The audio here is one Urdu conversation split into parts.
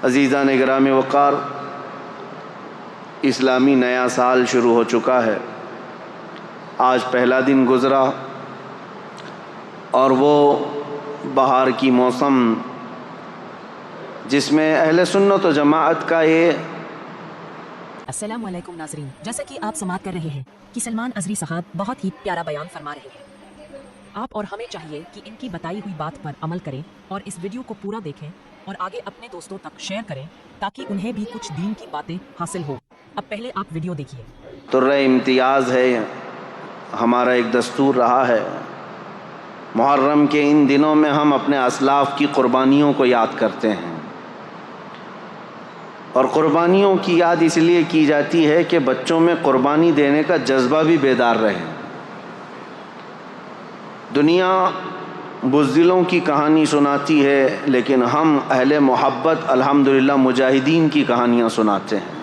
عزیزان گرامی وقار، اسلامی نیا سال شروع ہو چکا ہے۔ آج پہلا دن گزرا اور وہ بہار کی موسم جس میں اہل سنت و جماعت کا یہ السلام علیکم ناظرین، جیسا کہ آپ سماعت کر رہے ہیں کہ سلمان ازری صاحب بہت ہی پیارا بیان فرما رہے ہیں۔ آپ اور ہمیں چاہیے کہ ان کی بتائی ہوئی بات پر عمل کریں اور اس ویڈیو کو پورا دیکھیں اور آگے اپنے دوستوں تک شیئر کریں تاکہ انہیں بھی کچھ دین کی باتیں حاصل ہو۔ اب پہلے آپ ویڈیو دیکھیے۔ طرح امتیاز ہے، ہمارا ایک دستور رہا ہے۔ محرم کے ان دنوں میں ہم اپنے اسلاف کی قربانیوں کو یاد کرتے ہیں، اور قربانیوں کی یاد اس لیے کی جاتی ہے کہ بچوں میں قربانی دینے کا جذبہ بھی بیدار رہے۔ دنیا بزدلوں کی کہانی سناتی ہے، لیکن ہم اہل محبت الحمدللہ مجاہدین کی کہانیاں سناتے ہیں۔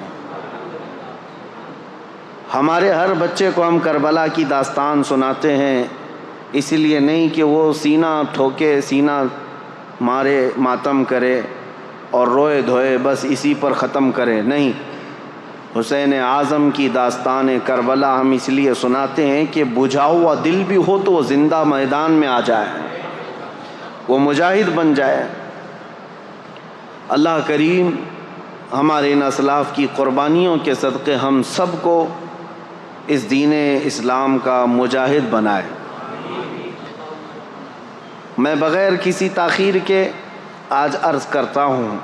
ہمارے ہر بچے کو ہم کربلا کی داستان سناتے ہیں، اس لیے نہیں کہ وہ سینہ ٹھوکے، سینہ مارے، ماتم کرے اور روئے دھوئے بس اسی پر ختم کرے، نہیں۔ حسین اعظم کی داستان کربلا ہم اس لیے سناتے ہیں کہ بجھا ہوا دل بھی ہو تو وہ زندہ میدان میں آ جائے، وہ مجاہد بن جائے۔ اللہ کریم ہمارے ان اسلاف کی قربانیوں کے صدقے ہم سب کو اس دین اسلام کا مجاہد بنائے۔ میں بغیر کسی تاخیر کے آج عرض کرتا ہوں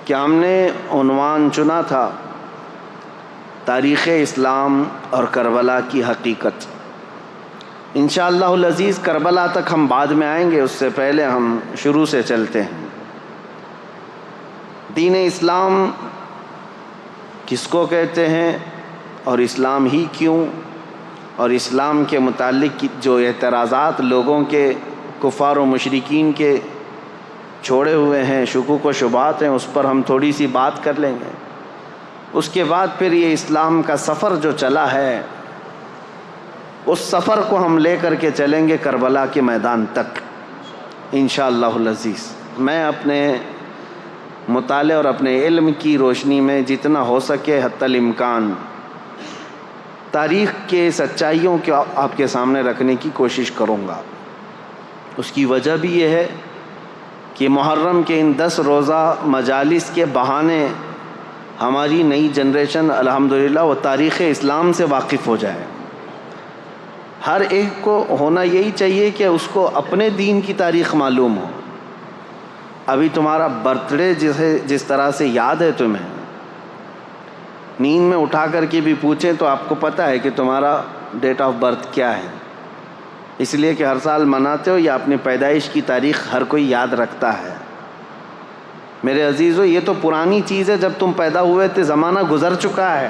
کہ ہم نے عنوان چنا تھا تاریخ اسلام اور کربلا کی حقیقت۔ انشاءاللہ العزیز کربلا تک ہم بعد میں آئیں گے، اس سے پہلے ہم شروع سے چلتے ہیں۔ دین اسلام کس کو کہتے ہیں اور اسلام ہی کیوں، اور اسلام کے متعلق جو اعتراضات لوگوں کے، کفار و مشرکین کے چھوڑے ہوئے ہیں، شکوک و شبہات ہیں، اس پر ہم تھوڑی سی بات کر لیں گے۔ اس کے بعد پھر یہ اسلام کا سفر جو چلا ہے، اس سفر کو ہم لے کر کے چلیں گے کربلا کے میدان تک انشاءاللہ العزیز۔ میں اپنے مطالعے اور اپنے علم کی روشنی میں جتنا ہو سکے حتی الامکان تاریخ کے سچائیوں کو آپ کے سامنے رکھنے کی کوشش کروں گا۔ اس کی وجہ بھی یہ ہے کہ محرم کے ان 10 روزہ مجالس کے بہانے ہماری نئی جنریشن الحمدللہ وہ تاریخ اسلام سے واقف ہو جائے۔ ہر ایک کو ہونا یہی چاہیے کہ اس کو اپنے دین کی تاریخ معلوم ہو۔ ابھی تمہارا برتھ ڈے جس طرح سے یاد ہے، تمہیں نیند میں اٹھا کر کے بھی پوچھیں تو آپ کو پتہ ہے کہ تمہارا ڈیٹ آف برتھ کیا ہے، اس لیے کہ ہر سال مناتے ہو یا اپنی پیدائش کی تاریخ ہر کوئی یاد رکھتا ہے۔ میرے عزیزو، یہ تو پرانی چیز ہے، جب تم پیدا ہوئے تھے زمانہ گزر چکا ہے،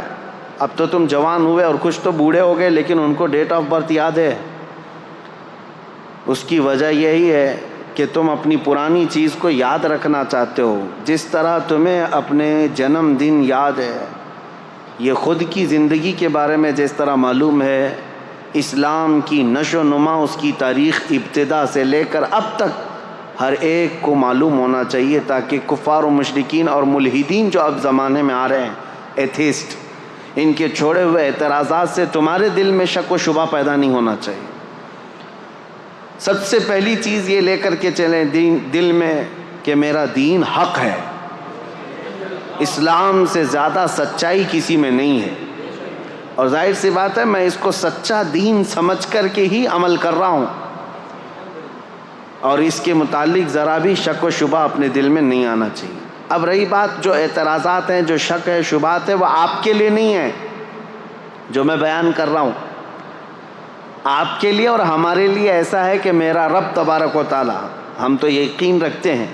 اب تو تم جوان ہوئے اور کچھ تو بوڑھے ہو گئے، لیکن ان کو ڈیٹ آف برتھ یاد ہے۔ اس کی وجہ یہی ہے کہ تم اپنی پرانی چیز کو یاد رکھنا چاہتے ہو، جس طرح تمہیں اپنے جنم دن یاد ہے۔ یہ خود کی زندگی کے بارے میں جس طرح معلوم ہے، اسلام کی نشو و نما، اس کی تاریخ ابتدا سے لے کر اب تک ہر ایک کو معلوم ہونا چاہیے، تاکہ کفار و مشرکین اور ملحدین جو اب زمانے میں آ رہے ہیں، ایتھیسٹ، ان کے چھوڑے ہوئے اعتراضات سے تمہارے دل میں شک و شبہ پیدا نہیں ہونا چاہیے۔ سب سے پہلی چیز یہ لے کر کے چلیں دل میں کہ میرا دین حق ہے، اسلام سے زیادہ سچائی کسی میں نہیں ہے، اور ظاہر سی بات ہے میں اس کو سچا دین سمجھ کر کے ہی عمل کر رہا ہوں، اور اس کے متعلق ذرا بھی شک و شبہ اپنے دل میں نہیں آنا چاہیے۔ اب رہی بات جو اعتراضات ہیں، جو شک ہے، شبہات ہے، وہ آپ کے لیے نہیں ہے جو میں بیان کر رہا ہوں، آپ کے لیے اور ہمارے لیے ایسا ہے کہ میرا رب تبارک و تعالی، ہم تو یقین رکھتے ہیں۔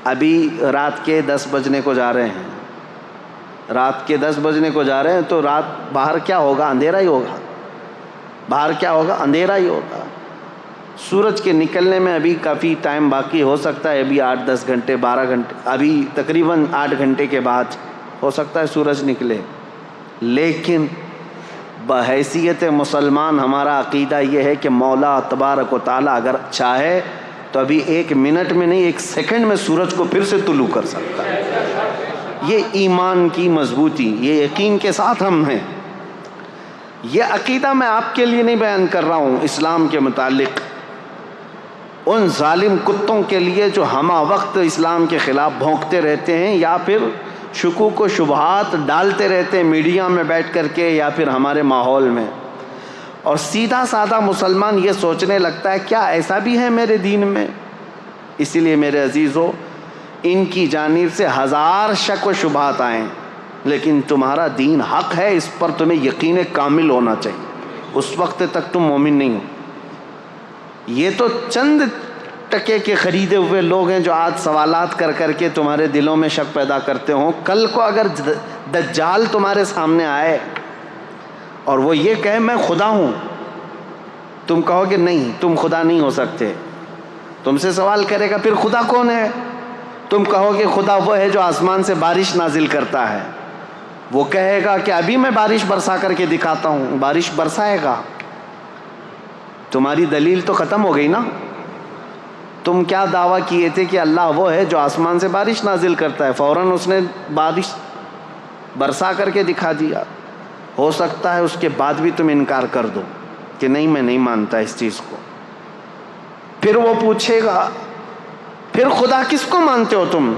ابھی رات کے 10 بجنے کو جا رہے ہیں، رات کے 10 بجنے کو جا رہے ہیں، تو رات باہر کیا ہوگا؟ اندھیرا ہی ہوگا۔ باہر کیا ہوگا؟ اندھیرا ہی ہوگا۔ سورج کے نکلنے میں ابھی کافی ٹائم باقی، ہو سکتا ہے ابھی 8-10 گھنٹے، 12 گھنٹے، ابھی تقریباً 8 گھنٹے کے بعد ہو سکتا ہے سورج نکلے، لیکن بحیثیت مسلمان ہمارا عقیدہ یہ ہے کہ مولا تبارک و تعالیٰ اگر چاہے تو ابھی 1 منٹ میں نہیں 1 سیکنڈ میں سورج کو پھر سے طلوع کر سکتا ہے۔ یہ ایمان کی مضبوطی، یہ یقین کے ساتھ ہم ہیں۔ یہ عقیدہ میں آپ کے لیے نہیں بیان کر رہا ہوں، اسلام کے متعلق ان ظالم کتوں کے لیے جو ہمہ وقت اسلام کے خلاف بھونکتے رہتے ہیں یا پھر شکوک و شبہات ڈالتے رہتے ہیں میڈیا میں بیٹھ کر کے یا پھر ہمارے ماحول میں، اور سیدھا سادہ مسلمان یہ سوچنے لگتا ہے کیا ایسا بھی ہے میرے دین میں؟ اسی لیے میرے عزیزو، ان کی جانب سے 1000 شک و شبہات آئیں، لیکن تمہارا دین حق ہے، اس پر تمہیں یقین کامل ہونا چاہیے، اس وقت تک تم مومن نہیں ہو۔ یہ تو چند ٹکے کے خریدے ہوئے لوگ ہیں جو آج سوالات کر کر کے تمہارے دلوں میں شک پیدا کرتے ہوں۔ کل کو اگر دجال تمہارے سامنے آئے اور وہ یہ کہے میں خدا ہوں، تم کہو گے نہیں تم خدا نہیں ہو سکتے، تم سے سوال کرے گا پھر خدا کون ہے؟ تم کہو گے خدا وہ ہے جو آسمان سے بارش نازل کرتا ہے۔ وہ کہے گا کہ ابھی میں بارش برسا کر کے دکھاتا ہوں، بارش برسائے گا۔ تمہاری دلیل تو ختم ہو گئی نا۔ تم کیا دعویٰ کیے تھے کہ اللہ وہ ہے جو آسمان سے بارش نازل کرتا ہے، فوراً اس نے بارش برسا کر کے دکھا دیا۔ ہو سکتا ہے اس کے بعد بھی تم انکار کر دو کہ نہیں میں نہیں مانتا اس چیز کو۔ پھر وہ پوچھے گا پھر خدا کس کو مانتے ہو تم؟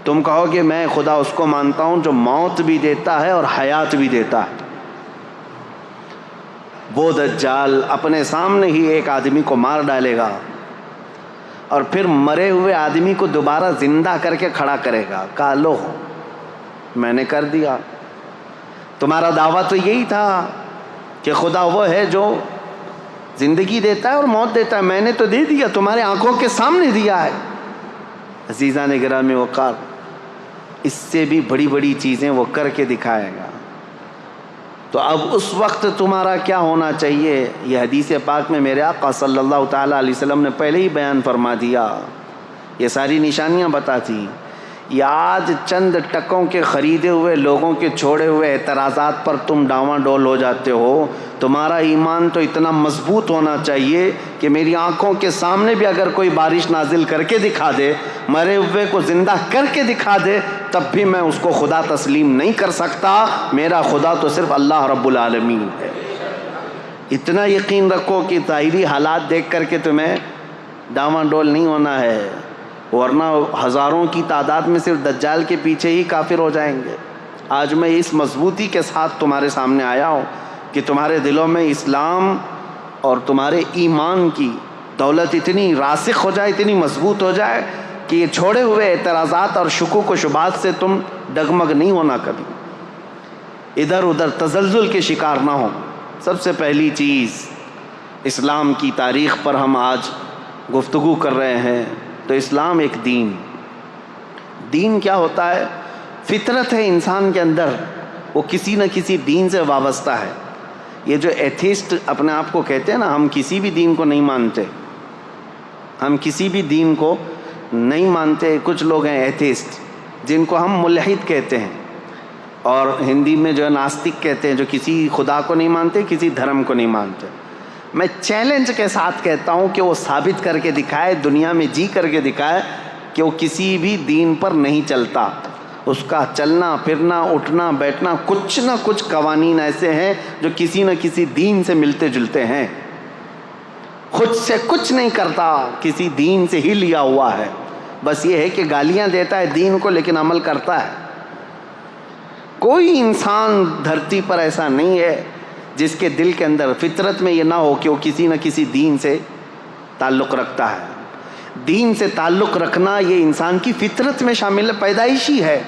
تم کہو گے میں خدا اس کو مانتا ہوں جو موت بھی دیتا ہے اور حیات بھی دیتا ہے۔ وہ دجال اپنے سامنے ہی ایک آدمی کو مار ڈالے گا اور پھر مرے ہوئے آدمی کو دوبارہ زندہ کر کے کھڑا کرے گا، کہا لو میں نے کر دیا۔ تمہارا دعویٰ تو یہی تھا کہ خدا وہ ہے جو زندگی دیتا ہے اور موت دیتا ہے، میں نے تو دے دیا، تمہارے آنکھوں کے سامنے دیا ہے۔ عزیزان گرامی وقار، اس سے بھی بڑی بڑی چیزیں وہ کر کے دکھائے گا۔ تو اب اس وقت تمہارا کیا ہونا چاہیے؟ یہ حدیث پاک میں میرے آقا صلی اللہ تعالیٰ علیہ وسلم نے پہلے ہی بیان فرما دیا، یہ ساری نشانیاں بتاتی۔ یہ آج چند ٹکوں کے خریدے ہوئے لوگوں کے چھوڑے ہوئے اعتراضات پر تم ڈاواں ڈول ہو جاتے ہو۔ تمہارا ایمان تو اتنا مضبوط ہونا چاہیے کہ میری آنکھوں کے سامنے بھی اگر کوئی بارش نازل کر کے دکھا دے، مرے ہوئے کو زندہ کر کے دکھا دے، تب بھی میں اس کو خدا تسلیم نہیں کر سکتا، میرا خدا تو صرف اللہ رب العالمین ہے۔ اتنا یقین رکھو کہ ظاہری حالات دیکھ کر کے تمہیں ڈاواں ڈول نہیں ہونا ہے، ورنہ ہزاروں کی تعداد میں صرف دجال کے پیچھے ہی کافر ہو جائیں گے۔ آج میں اس مضبوطی کے ساتھ تمہارے سامنے آیا ہوں کہ تمہارے دلوں میں اسلام اور تمہارے ایمان کی دولت اتنی راسخ ہو جائے، اتنی مضبوط ہو جائے کہ یہ چھوڑے ہوئے اعتراضات اور شکوک و شبہات سے تم ڈگمگ نہیں ہونا، کبھی ادھر ادھر تزلزل کے شکار نہ ہو۔ سب سے پہلی چیز، اسلام کی تاریخ پر ہم آج گفتگو کر رہے ہیں، تو اسلام ایک دین کیا ہوتا ہے؟ فطرت ہے انسان کے اندر، وہ کسی نہ کسی دین سے وابستہ ہے۔ یہ جو ایتھیسٹ اپنے آپ کو کہتے ہیں نا، ہم کسی بھی دین کو نہیں مانتے، ہم کسی بھی دین کو نہیں مانتے۔ کچھ لوگ ہیں ایتھیسٹ جن کو ہم ملحد کہتے ہیں، اور ہندی میں جو ہے ناستک کہتے ہیں، جو کسی خدا کو نہیں مانتے، کسی دھرم کو نہیں مانتے۔ میں چیلنج کے ساتھ کہتا ہوں کہ وہ ثابت کر کے دکھائے، دنیا میں جی کر کے دکھائے کہ وہ کسی بھی دین پر نہیں چلتا۔ اس کا چلنا پھرنا اٹھنا بیٹھنا کچھ نہ کچھ قوانین ایسے ہیں جو کسی نہ کسی دین سے ملتے جلتے ہیں۔ خود سے کچھ نہیں کرتا، کسی دین سے ہی لیا ہوا ہے، بس یہ ہے کہ گالیاں دیتا ہے دین کو لیکن عمل کرتا ہے۔ کوئی انسان دھرتی پر ایسا نہیں ہے جس کے دل کے اندر فطرت میں یہ نہ ہو کہ وہ کسی نہ کسی دین سے تعلق رکھتا ہے۔ دین سے تعلق رکھنا یہ انسان کی فطرت میں شامل ہے، پیدائشی ہے۔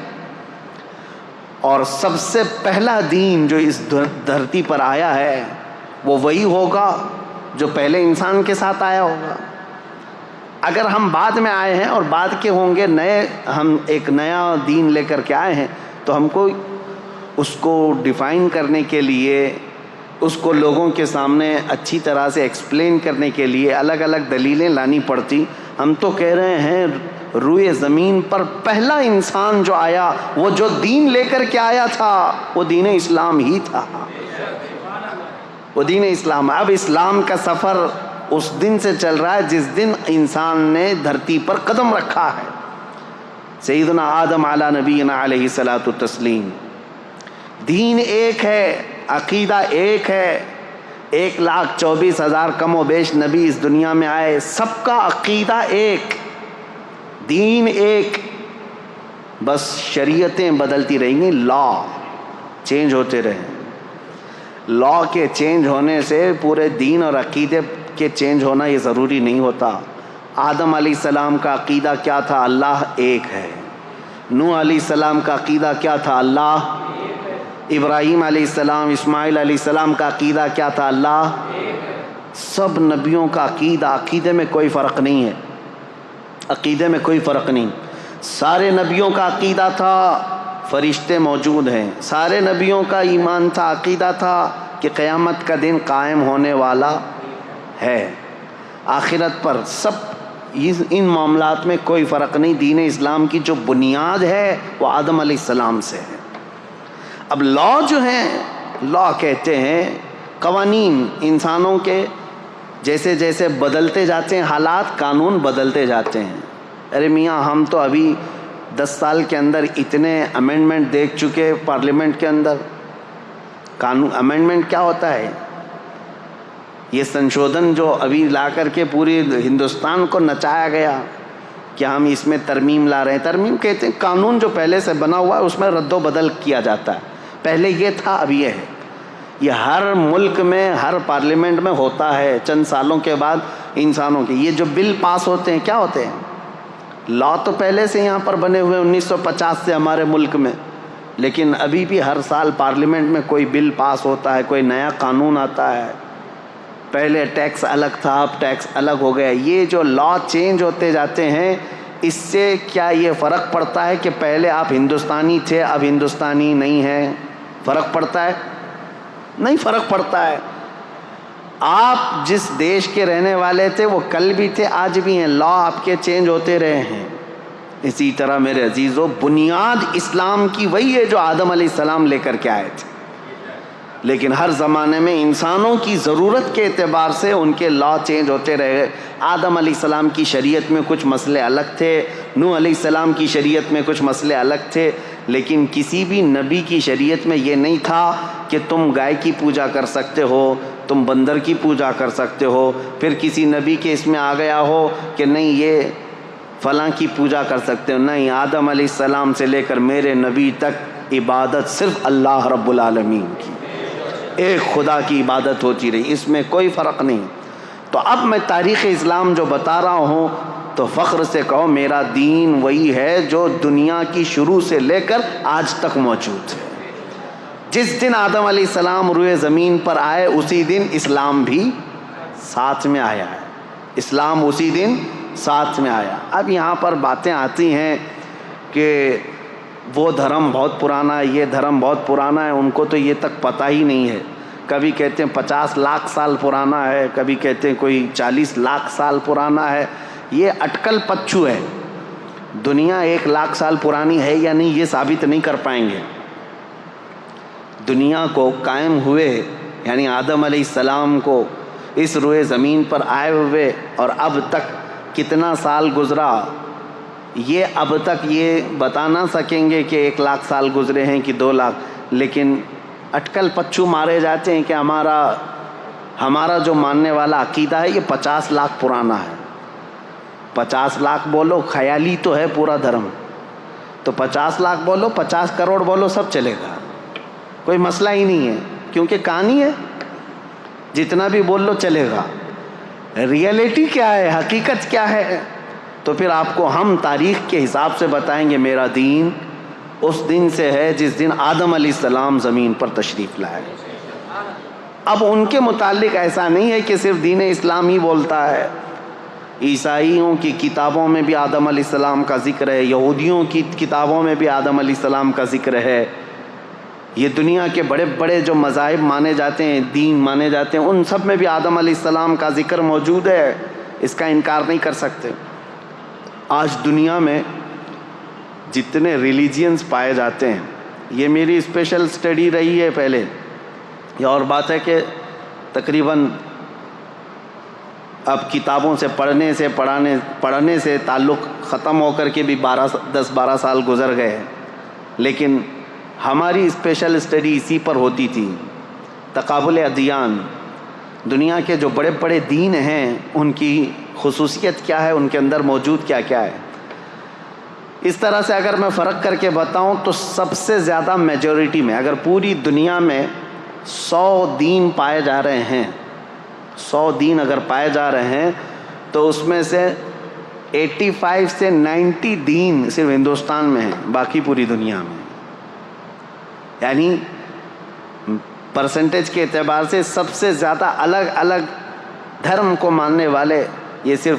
اور سب سے پہلا دین جو اس دھرتی پر آیا ہے وہ وہی ہوگا جو پہلے انسان کے ساتھ آیا ہوگا۔ اگر ہم بعد میں آئے ہیں اور بعد کے ہوں گے ہم ایک نیا دین لے کر کے آئے ہیں، تو ہم کو اس کو ڈیفائن کرنے کے لیے، اس کو لوگوں کے سامنے اچھی طرح سے ایکسپلین کرنے کے لیے الگ الگ دلیلیں لانی پڑتی۔ ہم تو کہہ رہے ہیں روئے زمین پر پہلا انسان جو آیا، وہ جو دین لے کر کے آیا تھا وہ دین اسلام ہی تھا، وہ دین اسلام۔ اب اسلام کا سفر اس دن سے چل رہا ہے جس دن انسان نے دھرتی پر قدم رکھا ہے. سیدنا آدم علی نبینا علیہ الصلاۃ والتسلیم. دین ایک ہے, عقیدہ ایک ہے. 1,24,000 کم و بیش نبی اس دنیا میں آئے, سب کا عقیدہ ایک, دین ایک. بس شریعتیں بدلتی رہیں گی, لا چینج ہوتے رہیں. لا کے چینج ہونے سے پورے دین اور عقیدے کے چینج ہونا یہ ضروری نہیں ہوتا. آدم علیہ السلام کا عقیدہ کیا تھا؟ اللہ ایک ہے. نوح علیہ السلام کا عقیدہ کیا تھا؟ اللہ. ابراہیم علیہ السلام, اسماعیل علیہ السلام کا عقیدہ کیا تھا؟ اللہ. سب نبیوں کا عقیدے میں کوئی فرق نہیں ہے. عقیدے میں کوئی فرق نہیں. سارے نبیوں کا عقیدہ تھا فرشتے موجود ہیں. سارے نبیوں کا ایمان تھا, عقیدہ تھا کہ قیامت کا دن قائم ہونے والا ہے. آخرت پر سب ان معاملات میں کوئی فرق نہیں. دین اسلام کی جو بنیاد ہے وہ آدم علیہ السلام سے ہے. اب لا جو ہیں, لا کہتے ہیں قوانین انسانوں کے جیسے جیسے بدلتے جاتے ہیں حالات, قانون بدلتے جاتے ہیں. ارے میاں ہم تو ابھی 10 سال کے اندر اتنے امینڈمنٹ دیکھ چکے پارلیمنٹ کے اندر. قانون امینڈمنٹ کیا ہوتا ہے؟ یہ سنشودھن جو ابھی لا کر کے پوری ہندوستان کو نچایا گیا کہ ہم اس میں ترمیم لا رہے ہیں. ترمیم کہتے ہیں قانون جو پہلے سے بنا ہوا ہے اس میں رد و بدل کیا جاتا ہے. پہلے یہ تھا, اب یہ ہے. یہ ہر ملک میں ہر پارلیمنٹ میں ہوتا ہے. چند سالوں کے بعد انسانوں کے یہ جو بل پاس ہوتے ہیں کیا ہوتے ہیں؟ لا تو پہلے سے یہاں پر بنے ہوئے 1950 سے ہمارے ملک میں, لیکن ابھی بھی ہر سال پارلیمنٹ میں کوئی بل پاس ہوتا ہے, کوئی نیا قانون آتا ہے. پہلے ٹیکس الگ تھا, اب ٹیکس الگ ہو گیا. یہ جو لا چینج ہوتے جاتے ہیں اس سے کیا یہ فرق پڑتا ہے کہ پہلے آپ ہندوستانی تھے اب ہندوستانی نہیں ہیں؟ فرق پڑتا ہے؟ نہیں فرق پڑتا ہے. آپ جس دیش کے رہنے والے تھے وہ کل بھی تھے آج بھی ہیں. لا آپ کے چینج ہوتے رہے ہیں. اسی طرح میرے عزیزو بنیاد اسلام کی وہی ہے جو آدم علیہ السلام لے کر کے آئے تھے, لیکن ہر زمانے میں انسانوں کی ضرورت کے اعتبار سے ان کے لا چینج ہوتے رہے. آدم علیہ السلام کی شریعت میں کچھ مسئلے الگ تھے, نوح علیہ السلام کی شریعت میں کچھ مسئلے الگ تھے, لیکن کسی بھی نبی کی شریعت میں یہ نہیں تھا کہ تم گائے کی پوجا کر سکتے ہو, تم بندر کی پوجا کر سکتے ہو. پھر کسی نبی کے اس میں آ گیا ہو کہ نہیں یہ فلاں کی پوجا کر سکتے ہو. نہیں, آدم علیہ السلام سے لے کر میرے نبی تک عبادت صرف اللہ رب العالمین کی, ایک خدا کی عبادت ہوتی رہی, اس میں کوئی فرق نہیں. تو اب میں تاریخ اسلام جو بتا رہا ہوں تو فخر سے کہو میرا دین وہی ہے جو دنیا کی شروع سے لے کر آج تک موجود ہے. جس دن آدم علیہ السلام روئے زمین پر آئے اسی دن اسلام بھی ساتھ میں آیا ہے. اسلام اسی دن ساتھ میں آیا. اب یہاں پر باتیں آتی ہیں کہ وہ دھرم بہت پرانا ہے, یہ دھرم بہت پرانا ہے, ان کو تو یہ تک پتہ ہی نہیں ہے. کبھی کہتے ہیں 50 لاکھ سال پرانا ہے, کبھی کہتے ہیں کوئی 40 لاکھ سال پرانا ہے. یہ اٹکل پچو ہے. دنیا 1 لاکھ سال پرانی ہے یا نہیں یہ ثابت نہیں کر پائیں گے. دنیا کو قائم ہوئے یعنی آدم علیہ السلام کو اس روئے زمین پر آئے ہوئے اور اب تک کتنا سال گزرا, یہ اب تک یہ بتا نہ سکیں گے کہ 1 لاکھ سال گزرے ہیں کہ 2 لاکھ. لیکن اٹکل پچو مارے جاتے ہیں کہ ہمارا جو ماننے والا عقیدہ ہے یہ 50 لاکھ پرانا ہے. 50 لاکھ بولو, خیالی تو ہے پورا دھرم, تو 50 لاکھ بولو, 50 کروڑ بولو, سب چلے گا, کوئی مسئلہ ہی نہیں ہے, کیونکہ کہانی ہے, جتنا بھی بول لو چلے گا. ریئلٹی کیا ہے, حقیقت کیا ہے, تو پھر آپ کو ہم تاریخ کے حساب سے بتائیں گے میرا دین اس دن سے ہے جس دن آدم علیہ السلام زمین پر تشریف لائے. اب ان کے متعلق ایسا نہیں ہے کہ صرف دین اسلام ہی بولتا ہے. عیسائیوں کی کتابوں میں بھی آدم علیہ السلام کا ذکر ہے, یہودیوں کی کتابوں میں بھی آدم علیہ السلام کا ذکر ہے. یہ دنیا کے بڑے بڑے جو مذاہب مانے جاتے ہیں, دین مانے جاتے ہیں, ان سب میں بھی آدم علیہ السلام کا ذکر موجود ہے, اس کا انکار نہیں کر سکتے. آج دنیا میں جتنے ریلیجینز پائے جاتے ہیں, یہ میری اسپیشل اسٹڈی رہی ہے پہلے, یہ اور بات ہے کہ تقریباً اب کتابوں سے پڑھنے سے تعلق ختم ہو کر کے بھی 10-12 سال گزر گئے، لیکن ہماری اسپیشل اسٹڈی اسی پر ہوتی تھی، تقابل ادیان، دنیا کے جو بڑے بڑے دین ہیں ان کی خصوصیت کیا ہے، ان کے اندر موجود کیا کیا ہے۔ اس طرح سے اگر میں فرق کر کے بتاؤں تو سب سے زیادہ میجورٹی میں، اگر پوری دنیا میں 100 دین پائے جا رہے ہیں، 100 دین اگر پائے جا رہے ہیں تو اس میں سے 85 سے 90 دین صرف ہندوستان میں ہیں، باقی پوری دنیا میں، یعنی پرسنٹیج کے اعتبار سے سب سے زیادہ الگ الگ دھرم کو ماننے والے یہ صرف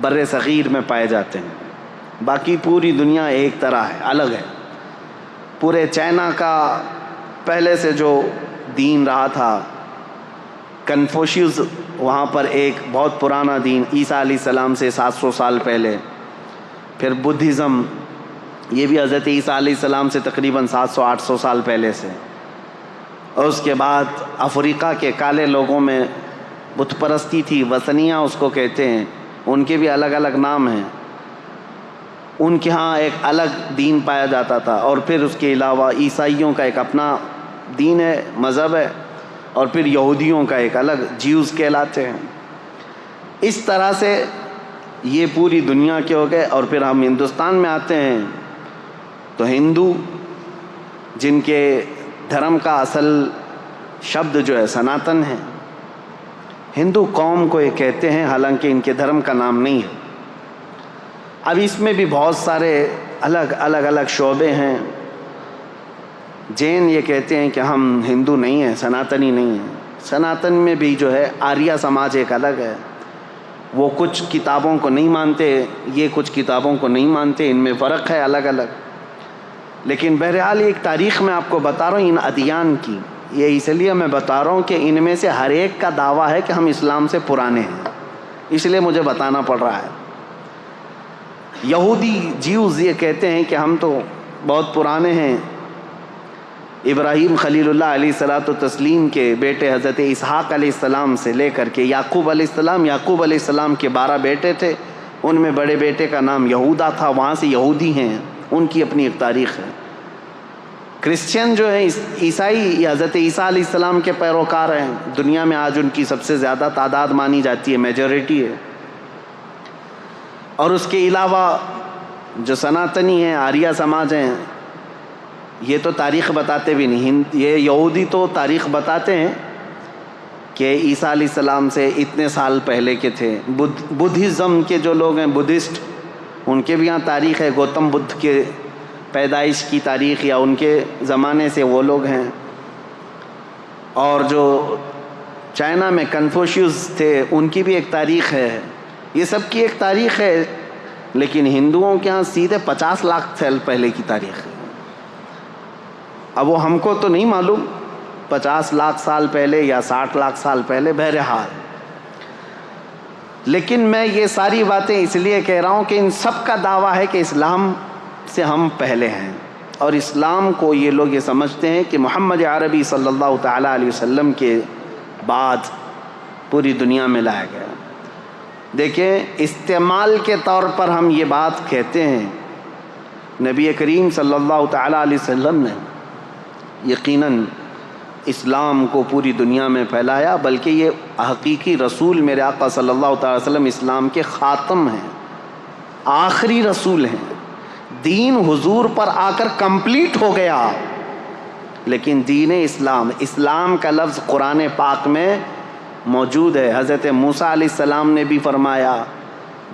بر صغیر میں پائے جاتے ہیں، باقی پوری دنیا ایک طرح ہے، الگ ہے۔ پورے چائنا کا پہلے سے جو دین رہا تھا، کنفوشیوس وہاں پر ایک بہت پرانا دین، عیسیٰ علیہ السلام سے 700 سال پہلے، پھر بدھزم، یہ بھی حضرت عیسیٰ علیہ السلام سے تقریباً 700-800 سال پہلے سے، اور اس کے بعد افریقہ کے کالے لوگوں میں بت پرستی تھی، وثنیہ اس کو کہتے ہیں، ان کے بھی الگ الگ نام ہیں، ان کے ہاں ایک الگ دین پایا جاتا تھا، اور پھر اس کے علاوہ عیسائیوں کا ایک اپنا دین ہے، مذہب ہے، اور پھر یہودیوں کا ایک الگ، جیوز کہلاتے ہیں۔ اس طرح سے یہ پوری دنیا کے ہو گئے، اور پھر ہم ہندوستان میں آتے ہیں تو ہندو، جن کے دھرم کا اصل شبد جو ہے سناتن ہے، ہندو قوم کو یہ کہتے ہیں، حالانکہ ان کے دھرم کا نام نہیں ہے۔ اب اس میں بھی بہت سارے الگ شعبے ہیں۔ جین یہ کہتے ہیں کہ ہم ہندو نہیں ہیں، سناتنی نہیں ہیں۔ سناتن میں بھی جو ہے آریہ سماج ایک الگ ہے، وہ کچھ کتابوں کو نہیں مانتے، یہ کچھ کتابوں کو نہیں مانتے، ان میں فرق ہے الگ الگ۔ لیکن بہرحال ایک تاریخ میں آپ کو بتا رہا ہوں ان ادیان کی، یہ اس لیے میں بتا رہا ہوں کہ ان میں سے ہر ایک کا دعویٰ ہے کہ ہم اسلام سے پرانے ہیں، اس لیے مجھے بتانا پڑ رہا ہے۔ یہودی جیوز یہ کہتے ہیں کہ ہم تو بہت پرانے ہیں، ابراہیم خلیل اللہ علیہ الصلاۃ والتسلیم کے بیٹے حضرت اسحاق علیہ السلام سے لے کر کے یعقوب علیہ السلام کے 12 بیٹے تھے، ان میں بڑے بیٹے کا نام یہودا تھا، وہاں سے یہودی ہیں، ان کی اپنی ایک تاریخ ہے۔ کرسچین جو ہیں عیسائی، یہ حضرت عیسیٰ علیہ السلام کے پیروکار ہیں، دنیا میں آج ان کی سب سے زیادہ تعداد مانی جاتی ہے، میجورٹی ہے۔ اور اس کے علاوہ جو سناتنی ہیں، آریہ سماج ہیں، یہ تو تاریخ بتاتے بھی نہیں، یہ یہودی تو تاریخ بتاتے ہیں کہ عیسیٰ علیہ السلام سے اتنے سال پہلے کے تھے۔ بدھزم کے جو لوگ ہیں، بدھسٹ، ان کے بھی یہاں تاریخ ہے، گوتم بدھ کے پیدائش کی تاریخ یا ان کے زمانے سے وہ لوگ ہیں۔ اور جو چائنا میں کنفوشیوس تھے، ان کی بھی ایک تاریخ ہے، یہ سب کی ایک تاریخ ہے، لیکن ہندوؤں کے ہاں سیدھے 50 لاکھ سال پہلے کی تاریخ ہے۔ اب وہ ہم کو تو نہیں معلوم 50 لاکھ سال پہلے یا 60 لاکھ سال پہلے، بہرحال۔ لیکن میں یہ ساری باتیں اس لیے کہہ رہا ہوں کہ ان سب کا دعویٰ ہے کہ اسلام سے ہم پہلے ہیں، اور اسلام کو یہ لوگ یہ سمجھتے ہیں کہ محمد عربی صلی اللہ تعالیٰ علیہ وسلم کے بعد پوری دنیا میں لایا گیا۔ دیکھیں، استعمال کے طور پر ہم یہ بات کہتے ہیں، نبی کریم صلی اللہ تعالیٰ علیہ وسلم نے یقیناً اسلام کو پوری دنیا میں پھیلایا، بلکہ یہ حقیقی رسول میرے آقا صلی اللہ تعالیٰ علیہ وسلم اسلام کے خاتم ہیں، آخری رسول ہیں۔ دین حضور پر آ کر کمپلیٹ ہو گیا، لیکن دین اسلام کا لفظ قرآن پاک میں موجود ہے۔ حضرت موسیٰ علیہ السلام نے بھی فرمایا،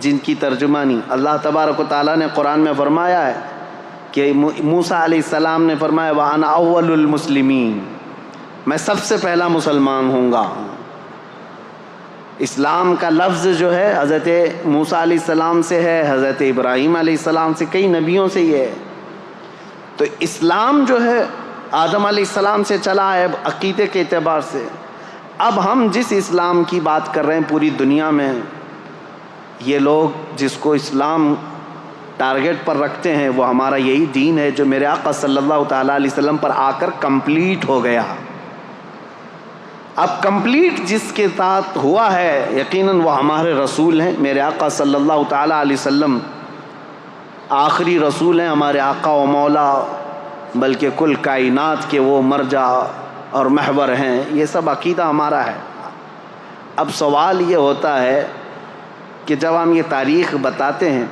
جن کی ترجمانی اللہ تبارک و تعالیٰ نے قرآن میں فرمایا ہے کہ موسیٰ علیہ السلام نے فرمایا وَأَنَا أَوَّلُ الْمُسْلِمِينَ، میں سب سے پہلا مسلمان ہوں گا۔ اسلام کا لفظ جو ہے حضرت موسیٰ علیہ السلام سے ہے، حضرت ابراہیم علیہ السلام سے، کئی نبیوں سے یہ ہے۔ تو اسلام جو ہے آدم علیہ السلام سے چلا ہے عقیدے کے اعتبار سے۔ اب ہم جس اسلام کی بات کر رہے ہیں پوری دنیا میں، یہ لوگ جس کو اسلام ٹارگٹ پر رکھتے ہیں، وہ ہمارا یہی دین ہے جو میرے آقا صلی اللہ تعالیٰ علیہ وسلم پر آ کر کمپلیٹ ہو گیا۔ اب کمپلیٹ جس کے ساتھ ہوا ہے یقیناً وہ ہمارے رسول ہیں. میرے آقا صلی اللہ تعالیٰ علیہ وسلم آخری رسول ہیں, ہمارے آقا و مولا, بلکہ کل کائنات کے وہ مرجع اور محور ہیں. یہ سب عقیدہ ہمارا ہے. اب سوال یہ ہوتا ہے کہ جب ہم یہ تاریخ بتاتے ہیں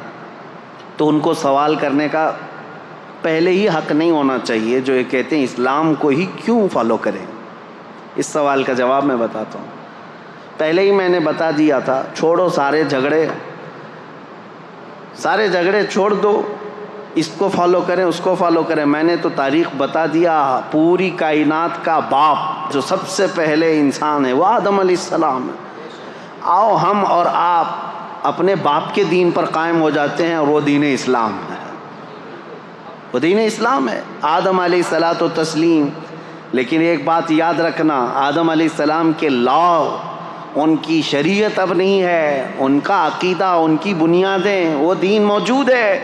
تو ان کو سوال کرنے کا پہلے ہی حق نہیں ہونا چاہیے جو یہ کہتے ہیں اسلام کو ہی کیوں فالو کریں. اس سوال کا جواب میں بتاتا ہوں. پہلے ہی میں نے بتا دیا تھا, چھوڑو سارے جھگڑے چھوڑ دو, اس کو فالو کریں اس کو فالو کریں. میں نے تو تاریخ بتا دیا, پوری کائنات کا باپ جو سب سے پہلے انسان ہے وہ آدم علیہ السلام ہے. آؤ ہم اور آپ اپنے باپ کے دین پر قائم ہو جاتے ہیں اور وہ دین اسلام ہے. وہ دین اسلام ہے, آدم علیہ الصلاۃ و تسلیم. لیکن ایک بات یاد رکھنا, آدم علیہ السلام کے لا, ان کی شریعت اب نہیں ہے, ان کا عقیدہ, ان کی بنیادیں, وہ دین موجود ہے.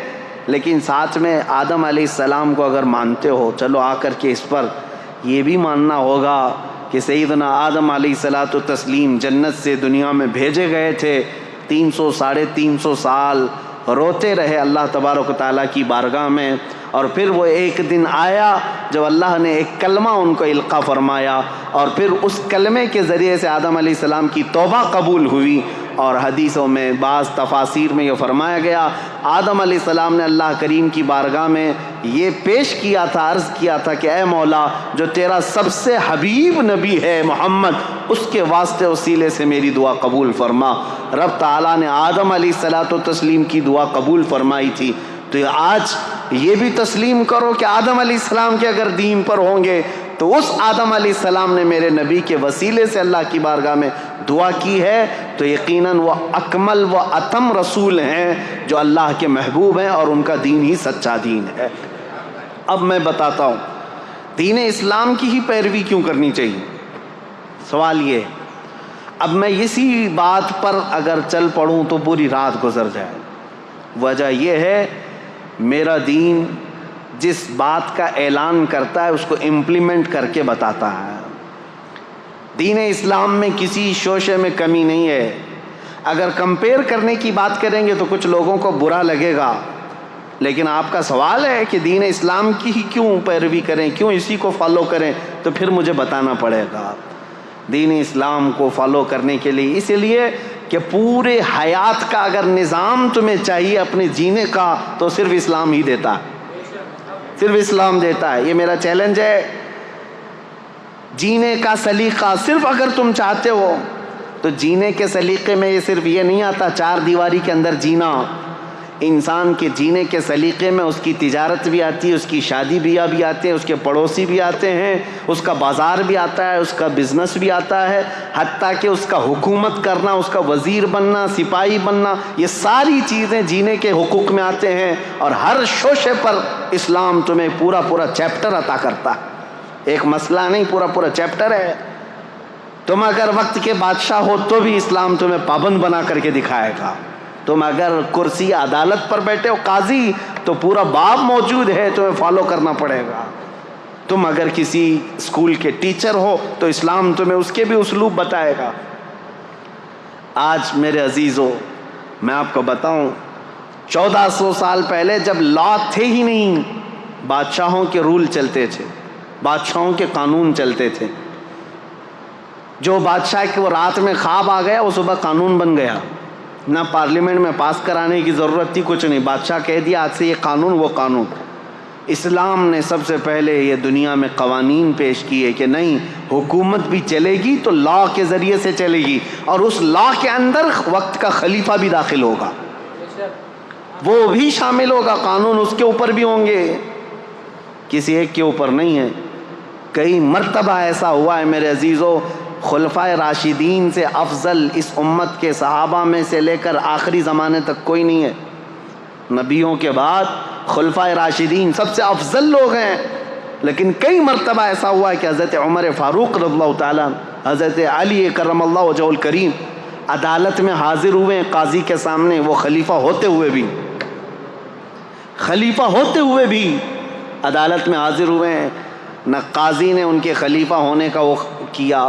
لیکن ساتھ میں آدم علیہ السلام کو اگر مانتے ہو, چلو آ کر کے اس پر یہ بھی ماننا ہوگا کہ سیدنا آدم علیہ الصلاۃ و تسلیم جنت سے دنیا میں بھیجے گئے تھے. 300-350 سال روتے رہے اللہ تبارک و تعالیٰ کی بارگاہ میں, اور پھر وہ ایک دن آیا جب اللہ نے ایک کلمہ ان کو القا فرمایا, اور پھر اس کلمے کے ذریعے سے آدم علیہ السلام کی توبہ قبول ہوئی. اور حدیثوں میں بعض تفاسیر میں یہ فرمایا گیا, آدم علیہ السلام نے اللہ کریم کی بارگاہ میں یہ پیش کیا تھا, عرض کیا تھا کہ اے مولا, جو تیرا سب سے حبیب نبی ہے محمد, اس کے واسطے وسیلے سے میری دعا قبول فرما. رب تعالیٰ نے آدم علیہ الصلاۃ و تسلیم کی دعا قبول فرمائی تھی. تو آج یہ بھی تسلیم کرو کہ آدم علیہ السلام کے اگر دین پر ہوں گے تو اس آدم علیہ السلام نے میرے نبی کے وسیلے سے اللہ کی بارگاہ میں دعا کی ہے, تو یقیناً وہ اکمل و اتم رسول ہیں جو اللہ کے محبوب ہیں, اور ان کا دین ہی سچا دین ہے. اب میں بتاتا ہوں دین اسلام کی ہی پیروی کیوں کرنی چاہیے. سوال یہ, اب میں اسی بات پر اگر چل پڑوں تو پوری رات گزر جائے. وجہ یہ ہے, میرا دین جس بات کا اعلان کرتا ہے اس کو امپلیمنٹ کر کے بتاتا ہے. دین اسلام میں کسی شوشے میں کمی نہیں ہے. اگر کمپیئر کرنے کی بات کریں گے تو کچھ لوگوں کو برا لگے گا, لیکن آپ کا سوال ہے کہ دین اسلام کی ہی کیوں پیروی کریں, کیوں اسی کو فالو کریں, تو پھر مجھے بتانا پڑے گا. دین اسلام کو فالو کرنے کے لیے اس لیے کہ پورے حیات کا اگر نظام تمہیں چاہیے اپنے جینے کا تو صرف اسلام ہی دیتا ہے, صرف اسلام دیتا ہے. یہ میرا چیلنج ہے. جینے کا سلیقہ صرف اگر تم چاہتے ہو تو جینے کے سلیقے میں یہ صرف یہ نہیں آتا چار دیواری کے اندر جینا. انسان کے جینے کے سلیقے میں اس کی تجارت بھی آتی ہے, اس کی شادی بیاہ بھی آتے ہیں, اس کے پڑوسی بھی آتے ہیں, اس کا بازار بھی آتا ہے, اس کا بزنس بھی آتا ہے, حتیٰ کہ اس کا حکومت کرنا, اس کا وزیر بننا, سپاہی بننا, یہ ساری چیزیں جینے کے حقوق میں آتے ہیں. اور ہر شوشے پر اسلام تمہیں پورا پورا چیپٹر عطا کرتا ہے. ایک مسئلہ نہیں, پورا پورا چیپٹر ہے. تم اگر وقت کے بادشاہ ہو تو بھی اسلام تمہیں پابند بنا کر کے دکھائے گا. تم اگر کرسی عدالت پر بیٹھے ہو قاضی تو پورا باب موجود ہے, تمہیں فالو کرنا پڑے گا. تم اگر کسی اسکول کے ٹیچر ہو تو اسلام تمہیں اس کے بھی اسلوب بتائے گا. آج میرے عزیزو میں آپ کو بتاؤں, 1400 سال پہلے جب لا تھے ہی نہیں, بادشاہوں کے رول چلتے تھے, بادشاہوں کے قانون چلتے تھے. جو بادشاہ کے وہ رات میں خواب آ گیا وہ صبح قانون بن گیا. نہ پارلیمنٹ میں پاس کرانے کی ضرورت تھی, کچھ نہیں, بادشاہ کہہ دیا آج سے یہ قانون وہ قانون. اسلام نے سب سے پہلے یہ دنیا میں قوانین پیش کیے کہ نہیں, حکومت بھی چلے گی تو لا کے ذریعے سے چلے گی, اور اس لا کے اندر وقت کا خلیفہ بھی داخل ہوگا, وہ بھی شامل ہوگا, قانون اس کے اوپر بھی ہوں گے, کسی ایک کے اوپر نہیں ہے. کئی مرتبہ ایسا ہوا ہے میرے عزیزو, خلفائے راشدین سے افضل اس امت کے صحابہ میں سے لے کر آخری زمانے تک کوئی نہیں ہے. نبیوں کے بعد خلفائے راشدین سب سے افضل لوگ ہیں, لیکن کئی مرتبہ ایسا ہوا ہے کہ حضرت عمر فاروق رضی اللہ تعالیٰ, حضرت علی کرم اللہ وجہہ الکریم عدالت میں حاضر ہوئے ہیں قاضی کے سامنے. وہ خلیفہ ہوتے ہوئے بھی عدالت میں حاضر ہوئے ہیں. نہ قاضی نے ان کے خلیفہ ہونے کا وہ کیا,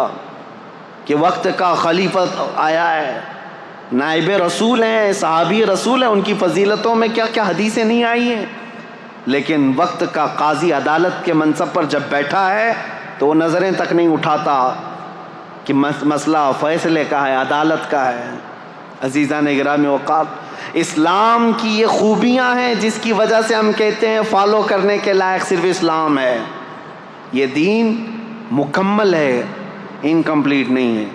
کہ وقت کا خلیفہ آیا ہے، نائب رسول ہیں، صحابی رسول ہیں، ان کی فضیلتوں میں کیا کیا حدیثیں نہیں آئی ہیں، لیکن وقت کا قاضی عدالت کے منصب پر جب بیٹھا ہے تو وہ نظریں تک نہیں اٹھاتا کہ مسئلہ فیصلے کا ہے، عدالت کا ہے۔ عزیزان گرامی وقار، اسلام کی یہ خوبیاں ہیں جس کی وجہ سے ہم کہتے ہیں فالو کرنے کے لائق صرف اسلام ہے۔ یہ دین مکمل ہے، انکمپلیٹ نہیں ہے،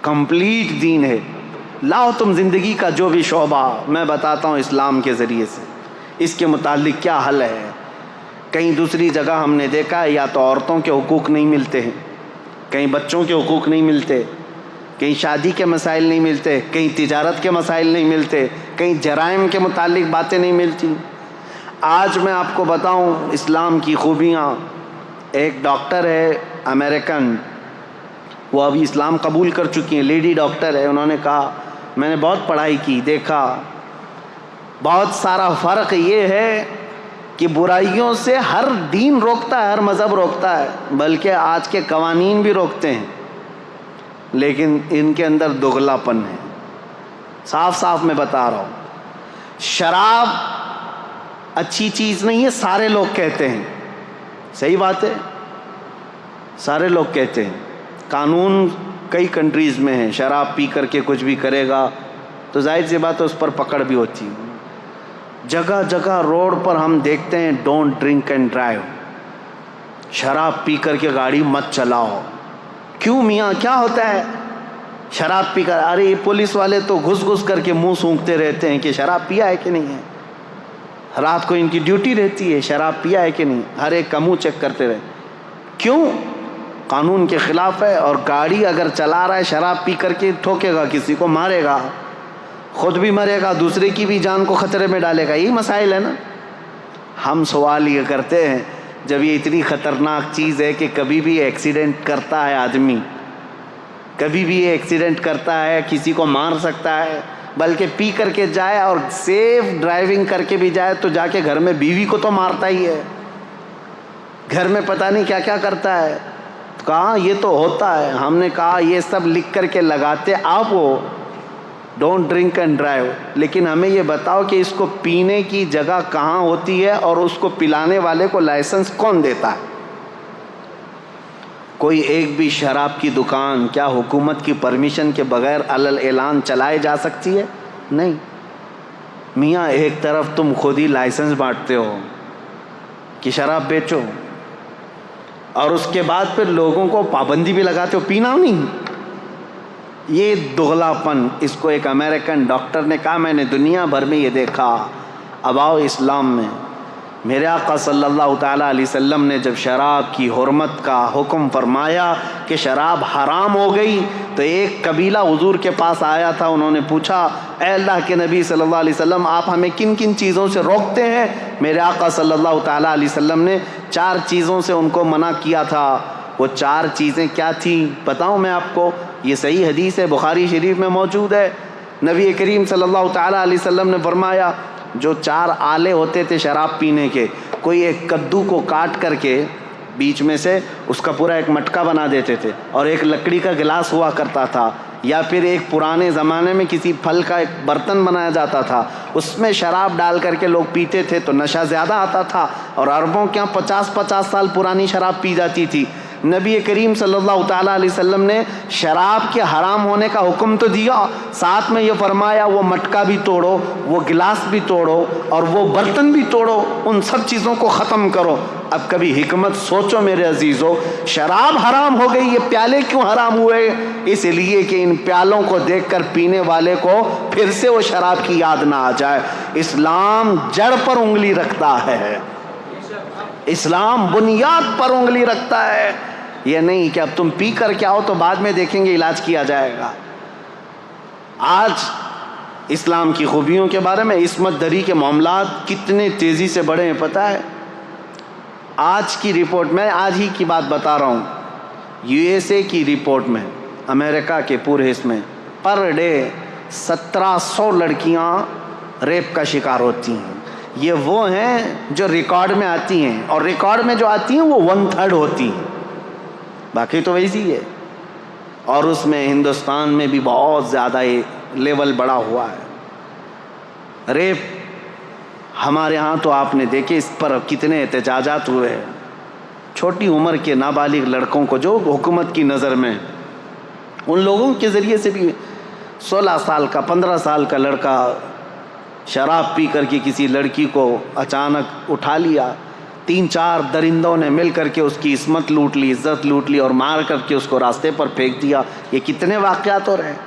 کمپلیٹ دین ہے۔ لاؤ تم زندگی کا جو بھی شعبہ، میں بتاتا ہوں اسلام کے ذریعے سے اس کے متعلق کیا حل ہے۔ کہیں دوسری جگہ ہم نے دیکھا ہے یا تو عورتوں کے حقوق نہیں ملتے ہیں، کہیں بچوں کے حقوق نہیں ملتے، کہیں شادی کے مسائل نہیں ملتے، کہیں تجارت کے مسائل نہیں ملتے، کہیں جرائم کے متعلق باتیں نہیں ملتی۔ آج میں آپ کو بتاؤں اسلام کی خوبیاں۔ ایک ڈاکٹر ہے امریکن، وہ ابھی اسلام قبول کر چکی ہیں، لیڈی ڈاکٹر ہے، انہوں نے کہا میں نے بہت پڑھائی کی، دیکھا بہت سارا فرق یہ ہے کہ برائیوں سے ہر دین روکتا ہے، ہر مذہب روکتا ہے، بلکہ آج کے قوانین بھی روکتے ہیں، لیکن ان کے اندر دگلا پن ہے۔ صاف صاف میں بتا رہا ہوں، شراب اچھی چیز نہیں ہے، سارے لوگ کہتے ہیں، صحیح بات ہے، سارے لوگ کہتے ہیں۔ قانون کئی کنٹریز میں ہیں، شراب پی کر کے کچھ بھی کرے گا تو ظاہر سی بات ہے اس پر پکڑ بھی ہوتی ہے۔ جگہ جگہ روڈ پر ہم دیکھتے ہیں ڈونٹ ڈرنک اینڈ ڈرائیو، شراب پی کر کے گاڑی مت چلاؤ۔ کیوں میاں کیا ہوتا ہے؟ شراب پی کر، ارے یہ پولیس والے تو گھس گھس کر کے منہ سونکھتے رہتے ہیں کہ شراب پیا ہے کہ نہیں ہے، رات کو ان کی ڈیوٹی رہتی ہے شراب پیا ہے کہ نہیں، ہر ایک کا منہ چیک کرتے رہے۔ کیوں؟ قانون کے خلاف ہے، اور گاڑی اگر چلا رہا ہے شراب پی کر کے ٹھوکے گا، کسی کو مارے گا، خود بھی مرے گا، دوسرے کی بھی جان کو خطرے میں ڈالے گا۔ یہی مسائل ہے نا۔ ہم سوال یہ کرتے ہیں جب یہ اتنی خطرناک چیز ہے کہ کبھی بھی ایکسیڈنٹ کرتا ہے آدمی، کبھی بھی ایکسیڈنٹ کرتا ہے، کسی کو مار سکتا ہے، بلکہ پی کر کے جائے اور سیف ڈرائیونگ کر کے بھی جائے تو جا کے گھر میں بیوی کو تو مارتا ہی ہے، گھر میں پتہ نہیں کیا کیا کرتا ہے۔ کہاں یہ تو ہوتا ہے۔ ہم نے کہا یہ سب لکھ کر کے لگاتے آپ ہو، ڈونٹ ڈرنک اینڈ ڈرائیو، لیکن ہمیں یہ بتاؤ کہ اس کو پینے کی جگہ کہاں ہوتی ہے اور اس کو پلانے والے کو لائسنس کون دیتا ہے؟ کوئی ایک بھی شراب کی دکان کیا حکومت کی پرمیشن کے بغیر علل اعلان چلائے جا سکتی ہے؟ نہیں۔ میاں ایک طرف تم خود ہی لائسنس بانٹتے ہو کہ شراب بیچو، اور اس کے بعد پھر لوگوں کو پابندی بھی لگاتے ہو پینا نہیں۔ یہ دغلا پن، اس کو ایک امریکن ڈاکٹر نے کہا میں نے دنیا بھر میں یہ دیکھا، اب آؤ اسلام میں۔ میرے آقا صلی اللہ تعالیٰ علیہ وسلم نے جب شراب کی حرمت کا حکم فرمایا کہ شراب حرام ہو گئی تو ایک قبیلہ حضور کے پاس آیا تھا، انہوں نے پوچھا اے اللہ کے نبی صلی اللہ علیہ وسلم آپ ہمیں کن کن چیزوں سے روکتے ہیں؟ میرے آقا صلی اللہ تعالیٰ علیہ وسلم نے 4 چیزوں سے ان کو منع کیا تھا۔ وہ 4 چیزیں کیا تھیں بتاؤں میں آپ کو؟ یہ صحیح حدیث ہے، بخاری شریف میں موجود ہے۔ نبی کریم صلی اللہ تعالیٰ علیہ وسلم نے فرمایا جو 4 آلے ہوتے تھے شراب پینے کے، کوئی ایک کدو کو کاٹ کر کے بیچ میں سے اس کا پورا ایک مٹکا بنا دیتے تھے، اور ایک لکڑی کا گلاس ہوا کرتا تھا، یا پھر ایک پرانے زمانے میں کسی پھل کا ایک برتن بنایا جاتا تھا، اس میں شراب ڈال کر کے لوگ پیتے تھے تو نشہ زیادہ آتا تھا، اور عربوں کے یہاں 50 سال پرانی شراب پی جاتی تھی۔ نبی کریم صلی اللہ تعالیٰ علیہ وسلم نے شراب کے حرام ہونے کا حکم تو دیا، ساتھ میں یہ فرمایا وہ مٹکا بھی توڑو، وہ گلاس بھی توڑو، اور وہ برتن بھی توڑو، ان سب چیزوں کو ختم کرو۔ اب کبھی حکمت سوچو میرے عزیزو، شراب حرام ہو گئی، یہ پیالے کیوں حرام ہوئے؟ اس لیے کہ ان پیالوں کو دیکھ کر پینے والے کو پھر سے وہ شراب کی یاد نہ آ جائے۔ اسلام جڑ پر انگلی رکھتا ہے، اسلام بنیاد پر انگلی رکھتا ہے، یہ نہیں کہ اب تم پی کر کے آؤ تو بعد میں دیکھیں گے علاج کیا جائے گا۔ آج اسلام کی خوبیوں کے بارے میں، عصمت دری کے معاملات کتنے تیزی سے بڑھے ہیں پتہ ہے؟ آج کی رپورٹ، میں آج ہی کی بات بتا رہا ہوں، USA کی رپورٹ میں، امریکہ کے پورے حصے میں پر ڈے 1700 لڑکیاں ریپ کا شکار ہوتی ہیں۔ یہ وہ ہیں جو ریکارڈ میں آتی ہیں، اور ریکارڈ میں جو آتی ہیں وہ 1/3 ہوتی ہیں، باقی تو ویسی ہے۔ اور اس میں ہندوستان میں بھی بہت زیادہ لیول بڑا ہوا ہے۔ ریپ ہمارے ہاں تو آپ نے دیکھے اس پر کتنے احتجاجات ہوئے ہیں، چھوٹی عمر کے نابالغ لڑکوں کو جو حکومت کی نظر میں ان لوگوں کے ذریعے سے بھی 16 سال کا 15 سال کا لڑکا شراب پی کر کے کسی لڑکی کو اچانک اٹھا لیا، 3-4 درندوں نے مل کر کے اس کی عصمت لوٹ لی، عزت لوٹ لی اور مار کر کے اس کو راستے پر پھینک دیا۔ یہ کتنے واقعات ہو رہے ہیں۔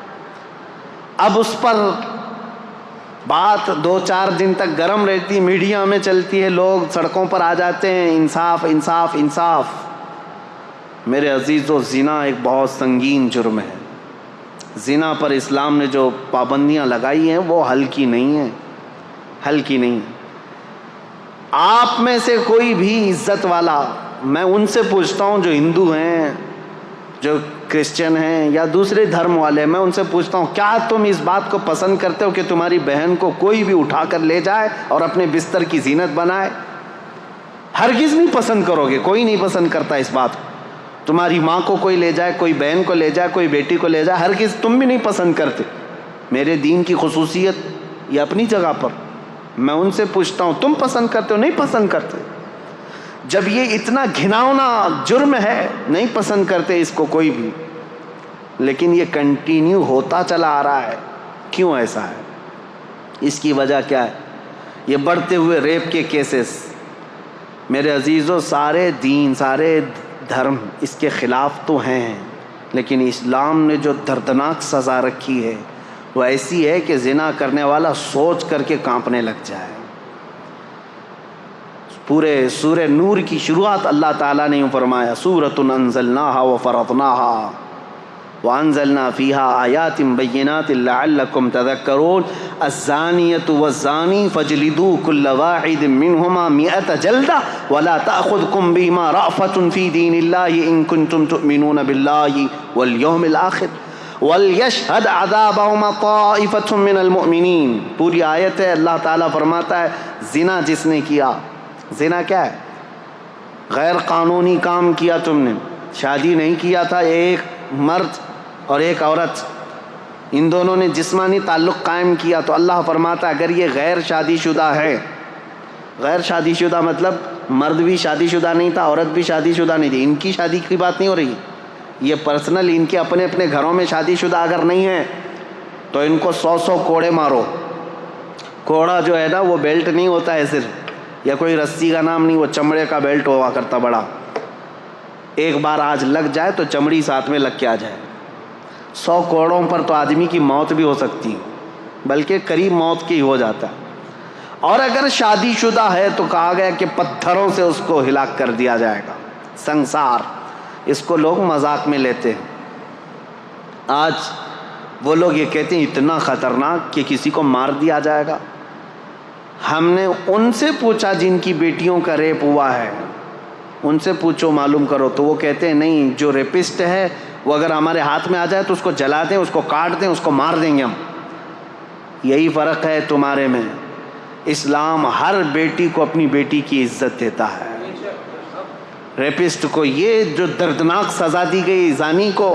اب اس پر بات 2-4 دن تک گرم رہتی، میڈیا میں چلتی ہے، لوگ سڑکوں پر آ جاتے ہیں، انصاف انصاف انصاف۔ میرے عزیزو، زنا ایک بہت سنگین جرم ہے۔ زنا پر اسلام نے جو پابندیاں لگائی ہیں وہ ہلکی نہیں ہیں، ہلکی نہیں۔ آپ میں سے کوئی بھی عزت والا، میں ان سے پوچھتا ہوں جو ہندو ہیں، جو کرسچن ہیں یا دوسرے دھرم والے، میں ان سے پوچھتا ہوں کیا تم اس بات کو پسند کرتے ہو کہ تمہاری بہن کو کوئی بھی اٹھا کر لے جائے اور اپنے بستر کی زینت بنائے؟ ہرگز نہیں پسند کرو گے، کوئی نہیں پسند کرتا اس بات کو۔ تمہاری ماں کو کوئی لے جائے، کوئی بہن کو لے جائے، کوئی بیٹی کو لے جائے، ہرگز تم بھی نہیں پسند کرتے۔ میرے دین کی خصوصیت یہ اپنی جگہ پر، میں ان سے پوچھتا ہوں تم پسند کرتے ہو؟ نہیں پسند کرتے۔ جب یہ اتنا گھناؤنا جرم ہے، نہیں پسند کرتے اس کو کوئی بھی، لیکن یہ کنٹینیو ہوتا چلا آ رہا ہے۔ کیوں ایسا ہے؟ اس کی وجہ کیا ہے؟ یہ بڑھتے ہوئے ریپ کے کیسز۔ میرے عزیزو، سارے دین، سارے دھرم اس کے خلاف تو ہیں، لیکن اسلام نے جو دردناک سزا رکھی ہے وہ ایسی ہے کہ زنا کرنے والا سوچ کر کے کانپنے لگ جائے۔ پورے سورہ نور کی شروعات اللہ تعالیٰ نے یوں فرمایا، سورۃ انزلناہا وفرضناہا وانزلنا فیہا آیات بینات لعلکم تذکرون الزانیۃ والزانی فاجلدوا کل واحد منہما 100 جلدہ ولا تأخذکم بہما رأفۃ فی دین اللہ ان کنتم تؤمنون باللہ والیوم الآخر وَلْيَشْهَدْ عَذَابَهُمَا طَائِفَةٌ مِّنَ الْمُؤْمِنِينَ۔ پوری آیت ہے، اللہ تعالیٰ فرماتا ہے زنا جس نے کیا، زنا کیا ہے؟ غیر قانونی کام کیا تم نے، شادی نہیں کیا تھا، ایک مرد اور ایک عورت، ان دونوں نے جسمانی تعلق قائم کیا، تو اللہ فرماتا ہے اگر یہ غیر شادی شدہ ہے، غیر شادی شدہ مطلب مرد بھی شادی شدہ نہیں تھا، عورت بھی شادی شدہ نہیں تھی، ان کی شادی کی بات نہیں ہو رہی، یہ پرسنل ان کے اپنے اپنے گھروں میں شادی شدہ اگر نہیں ہے تو ان کو 100 کوڑے مارو۔ کوڑا جو ہے نا وہ بیلٹ نہیں ہوتا ہے صرف، یا کوئی رسی کا نام نہیں، وہ چمڑے کا بیلٹ ہوا کرتا بڑا، ایک بار آج لگ جائے تو چمڑی ساتھ میں لگ کے آ جائے۔ 100 کوڑوں پر تو آدمی کی موت بھی ہو سکتی، بلکہ قریب موت کی ہو جاتا ہے۔ اور اگر شادی شدہ ہے تو کہا گیا کہ پتھروں سے اس کو ہلاک کر دیا جائے گا، سنسار۔ اس کو لوگ مذاق میں لیتے ہیں۔ آج وہ لوگ یہ کہتے ہیں اتنا خطرناک کہ کسی کو مار دیا جائے گا۔ ہم نے ان سے پوچھا جن کی بیٹیوں کا ریپ ہوا ہے، ان سے پوچھو، معلوم کرو، تو وہ کہتے ہیں نہیں، جو ریپسٹ ہے وہ اگر ہمارے ہاتھ میں آ جائے تو اس کو جلا دیں، اس کو کاٹ دیں، اس کو مار دیں گے ہم۔ یہی فرق ہے تمہارے میں۔ اسلام ہر بیٹی کو اپنی بیٹی کی عزت دیتا ہے۔ ریپسٹ کو یہ جو دردناک سزا دی گئی، زانی کو،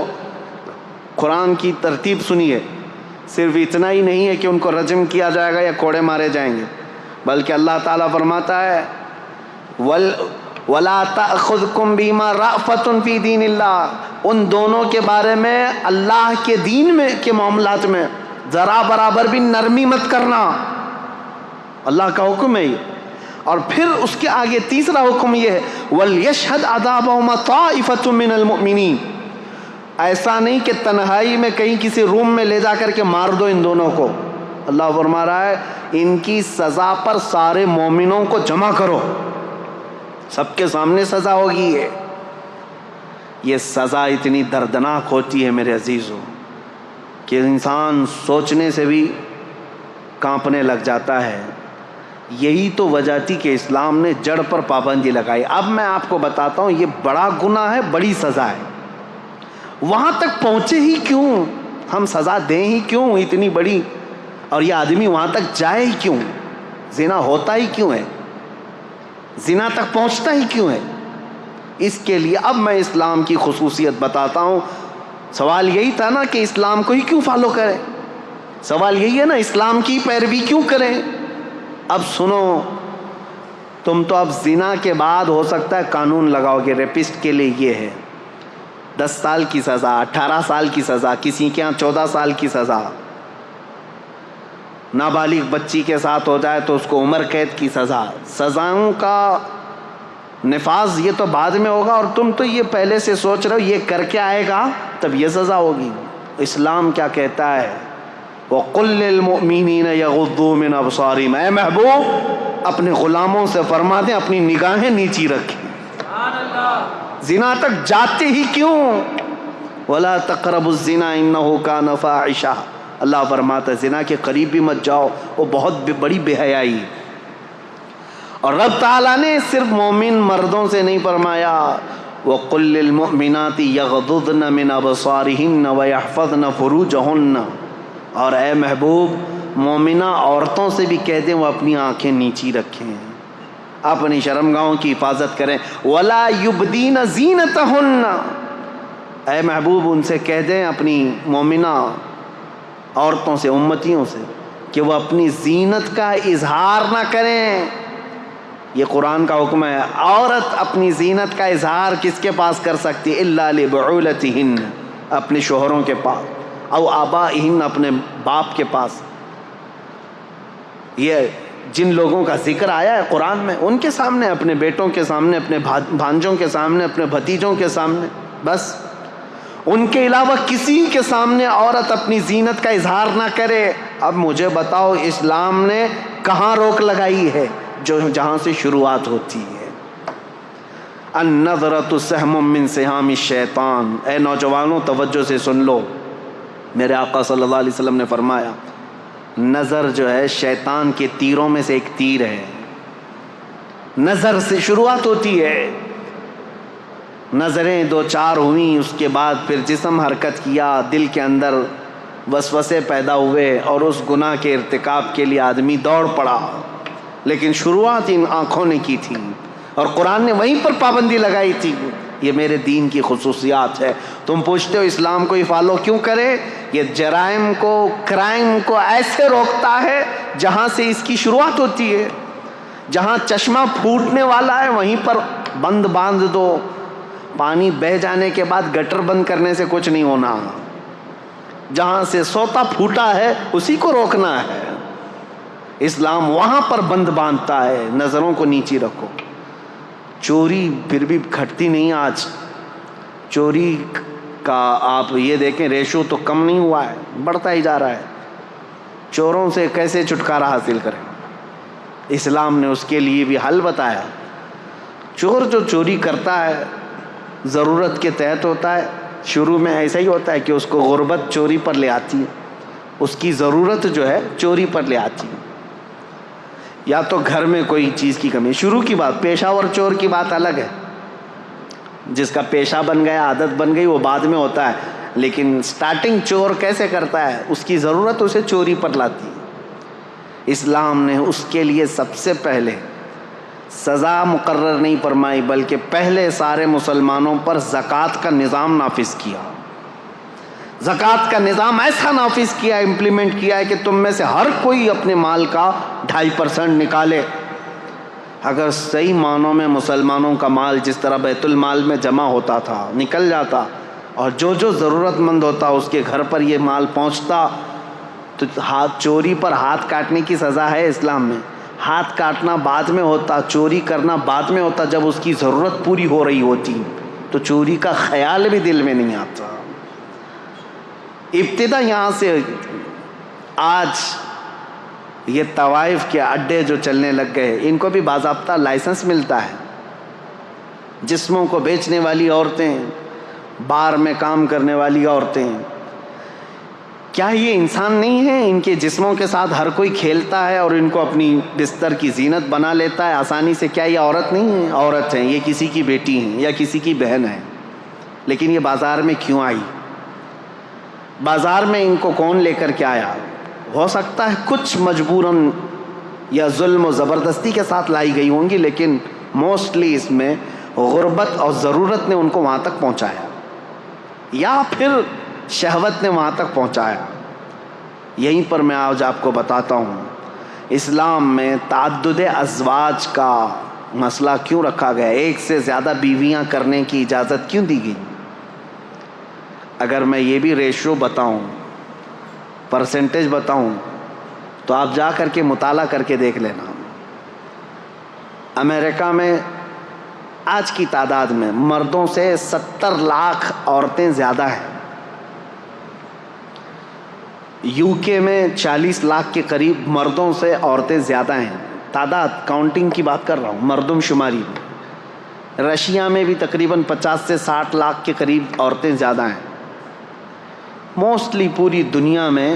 قرآن کی ترتیب سنیے، صرف اتنا ہی نہیں ہے کہ ان کو رجم کیا جائے گا یا کوڑے مارے جائیں گے، بلکہ اللہ تعالیٰ فرماتا ہے وَلَا تَأْخُذْكُمْ بِمَا رَأْفَةٌ فِي دِينِ اللَّهِ، ان دونوں کے بارے میں اللہ کے دین میں کے معاملات میں ذرا برابر بھی نرمی مت کرنا، اللہ کا حکم ہے یہ۔ اور پھر اس کے آگے تیسرا حکم یہ ہے وَلْيَشْهَدْ عَذَابَهُمَا طَائِفَةٌ مِّنَ الْمُؤْمِنِينَ، ایسا نہیں کہ تنہائی میں کہیں کسی روم میں لے جا کر کے مار دو ان دونوں کو۔ اللہ فرما رہا ہے ان کی سزا پر سارے مومنوں کو جمع کرو، سب کے سامنے سزا ہوگی۔ یہ سزا اتنی دردناک ہوتی ہے میرے عزیزوں کہ انسان سوچنے سے بھی کانپنے لگ جاتا ہے۔ یہی تو وجہ تھی کہ اسلام نے جڑ پر پابندی لگائی۔ اب میں آپ کو بتاتا ہوں یہ بڑا گناہ ہے، بڑی سزا ہے، وہاں تک پہنچے ہی کیوں؟ ہم سزا دیں ہی کیوں اتنی بڑی؟ اور یہ آدمی وہاں تک جائے ہی کیوں؟ زنا ہوتا ہی کیوں ہے؟ زنا تک پہنچتا ہی کیوں ہے؟ اس کے لیے اب میں اسلام کی خصوصیت بتاتا ہوں۔ سوال یہی تھا نا کہ اسلام کو ہی کیوں فالو کریں، سوال یہی ہے نا اسلام کی پیروی کیوں کریں۔ اب سنو، تم تو اب زنا کے بعد ہو سکتا ہے قانون لگاؤ گے، ریپسٹ کے لیے یہ ہے 10 سال کی سزا، 18 سال کی سزا، کسی کے ہاں 14 سال کی سزا، نابالغ بچی کے ساتھ ہو جائے تو اس کو عمر قید کی سزا۔ سزاؤں کا نفاذ یہ تو بعد میں ہوگا، اور تم تو یہ پہلے سے سوچ رہے ہو یہ کر کے آئے گا تب یہ سزا ہوگی۔ اسلام کیا کہتا ہے؟ وَقُلْ لِلْمُؤْمِنِينَ يَغُضُّوا مِنْ أَبْصَارِهِمْ، اے محبوب اپنے غلاموں سے فرما دیں اپنی نگاہیں نیچی رکھیں۔ زنا تک جاتے ہی کیوں؟ وَلَا تَقْرَبُوا الزِّنَا إِنَّهُ كَانَ فَاحِشَةً، اللہ فرماتا ہے زنا کے قریب بھی مت جاؤ، وہ بہت بڑی بے حیائی۔ اور رب تعالیٰ نے صرف مومن مردوں سے نہیں فرمایا، وَقُلْ لِلْمُؤْمِنَاتِ يَغْضُضْنَ مِنْ أَبْصَارِهِنَّ وَيَحْفَظْنَ فُرُوجَهُنَّ، اور اے محبوب مومنہ عورتوں سے بھی کہہ دیں وہ اپنی آنکھیں نیچی رکھیں، اپنی شرمگاہوں کی حفاظت کریں۔ وَلَا يُبْدِينَ زِينَتَهُنَّ، اے محبوب ان سے کہہ دیں اپنی مومنہ عورتوں سے، امتیوں سے، کہ وہ اپنی زینت کا اظہار نہ کریں۔ یہ قرآن کا حکم ہے۔ عورت اپنی زینت کا اظہار کس کے پاس کر سکتی؟ الا لبعولتہن، اپنے شوہروں کے پاس، او آبائہن، اپنے باپ کے پاس۔ یہ جن لوگوں کا ذکر آیا ہے قرآن میں ان کے سامنے، اپنے بیٹوں کے سامنے، اپنے بھانجوں کے سامنے، اپنے بھتیجوں کے سامنے، بس ان کے علاوہ کسی کے سامنے عورت اپنی زینت کا اظہار نہ کرے۔ اب مجھے بتاؤ اسلام نے کہاں روک لگائی ہے؟ جہاں سے شروعات ہوتی ہے، النظرۃ سہم من سہام الشیطان۔ اے نوجوانوں توجہ سے سن لو، میرے آقا صلی اللہ علیہ وسلم نے فرمایا نظر جو ہے شیطان کے تیروں میں سے ایک تیر ہے۔ نظر سے شروعات ہوتی ہے، نظریں دو چار ہوئیں، اس کے بعد پھر جسم حرکت کیا، دل کے اندر وسوسے پیدا ہوئے اور اس گناہ کے ارتکاب کے لیے آدمی دوڑ پڑا، لیکن شروعات ان آنکھوں نے کی تھی اور قرآن نے وہیں پر پابندی لگائی تھی۔ یہ میرے دین کی خصوصیات ہے۔ تم پوچھتے ہو اسلام کو ہی فالو کیوں کرے؟ یہ جرائم کو، کرائم کو ایسے روکتا ہے جہاں سے اس کی شروعات ہوتی ہے۔ جہاں چشمہ پھوٹنے والا ہے وہیں پر بند باندھ دو، پانی بہہ جانے کے بعد گٹر بند کرنے سے کچھ نہیں ہونا۔ جہاں سے سوتا پھوٹا ہے اسی کو روکنا ہے۔ اسلام وہاں پر بند باندھتا ہے، نظروں کو نیچی رکھو۔ چوری پھر بھی گھٹتی نہیں آج، چوری کا آپ یہ دیکھیں ریشو تو کم نہیں ہوا ہے، بڑھتا ہی جا رہا ہے۔ چوروں سے کیسے چھٹکارا حاصل کریں؟ اسلام نے اس کے لیے بھی حل بتایا۔ چور جو چوری کرتا ہے ضرورت کے تحت ہوتا ہے، شروع میں ایسا ہی ہوتا ہے کہ اس کو غربت چوری پر لے آتی ہے، اس کی ضرورت جو ہے چوری پر لے آتی ہے، یا تو گھر میں کوئی چیز کی کمی۔ شروع کی بات، پیشہ ور چور کی بات الگ ہے، جس کا پیشہ بن گیا، عادت بن گئی، وہ بعد میں ہوتا ہے، لیکن سٹارٹنگ چور کیسے کرتا ہے؟ اس کی ضرورت اسے چوری پر لاتی ہے۔ اسلام نے اس کے لیے سب سے پہلے سزا مقرر نہیں فرمائی، بلکہ پہلے سارے مسلمانوں پر زکوٰۃ کا نظام نافذ کیا۔ زکوٰۃ کا نظام ایسا نافذ کیا، امپلیمنٹ کیا ہے کہ تم میں سے ہر کوئی اپنے مال کا 2.5% نکالے۔ اگر صحیح معنوں میں مسلمانوں کا مال جس طرح بیت المال میں جمع ہوتا تھا نکل جاتا، اور جو ضرورت مند ہوتا اس کے گھر پر یہ مال پہنچتا، تو چوری پر ہاتھ کاٹنے کی سزا ہے اسلام میں۔ ہاتھ کاٹنا بعد میں ہوتا، چوری کرنا بعد میں ہوتا، جب اس کی ضرورت پوری ہو رہی ہوتی تو چوری کا خیال بھی دل میں نہیں آتا۔ ابتدا یہاں سے آج یہ طوائف کے اڈے جو چلنے لگ گئے، ان کو بھی باضابطہ لائسنس ملتا ہے۔ جسموں کو بیچنے والی عورتیں، بار میں کام کرنے والی عورتیں، کیا یہ انسان نہیں ہیں؟ ان کے جسموں کے ساتھ ہر کوئی کھیلتا ہے اور ان کو اپنی بستر کی زینت بنا لیتا ہے آسانی سے۔ کیا یہ عورت نہیں ہیں؟ عورت ہیں، یہ کسی کی بیٹی ہیں یا کسی کی بہن ہے، لیکن یہ بازار میں کیوں آئی؟ بازار میں ان کو کون لے کر کے آیا؟ ہو سکتا ہے کچھ مجبوراً یا ظلم و زبردستی کے ساتھ لائی گئی ہوں گی، لیکن موسٹلی اس میں غربت اور ضرورت نے ان کو وہاں تک پہنچایا، یا پھر شہوت نے وہاں تک پہنچایا۔ یہیں پر میں آج آپ کو بتاتا ہوں اسلام میں تعدد ازواج کا مسئلہ کیوں رکھا گیا، ایک سے زیادہ بیویاں کرنے کی اجازت کیوں دی گئی۔ اگر میں یہ بھی ریشو بتاؤں، پرسنٹیج بتاؤں، تو آپ جا کر کے مطالعہ کر کے دیکھ لینا۔ امریکہ میں آج کی تعداد میں مردوں سے 70 لاکھ عورتیں زیادہ ہیں، یو کے میں 40 لاکھ کے قریب مردوں سے عورتیں زیادہ ہیں، تعداد کاؤنٹنگ کی بات کر رہا ہوں، مردم شماری میں۔ رشیا میں بھی تقریباً 50 سے 60 لاکھ کے قریب عورتیں زیادہ ہیں۔ موسٹلی پوری دنیا میں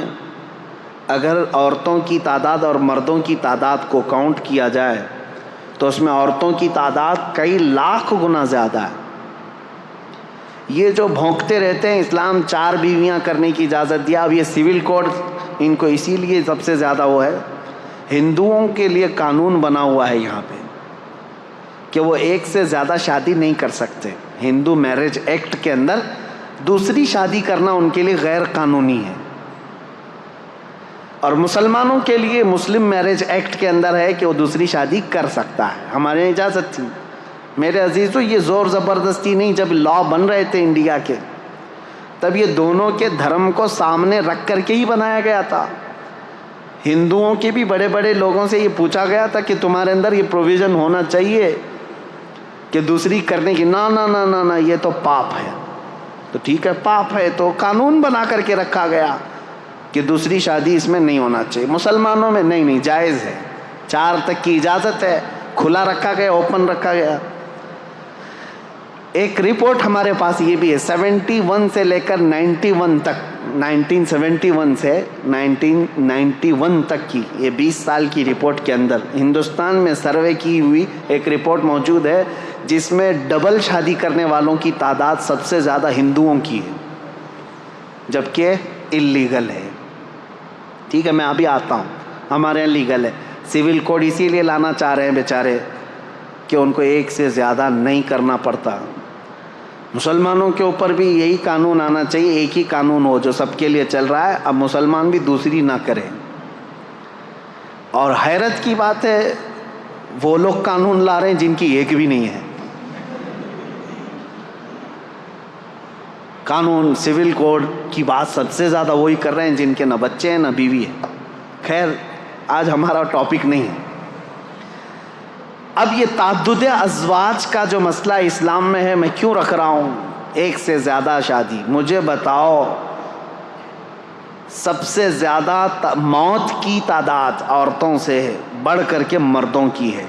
اگر عورتوں کی تعداد اور مردوں کی تعداد کو کاؤنٹ کیا جائے تو اس میں عورتوں کی تعداد کئی لاکھ گنا زیادہ ہے۔ یہ جو بھونکتے رہتے ہیں اسلام 4 بیویاں کرنے کی اجازت دیا، اب یہ سول کوڈ ان کو اسی لیے سب سے زیادہ وہ ہے، ہندوؤں کے لیے قانون بنا ہوا ہے یہاں پہ کہ وہ ایک سے زیادہ شادی نہیں کر سکتے۔ ہندو میرج ایکٹ کے اندر دوسری شادی کرنا ان کے لیے غیر قانونی ہے، اور مسلمانوں کے لیے مسلم میرج ایکٹ کے اندر ہے کہ وہ دوسری شادی کر سکتا ہے، ہمارے یہاں اجازت تھی۔ میرے عزیزو، یہ زور زبردستی نہیں، جب لا بن رہے تھے انڈیا کے تب یہ دونوں کے دھرم کو سامنے رکھ کر کے ہی بنایا گیا تھا۔ ہندوؤں کے بھی بڑے بڑے لوگوں سے یہ پوچھا گیا تھا کہ تمہارے اندر یہ پروویژن ہونا چاہیے کہ دوسری کرنے کی، نہ نہ نہ نہ نہ، یہ تو پاپ ہے۔ تو ٹھیک ہے، پاپ ہے تو قانون بنا کر کے رکھا گیا کہ دوسری شادی اس میں نہیں ہونا چاہیے۔ مسلمانوں میں نہیں، جائز ہے، 4 تک کی اجازت ہے، کھلا رکھا گیا، اوپن رکھا گیا۔ ایک رپورٹ ہمارے پاس یہ بھی ہے، 71 سے لے کر 91 تک، 1971 سے 1991 تک کی یہ 20 سال کی رپورٹ کے اندر ہندوستان میں سروے کی ہوئی ایک رپورٹ موجود ہے جس میں ڈبل شادی کرنے والوں کی تعداد سب سے زیادہ ہندوؤں کی ہے، جبکہ اللیگل ہے۔ ٹھیک ہے، میں ابھی آتا ہوں، ہمارے یہاں لیگل ہے۔ سول کوڈ اسی لیے لانا چاہ رہے ہیں بیچارے کہ ان کو ایک سے زیادہ نہیں کرنا پڑتا۔ مسلمانوں کے اوپر بھی یہی قانون آنا چاہیے، ایک ہی قانون ہو جو سب کے لیے چل رہا ہے، اب مسلمان بھی دوسری نہ کریں۔ اور حیرت کی بات ہے وہ لوگ قانون لا رہے ہیں جن کی ایک بھی نہیں ہے۔ قانون سول کوڈ کی بات سب سے زیادہ وہی کر رہے ہیں جن کے نہ بچے ہیں نہ بیوی ہے۔ خیر، آج ہمارا ٹاپک نہیں ہے۔ اب یہ تعدد ازواج کا جو مسئلہ اسلام میں ہے، میں کیوں رکھ رہا ہوں ایک سے زیادہ شادی؟ مجھے بتاؤ، سب سے زیادہ موت کی تعداد عورتوں سے بڑھ کر کے مردوں کی ہے۔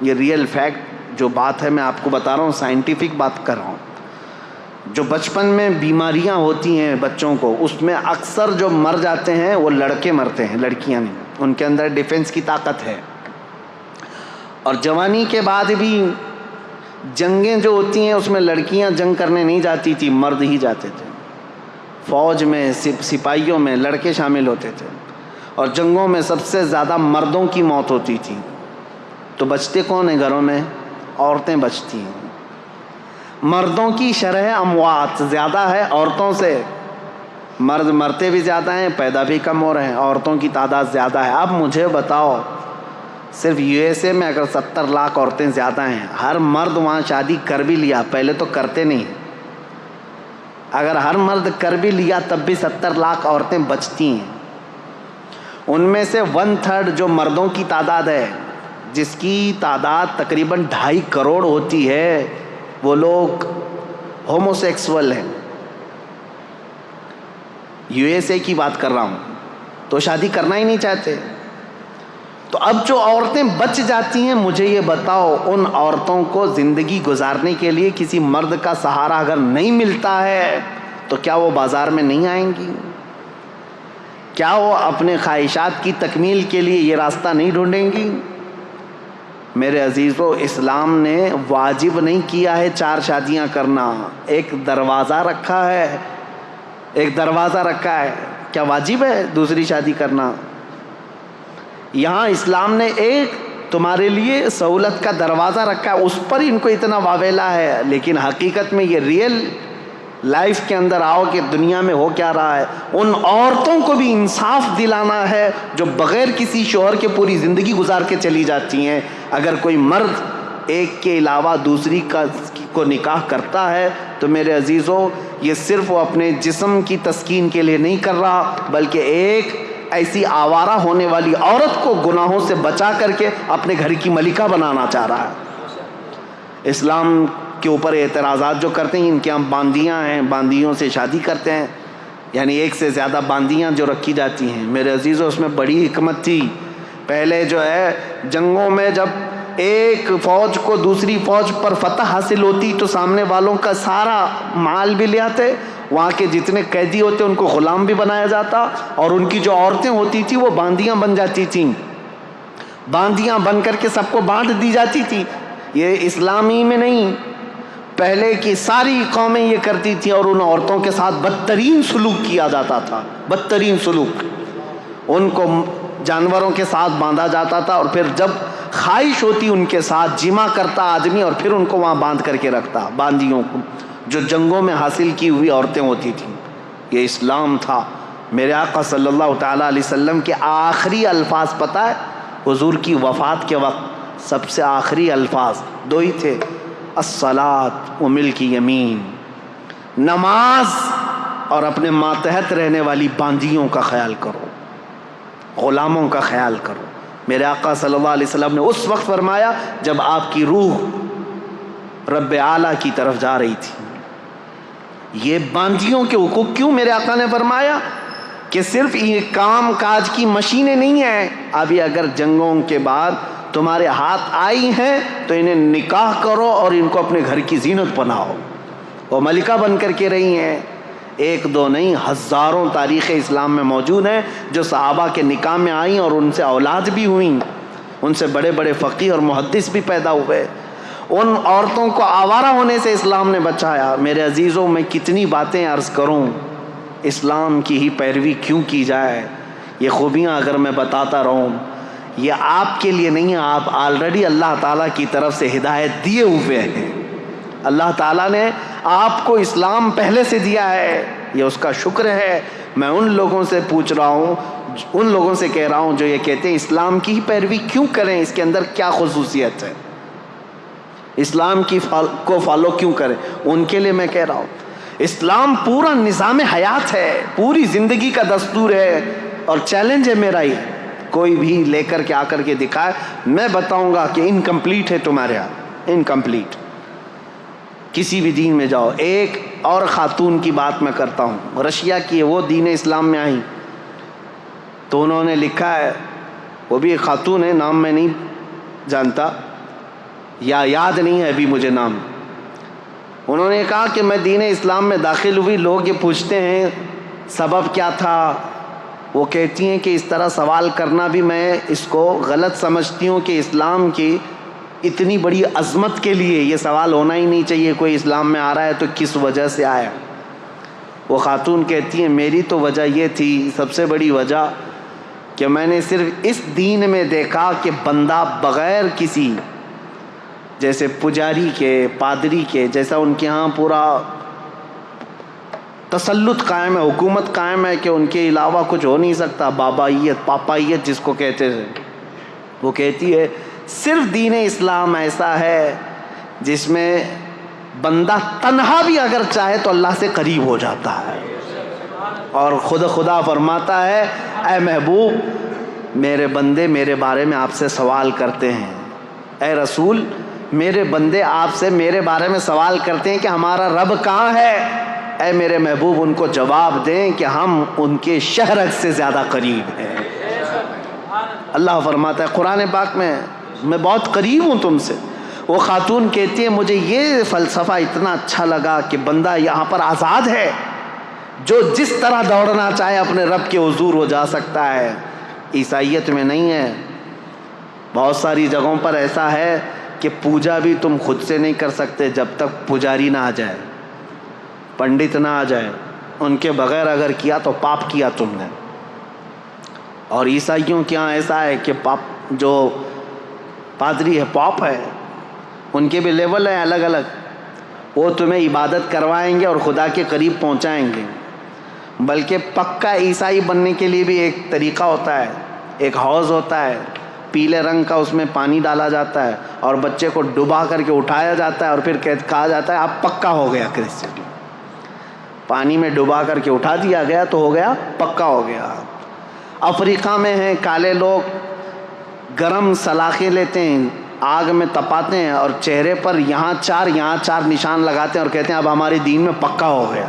یہ ریئل فیکٹ جو بات ہے میں آپ کو بتا رہا ہوں، سائنٹیفک بات کر رہا ہوں۔ جو بچپن میں بیماریاں ہوتی ہیں بچوں کو، اس میں اکثر جو مر جاتے ہیں وہ لڑکے مرتے ہیں، لڑکیاں نہیں۔ ان کے اندر ڈیفنس کی طاقت ہے، اور جوانی کے بعد بھی جنگیں جو ہوتی ہیں اس میں لڑکیاں جنگ کرنے نہیں جاتی تھی، مرد ہی جاتے تھے۔ فوج میں، سپاہیوں میں لڑکے شامل ہوتے تھے، اور جنگوں میں سب سے زیادہ مردوں کی موت ہوتی تھی۔ تو بچتے کون ہیں گھروں میں؟ عورتیں بچتی ہیں۔ مردوں کی شرح اموات زیادہ ہے عورتوں سے، مرد مرتے بھی زیادہ ہیں، پیدا بھی کم ہو رہے ہیں، عورتوں کی تعداد زیادہ ہے۔ اب مجھے بتاؤ، صرف USA میں اگر 70 لاکھ عورتیں زیادہ ہیں، ہر مرد وہاں شادی کر بھی لیا، پہلے تو کرتے نہیں، اگر ہر مرد کر بھی لیا تب بھی 70 لاکھ عورتیں بچتی ہیں۔ ان میں سے 1/3 جو مردوں کی تعداد ہے، جس کی تعداد تقریباً 2.5 کروڑ ہوتی ہے، وہ لوگ ہومو سیکسول ہیں۔ USA کی بات کر رہا ہوں، تو شادی کرنا ہی نہیں چاہتے۔ تو اب جو عورتیں بچ جاتی ہیں، مجھے یہ بتاؤ، ان عورتوں کو زندگی گزارنے کے لیے کسی مرد کا سہارا اگر نہیں ملتا ہے تو کیا وہ بازار میں نہیں آئیں گی؟ کیا وہ اپنے خواہشات کی تکمیل کے لیے یہ راستہ نہیں ڈھونڈیں گی؟ میرے عزیزو، اسلام نے واجب نہیں کیا ہے 4 شادیاں کرنا، ایک دروازہ رکھا ہے، ایک دروازہ رکھا ہے۔ کیا واجب ہے دوسری شادی کرنا؟ یہاں اسلام نے ایک تمہارے لیے سہولت کا دروازہ رکھا ہے، اس پر ان کو اتنا واویلا ہے، لیکن حقیقت میں یہ ریئل لائف کے اندر آؤ کہ دنیا میں ہو کیا رہا ہے. ان عورتوں کو بھی انصاف دلانا ہے جو بغیر کسی شوہر کے پوری زندگی گزار کے چلی جاتی ہیں. اگر کوئی مرد ایک کے علاوہ دوسری کو نکاح کرتا ہے تو میرے عزیزوں یہ صرف وہ اپنے جسم کی تسکین کے لیے نہیں کر رہا، بلکہ ایک ایسی آوارہ ہونے والی عورت کو گناہوں سے بچا کر کے اپنے گھر کی ملکہ بنانا چاہ رہا ہے. اسلام کے اوپر اعتراضات جو کرتے ہیں، ان کے ہم باندیاں ہیں، باندیوں سے شادی کرتے ہیں، یعنی ایک سے زیادہ باندیاں جو رکھی جاتی ہیں. میرے عزیزوں اس میں بڑی حکمت تھی. پہلے جو ہے جنگوں میں جب ایک فوج کو دوسری فوج پر فتح حاصل ہوتی تو سامنے والوں کا سارا مال بھی لے آتے، وہاں کے جتنے قیدی ہوتے ان کو غلام بھی بنایا جاتا، اور ان کی جو عورتیں ہوتی تھیں وہ باندیاں بن جاتی تھیں، باندیاں بن کر کے سب کو بانٹ دی جاتی تھی. یہ اسلامی میں نہیں، پہلے کی ساری قومیں یہ کرتی تھیں، اور ان عورتوں کے ساتھ بدترین سلوک کیا جاتا تھا، بدترین سلوک. ان کو جانوروں کے ساتھ باندھا جاتا تھا، اور پھر جب خواہش ہوتی ان کے ساتھ جمع کرتا آدمی اور پھر ان کو وہاں باندھ کر کے رکھتا، باندیوں کو جو جنگوں میں حاصل کی ہوئی عورتیں ہوتی تھیں. یہ اسلام تھا. میرے آقا صلی اللہ تعالیٰ علیہ وسلم کے آخری الفاظ پتہ ہے؟ حضور کی وفات کے وقت سب سے آخری الفاظ دو ہی تھے، الصلاۃ و ملک یمین، نماز اور اپنے ماتحت رہنے والی باندیوں کا خیال کرو، غلاموں کا خیال کرو. میرے آقا صلی اللہ علیہ وسلم نے اس وقت فرمایا جب آپ کی روح رب اعلیٰ کی طرف جا رہی تھی. یہ باندیوں کے حقوق کیوں میرے آقا نے فرمایا کہ صرف یہ کام کاج کی مشینیں نہیں ہیں، ابھی اگر جنگوں کے بعد تمہارے ہاتھ آئی ہیں تو انہیں نکاح کرو اور ان کو اپنے گھر کی زینت بناؤ. وہ ملکہ بن کر کے رہی ہیں، ایک دو نہیں، ہزاروں تاریخ اسلام میں موجود ہیں جو صحابہ کے نکاح میں آئیں اور ان سے اولاد بھی ہوئیں، ان سے بڑے بڑے فقیہ اور محدث بھی پیدا ہوئے. ان عورتوں کو آوارہ ہونے سے اسلام نے بچایا. میرے عزیزوں میں کتنی باتیں عرض کروں، اسلام کی ہی پیروی کیوں کی جائے. یہ خوبیاں اگر میں بتاتا رہوں، یہ آپ کے لیے نہیں ہے، آپ آلریڈی اللہ تعالیٰ کی طرف سے ہدایت دیے ہوئے ہیں. اللہ تعالیٰ نے آپ کو اسلام پہلے سے دیا ہے، یہ اس کا شکر ہے. میں ان لوگوں سے پوچھ رہا ہوں، ان لوگوں سے کہہ رہا ہوں جو یہ کہتے ہیں اسلام کی ہی پیروی کیوں کریں، اس کے اندر کیا خصوصیت ہے، اسلام کو فالو کیوں کریں. ان کے لیے میں کہہ رہا ہوں اسلام پورا نظام حیات ہے، پوری زندگی کا دستور ہے. اور چیلنج ہے میرا ہی، کوئی بھی لے کر کے آ کر کے دکھائے، میں بتاؤں گا کہ انکمپلیٹ ہے تمہارے یہاں، انکمپلیٹ. کسی بھی دین میں جاؤ. ایک اور خاتون کی بات میں کرتا ہوں، رشیا کی ہے، وہ دین اسلام میں آئیں تو انہوں نے لکھا ہے، وہ بھی ایک خاتون ہے، نام میں نہیں جانتا یا یاد نہیں ہے ابھی مجھے نام. انہوں نے کہا کہ میں دین اسلام میں داخل ہوئی، لوگ یہ پوچھتے ہیں سبب کیا تھا. وہ کہتی ہیں کہ اس طرح سوال کرنا بھی میں اس کو غلط سمجھتی ہوں کہ اسلام کی اتنی بڑی عظمت کے لیے یہ سوال ہونا ہی نہیں چاہیے، کوئی اسلام میں آ رہا ہے تو کس وجہ سے آیا. وہ خاتون کہتی ہیں میری تو وجہ یہ تھی، سب سے بڑی وجہ کہ میں نے صرف اس دین میں دیکھا کہ بندہ بغیر کسی، جیسے پجاری کے، پادری کے، جیسا ان کے ہاں پورا تسلط قائم ہے، حکومت قائم ہے کہ ان کے علاوہ کچھ ہو نہیں سکتا، بابائیت، پاپائیت جس کو کہتے ہیں. وہ کہتی ہے صرف دین اسلام ایسا ہے جس میں بندہ تنہا بھی اگر چاہے تو اللہ سے قریب ہو جاتا ہے. اور خدا فرماتا ہے اے محبوب میرے بندے میرے بارے میں آپ سے سوال کرتے ہیں، اے رسول میرے بندے آپ سے میرے بارے میں سوال کرتے ہیں کہ ہمارا رب کہاں ہے. اے میرے محبوب ان کو جواب دیں کہ ہم ان کے شہرک سے زیادہ قریب ہیں. اللہ فرماتا ہے قرآن پاک میں بہت قریب ہوں تم سے. وہ خاتون کہتی ہے مجھے یہ فلسفہ اتنا اچھا لگا کہ بندہ یہاں پر آزاد ہے، جو جس طرح دوڑنا چاہے اپنے رب کے حضور ہو جا سکتا ہے. عیسائیت میں نہیں ہے. بہت ساری جگہوں پر ایسا ہے کہ پوجا بھی تم خود سے نہیں کر سکتے جب تک پجاری نہ آ جائے، پنڈت نہ آ جائے. ان کے بغیر اگر کیا تو پاپ کیا تم نے. اور عیسائیوں کے یہاں ایسا ہے کہ جو پادری ہے پاپ ہے، ان کے بھی لیول ہیں الگ الگ. وہ تمہیں عبادت کروائیں گے اور خدا کے قریب پہنچائیں گے، بلکہ پکا عیسائی بننے کے لیے بھی ایک طریقہ ہوتا ہے، ایک حوض ہوتا ہے پیلے رنگ کا، اس میں پانی ڈالا جاتا ہے اور بچے کو ڈبا کر کے اٹھایا جاتا ہے اور پھر کہا جاتا ہے آپ پکا ہو گیا کرسچن۔ پانی میں ڈبا کر کے اٹھا دیا گیا تو ہو گیا پکا ہو گیا۔ افریقہ میں ہیں کالے لوگ، گرم سلاخیں لیتے ہیں، آگ میں تپاتے ہیں اور چہرے پر یہاں چار نشان لگاتے ہیں اور کہتے ہیں اب ہمارے دین میں پکا ہو گیا۔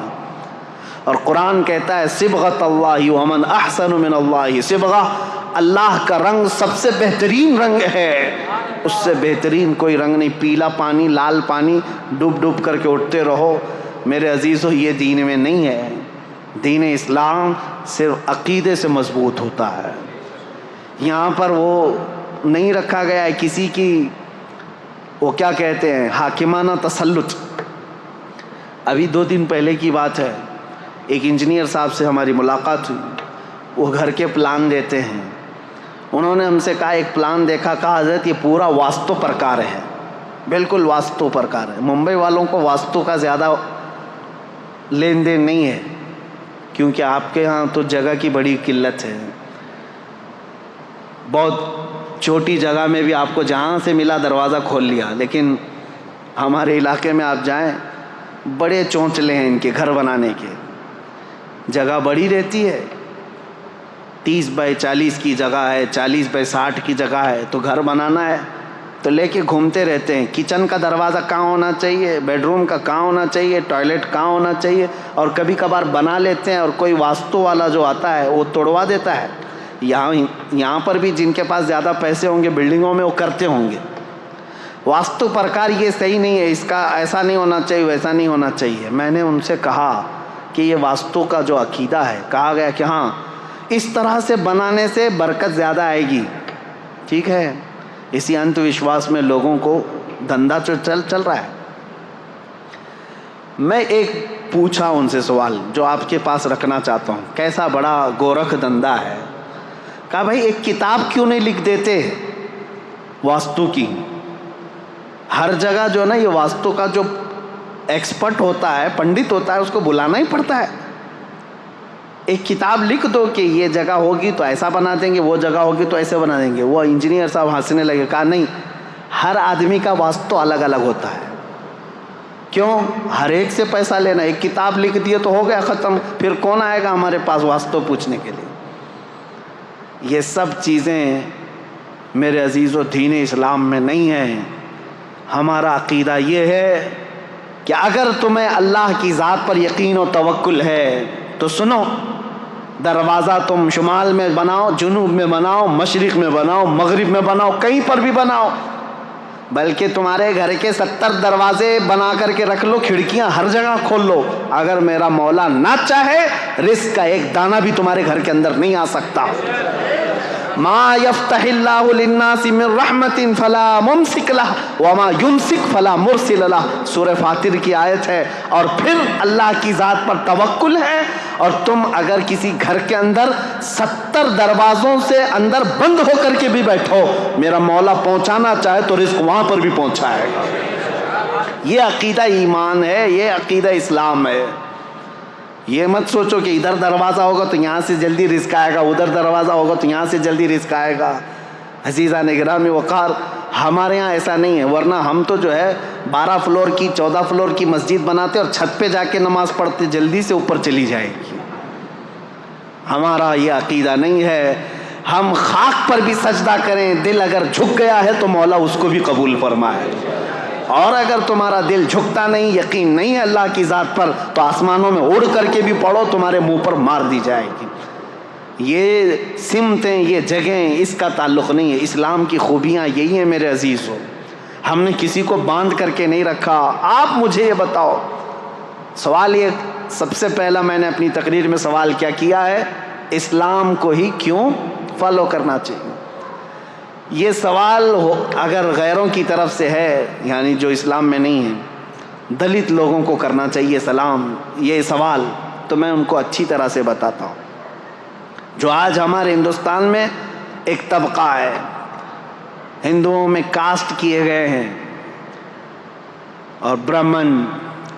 اور قرآن کہتا ہے صبغۃ اللہ ومن احسن من اللہ صبغہ، اللہ کا رنگ سب سے بہترین رنگ ہے، اس سے بہترین کوئی رنگ نہیں۔ پیلا پانی، لال پانی، ڈوب کر کے اٹھتے رہو۔ میرے عزیزو، یہ دین میں نہیں ہے۔ دین اسلام صرف عقیدے سے مضبوط ہوتا ہے۔ یہاں پر وہ نہیں رکھا گیا ہے کسی کی، وہ کیا کہتے ہیں، حاکمانہ تسلط۔ ابھی 2 دن پہلے کی بات ہے، ایک انجینئر صاحب سے ہماری ملاقات ہوئی، وہ گھر کے پلان دیتے ہیں۔ انہوں نے ہم سے کہا ایک پلان دیکھا، کہا حضرت یہ پورا واستو پرکار ہے، بالکل واستو پرکار ہے۔ ممبئی والوں کو واستو کا زیادہ لین دین نہیں ہے، کیونکہ آپ کے ہاں تو جگہ کی بڑی قلت ہے۔ بہت چھوٹی جگہ میں بھی آپ کو جہاں سے ملا دروازہ کھول لیا، لیکن ہمارے علاقے میں آپ جائیں بڑے چونچلے ہیں ان کے گھر بنانے کے، جگہ بڑی رہتی ہے، 30 بائی 40 کی جگہ ہے، 40 بائی 60 کی جگہ ہے، تو گھر بنانا ہے تو لے کے گھومتے رہتے ہیں۔ کچن کا دروازہ کہاں ہونا چاہیے، بیڈ روم کا کہاں ہونا چاہیے، ٹوائلٹ کہاں ہونا چاہیے، اور کبھی کبھار بنا لیتے ہیں اور کوئی واسطو والا جو آتا ہے وہ توڑوا دیتا ہے۔ یہاں پر بھی جن کے پاس زیادہ پیسے ہوں گے بلڈنگوں میں وہ کرتے ہوں گے۔ واستو پرکار یہ صحیح نہیں ہے، اس کا ایسا نہیں ہونا چاہیے، ویسا نہیں ہونا چاہیے۔ میں نے ان سے کہا کہ یہ واستو کا جو عقیدہ ہے، کہا گیا کہ ہاں اس طرح سے بنانے سے برکت زیادہ آئے گی، ٹھیک ہے۔ اسی انت وشواس میں لوگوں کو دھندا چل رہا ہے۔ میں ایک پوچھا ان سے سوال جو آپ کے پاس رکھنا چاہتا ہوں، کیسا بڑا گورکھ دھندا ہے۔ کہا بھائی ایک کتاب کیوں نہیں لکھ دیتے واستو کی؟ ہر جگہ جو نا یہ واستو کا جو ایکسپرٹ ہوتا ہے، پنڈت ہوتا ہے، اس کو بلانا ہی پڑتا ہے۔ ایک کتاب لکھ دو کہ یہ جگہ ہوگی تو ایسا بنا دیں گے، وہ جگہ ہوگی تو ایسے بنا دیں گے۔ وہ انجینئر صاحب ہنسنے لگے، کہا نہیں، ہر آدمی کا واستو الگ الگ ہوتا ہے۔ کیوں ہر ایک سے پیسہ لینا؟ ایک کتاب لکھ دیے تو ہو گیا، ختم، پھر کون آئے گا ہمارے پاس واسطو پوچھنے کے لیے؟ یہ سب چیزیں میرے عزیزو دین اسلام میں نہیں ہیں۔ ہمارا عقیدہ یہ ہے کہ اگر تمہیں اللہ کی ذات پر یقین و توکل ہے تو سنو، دروازہ تم شمال میں بناؤ، جنوب میں بناؤ، مشرق میں بناؤ، مغرب میں بناؤ، کہیں پر بھی بناؤ، بلکہ تمہارے گھر کے 70 دروازے بنا کر کے رکھ لو، کھڑکیاں ہر جگہ کھول لو، اگر میرا مولا نہ چاہے رزق کا ایک دانہ بھی تمہارے گھر کے اندر نہیں آ سکتا۔ ما یفتح اللہ للناس من رحمت فلا ممسک لہ وما یمسک فلا مرسل لہ، سورہ فاطر کی آیت ہے۔ اور پھر اللہ کی ذات پر توکل ہے، اور تم اگر کسی گھر کے اندر 70 دروازوں سے اندر بند ہو کر کے بھی بیٹھو، میرا مولا پہنچانا چاہے تو رزق وہاں پر بھی پہنچائے گا۔ یہ عقیدہ ایمان ہے، یہ عقیدہ اسلام ہے۔ یہ مت سوچو کہ ادھر دروازہ ہوگا تو یہاں سے جلدی رزق آئے گا، ادھر دروازہ ہوگا تو یہاں سے جلدی رزق آئے گا۔ عزیزان گرامی وقار، ہمارے ہاں ایسا نہیں ہے، ورنہ ہم تو جو ہے 12 فلور کی 14 فلور کی مسجد بناتے اور چھت پہ جا کے نماز پڑھتے، جلدی سے اوپر چلی جائے گی۔ ہمارا یہ عقیدہ نہیں ہے۔ ہم خاک پر بھی سجدہ کریں، دل اگر جھک گیا ہے تو مولا اس کو بھی قبول فرمائے، اور اگر تمہارا دل جھکتا نہیں، یقین نہیں ہے اللہ کی ذات پر، تو آسمانوں میں اڑ کر کے بھی پڑھو، تمہارے منہ پر مار دی جائے گی۔ یہ سمتیں، یہ جگہیں، اس کا تعلق نہیں ہے۔ اسلام کی خوبیاں یہی ہیں میرے عزیزو، ہم نے کسی کو باندھ کر کے نہیں رکھا۔ آپ مجھے یہ بتاؤ، سوال یہ سب سے پہلا میں نے اپنی تقریر میں سوال کیا کیا ہے، اسلام کو ہی کیوں فالو کرنا چاہیے؟ یہ سوال اگر غیروں کی طرف سے ہے، یعنی جو اسلام میں نہیں ہے، دلت لوگوں کو کرنا چاہیے یہ سوال، تو میں ان کو اچھی طرح سے بتاتا ہوں۔ جو آج ہمارے ہندوستان میں ایک طبقہ ہے، ہندوؤں میں کاسٹ کیے گئے ہیں، اور برہمن،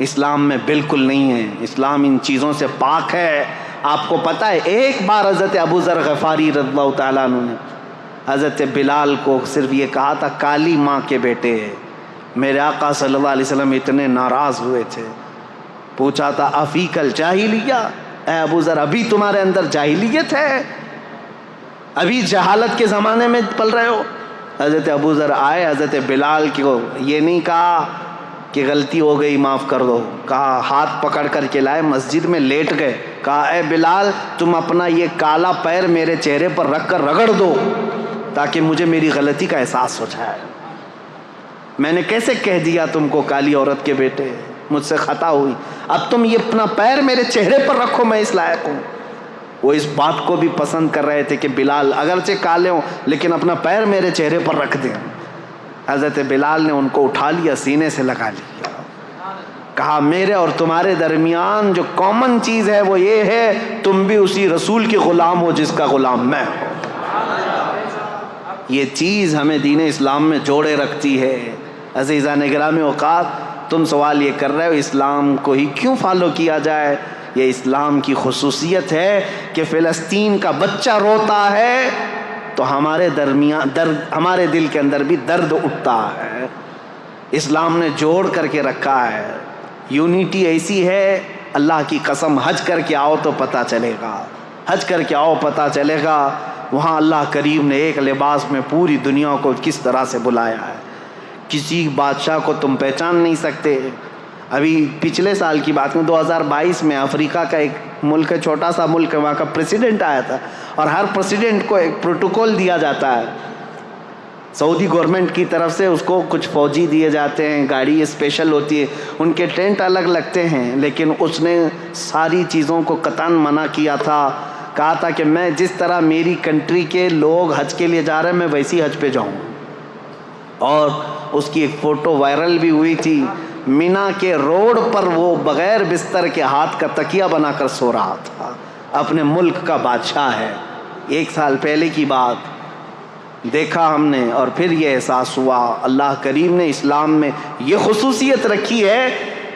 اسلام میں بالکل نہیں ہے. اسلام ان چیزوں سے پاک ہے. آپ کو پتہ ہے ایک بار حضرت ابو ذر غفاری رضی اللہ تعالیٰ عنہ نے حضرت بلال کو صرف یہ کہا تھا کالی ماں کے بیٹے. میرے آقا صلی اللہ علیہ وسلم اتنے ناراض ہوئے تھے. پوچھا تھا افیک الجاہلیہ، اے ابو ذر ابھی تمہارے اندر جاہلیت ہے، ابھی جہالت کے زمانے میں پل رہے ہو. حضرت ابو ذر آئے، حضرت بلال کو یہ نہیں کہا کہ غلطی ہو گئی معاف کر دو، کہا ہاتھ پکڑ کر کے لائے، مسجد میں لیٹ گئے، کہا اے بلال تم اپنا یہ کالا پیر میرے چہرے پر رکھ کر رگڑ دو تاکہ مجھے میری غلطی کا احساس ہو جائے. میں نے کیسے کہہ دیا تم کو کالی عورت کے بیٹے، مجھ سے خطا ہوئی، اب تم یہ اپنا پیر میرے چہرے پر رکھو، میں اس لائق ہوں. وہ اس بات کو بھی پسند کر رہے تھے کہ بلال اگرچہ کالے ہوں لیکن اپنا پیر میرے چہرے پر رکھ دیں. حضرت بلال نے ان کو اٹھا لیا، سینے سے لگا لیا، کہا میرے اور تمہارے درمیان جو کامن چیز ہے وہ یہ ہے تم بھی اسی رسول کے غلام ہو جس کا غلام میں ہوں. یہ چیز ہمیں دین اسلام میں جوڑے رکھتی ہے. عزیزان گرامی اوقات تم سوال یہ کر رہے ہو اسلام کو ہی کیوں فالو کیا جائے. یہ اسلام کی خصوصیت ہے کہ فلسطین کا بچہ روتا ہے تو ہمارے درمیان ہمارے دل کے اندر بھی درد اٹھتا ہے. اسلام نے جوڑ کر کے رکھا ہے. یونیٹی ایسی ہے، اللہ کی قسم حج کر کے آؤ تو پتہ چلے گا، حج کر کے آؤ پتہ چلے گا وہاں اللہ کریم نے ایک لباس میں پوری دنیا کو کس طرح سے بلایا ہے. کسی بادشاہ کو تم پہچان نہیں سکتے. ابھی پچھلے سال کی بات میں 2022 میں افریقہ کا ایک ملک ہے، چھوٹا سا ملک ہے، وہاں کا پریسیڈنٹ آیا تھا اور ہر پریسیڈنٹ کو ایک پروٹوکول دیا جاتا ہے سعودی گورنمنٹ کی طرف سے. اس کو کچھ فوجی دیے جاتے ہیں، گاڑی اسپیشل ہوتی ہے، ان کے ٹینٹ الگ لگتے ہیں، لیکن اس نے ساری چیزوں کو قطعاً منع کیا تھا. کہا تھا کہ میں جس طرح میری کنٹری کے لوگ حج کے لیے جا رہے ہیں میں ویسی حج پہ جاؤں. اور اس کی ایک فوٹو وائرل بھی ہوئی تھی، مینا کے روڈ پر وہ بغیر بستر کے ہاتھ کا تکیہ بنا کر سو رہا تھا. اپنے ملک کا بادشاہ ہے. 1 سال پہلے کی بات دیکھا ہم نے اور پھر یہ احساس ہوا اللہ کریم نے اسلام میں یہ خصوصیت رکھی ہے.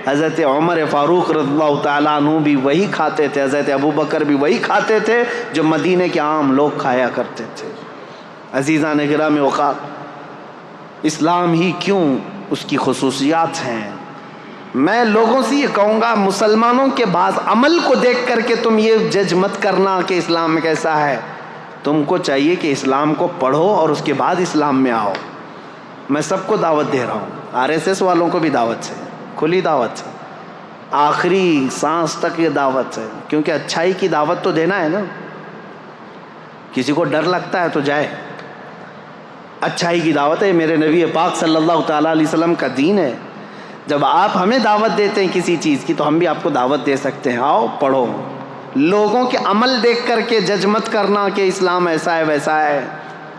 حضرت عمر فاروق رضی اللہ تعالیٰ عنہ بھی وہی کھاتے تھے، حضرت ابو بکر بھی وہی کھاتے تھے جو مدینے کے عام لوگ کھایا کرتے تھے. عزیزان گرامی اوقات اسلام ہی کیوں، اس کی خصوصیات ہیں. میں لوگوں سے یہ کہوں گا مسلمانوں کے بعض عمل کو دیکھ کر کے تم یہ جج مت کرنا کہ اسلام میں کیسا ہے. تم کو چاہیے کہ اسلام کو پڑھو اور اس کے بعد اسلام میں آؤ. میں سب کو دعوت دے رہا ہوں، RSS والوں کو بھی دعوت ہے، کھلی دعوت ہے، آخری سانس تک یہ دعوت ہے، کیونکہ اچھائی کی دعوت تو دینا ہے نا. کسی کو ڈر لگتا ہے تو جائے، اچھائی کی دعوت ہے. میرے نبی پاک صلی اللہ تعالیٰ علیہ وسلم کا دین ہے. جب آپ ہمیں دعوت دیتے ہیں کسی چیز کی تو ہم بھی آپ کو دعوت دے سکتے ہیں. آؤ پڑھو. لوگوں کے عمل دیکھ کر کے جج مت کرنا کہ اسلام ایسا ہے ویسا ہے.